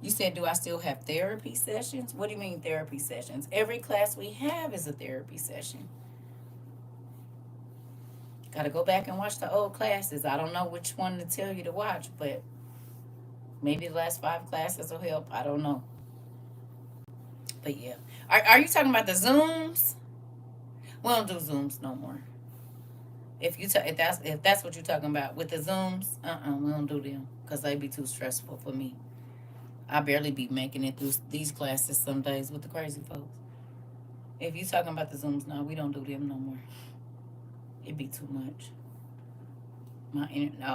You said, do I still have therapy sessions? What do you mean therapy sessions? Every class we have is a therapy session. Gotta go back and watch the old classes. I don't know which one to tell you to watch, but maybe the last 5 classes will help. I don't know. But yeah. Are you talking about the Zooms? We don't do Zooms no more. If that's what you're talking about with the Zooms, we don't do them because they be too stressful for me. I barely be making it through these classes some days with the crazy folks. If you talking about the Zooms, no, we don't do them no more. It'd be too much. No,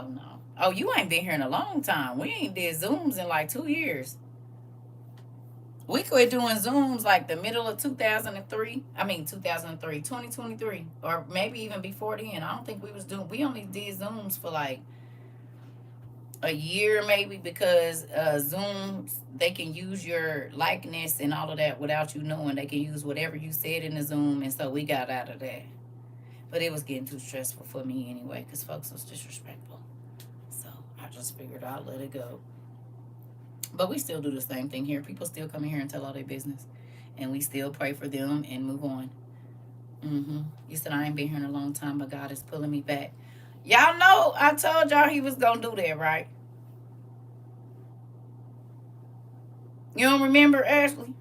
no. Oh, you ain't been here in a long time. We ain't did Zooms in like 2 years. We quit doing Zooms like the middle of 2003. I mean 2003, 2023, or maybe even before then. I don't think we was doing. We only did Zooms for like a year maybe because Zooms they can use your likeness and all of that without you knowing. They can use whatever you said in the Zoom, and so we got out of that. But it was getting too stressful for me anyway because folks was disrespectful. So I just figured I'd let it go. But we still do the same thing here. People still come in here and tell all their business, and we still pray for them and move on. You said I ain't been here in a long time, but God is pulling me back. Y'all know I told y'all He was gonna do that, right? You don't remember, Ashley?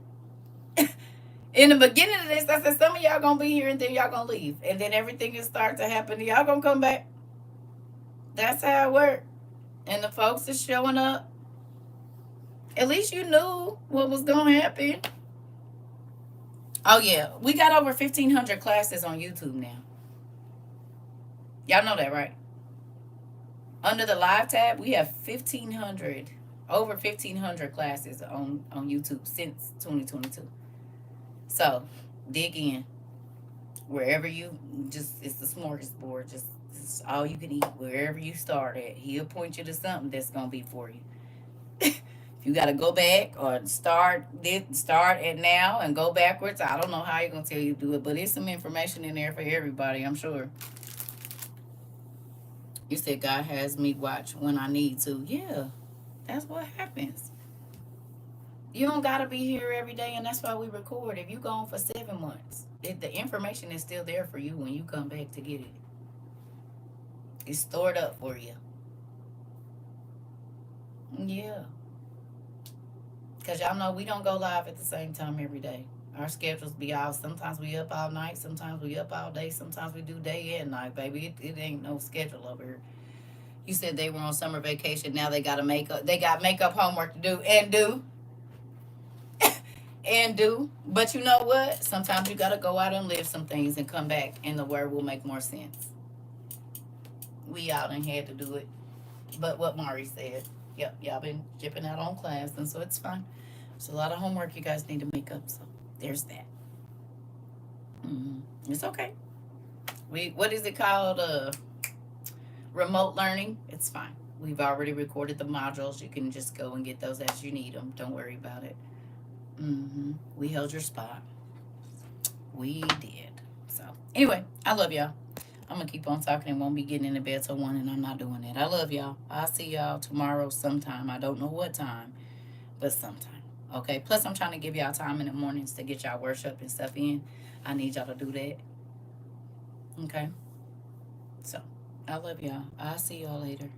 In the beginning of this, I said some of y'all gonna be here and then y'all gonna leave, and then everything will start to happen. Y'all gonna come back. That's how it works. And the folks is showing up. At least you knew what was gonna happen. Oh yeah, we got over 1,500 classes on YouTube now. Y'all know that, right? Under the live tab, we have 1,500, over 1,500 classes on YouTube since 2022. So dig in wherever you just. It's the smorgasbord. Just it's all you can eat wherever you start at. He'll point you to something that's gonna be for you. If you got to go back or start at now and go backwards, I don't know how you're gonna tell you to do it, but there's some information in there for everybody, I'm sure. You said God has me watch when I need to. Yeah, that's what happens. You don't gotta be here every day, and that's why we record. If you gone for 7 months, the information is still there for you when you come back to get it. It's stored up for you. Yeah. Because y'all know we don't go live at the same time every day. Our schedules be out. Sometimes we up all night. Sometimes we up all day. Sometimes we do day and night, baby. It ain't no schedule over here. You said they were on summer vacation. Now they got to make up. They got makeup homework to do and do. And do. But you know what? Sometimes you got to go out and live some things and come back and the word will make more sense. We out and had to do it. But what Mari said. Yep, y'all been jipping out on class, and so it's fine. There's a lot of homework you guys need to make up, so there's that. It's okay. What is it called? Remote learning. It's fine. We've already recorded the modules. You can just go and get those as you need them. Don't worry about it. We held your spot. We did. So anyway, I love y'all. I'm going to keep on talking and won't be getting into bed till 1, and I'm not doing that. I love y'all. I'll see y'all tomorrow sometime. I don't know what time, but sometime. Okay? Plus, I'm trying to give y'all time in the mornings to get y'all worship and stuff in. I need y'all to do that. Okay? So, I love y'all. I'll see y'all later.